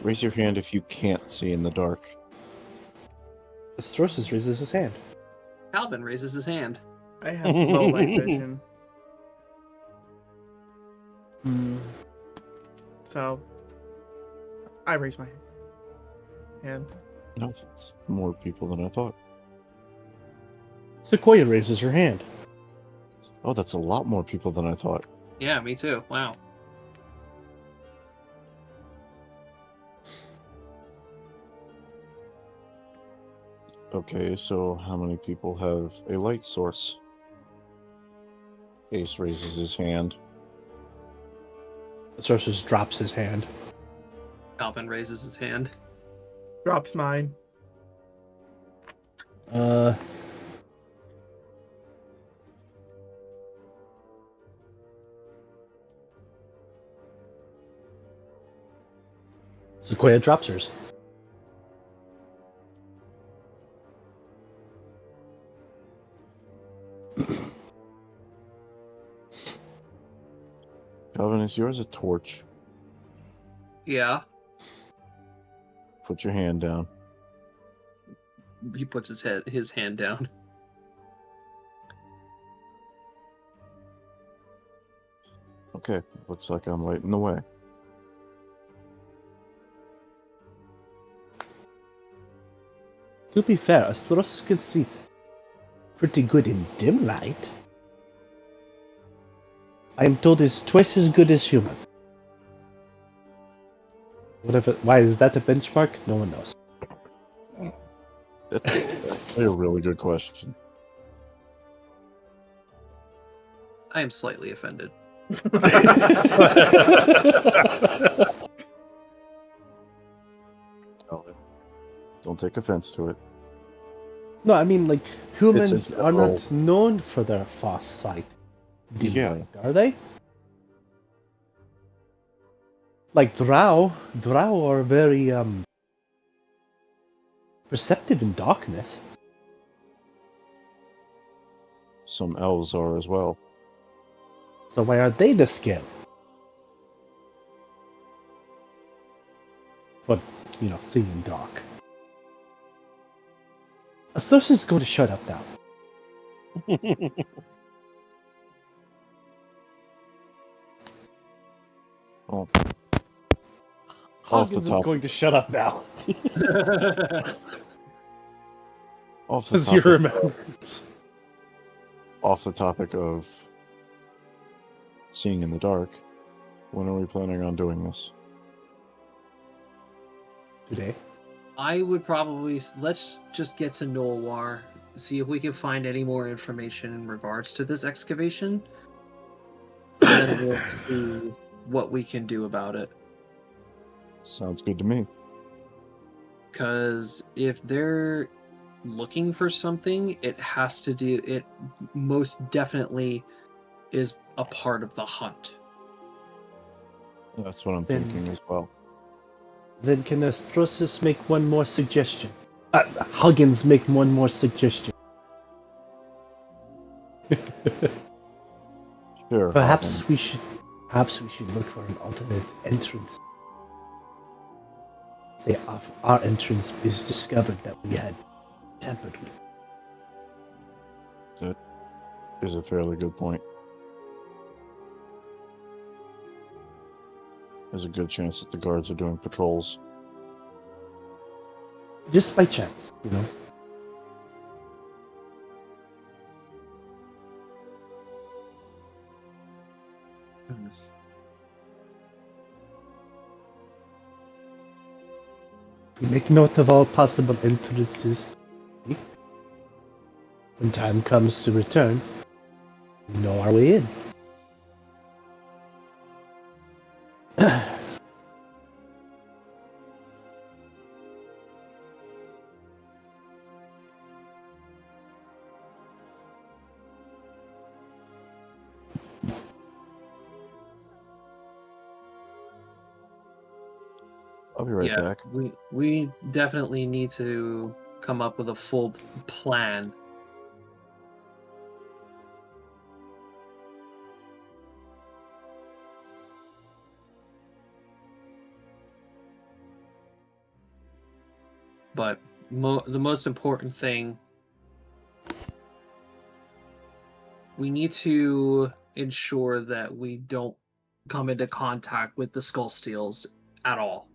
Raise your hand if you can't see in the dark. Astrosis raises his hand. Calvin raises his hand. I have low light vision. So, I raise my hand. No, that's more people than I thought. Sequoia raises her hand. Oh, that's a lot more people than I thought. Yeah, me too. Wow. Okay, so how many people have a light source? Ace raises his hand. Astrosis drops his hand. Calvin raises his hand. Drops mine. Sequoia drops hers. Calvin, is yours a torch? Yeah. Put your hand down. He puts his hand down. Okay, looks like I'm lighting the way. To be fair, Astrosis can see pretty good in dim light. I am told it's twice as good as human. Why is that the benchmark? No one knows. That's a really good question. I am slightly offended. Calvin, don't take offense to it. No, I mean, like, humans It's a are not general- known for their fast sight. Dim Yeah. light, are they? Like Drow are very perceptive in darkness. Some elves are as well. So why are they the skin? But, seeing in dark. Astrosis is going to shut up now. Oh. Off the Huggins is top, going to shut up now. off the As you topic, remember. off the topic of seeing in the dark. When are we planning on doing this? Today. I would probably let's just get to Nulhwar, see if we can find any more information in regards to this excavation, and then we'll see what we can do about it. Sounds good to me. Because if they're looking for something, it most definitely is a part of the hunt. That's what I'm Then- thinking as well. Then can Astrosis make one more suggestion? Huggins make one more suggestion. Sure. Perhaps we should look for an alternate entrance. Say if our entrance is discovered that we had tampered with. That is a fairly good point. There's a good chance that the guards are doing patrols. Just by chance, We make note of all possible entrances. When time comes to return, we know our way in. I'll be right yeah, back. we definitely need to come up with a full plan. But the most important thing, we need to ensure that we don't come into contact with the Skull Steels at all.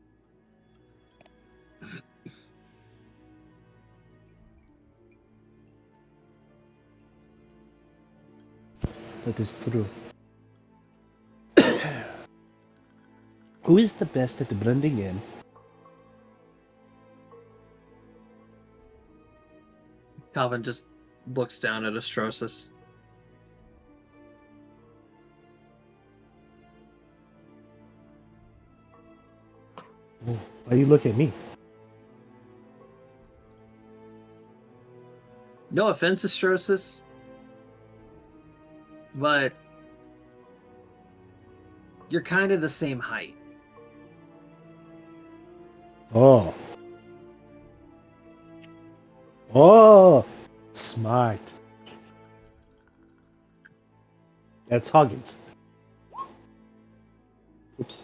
That is true. Who is the best at blending in? Calvin just looks down at Astrosis. Oh, why you look at me? No offense, Astrosis, but you're kind of the same height. Oh. Oh, smart. That's Huggins. Oops.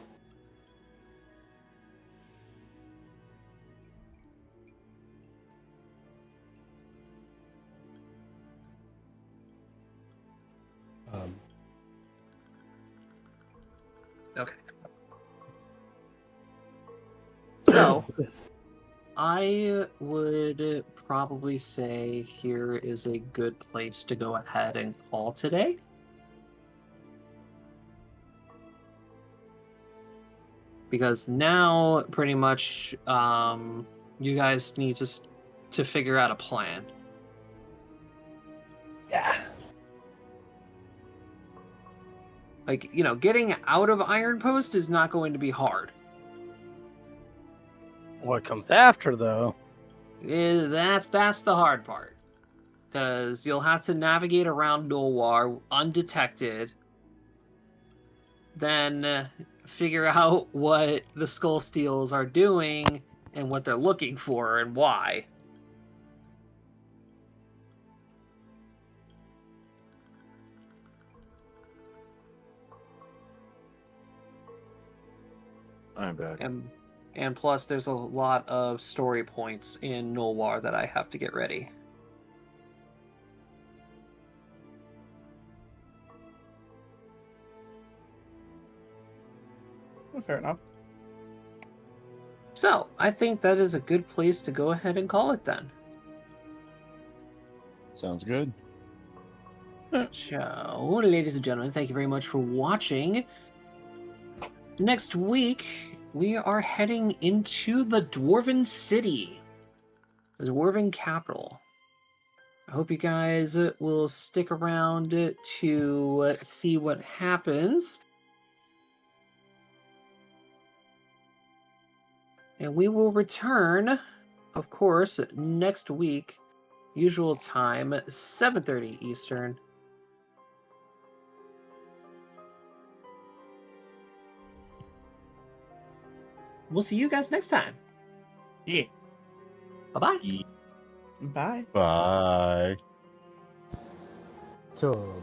Okay. So, I would probably say here is a good place to go ahead and call today. Because now, pretty much, you guys need to figure out a plan. Yeah. Like, you know, getting out of Iron Post is not going to be hard. What comes after, though? That's the hard part. Because you'll have to navigate around Nulhwar undetected. Then figure out what the Skull Steels are doing and what they're looking for and why. I'm back. And plus, there's a lot of story points in Nulhwar that I have to get ready. Well, fair enough. So, I think that is a good place to go ahead and call it then. Sounds good. So, ladies and gentlemen, thank you very much for watching. Next week, we are heading into the Dwarven City, the Dwarven capital. I hope you guys will stick around to see what happens. And we will return, of course, next week, usual time, 7:30 Eastern. We'll see you guys next time. Yeah. Bye-bye. Bye. Bye. So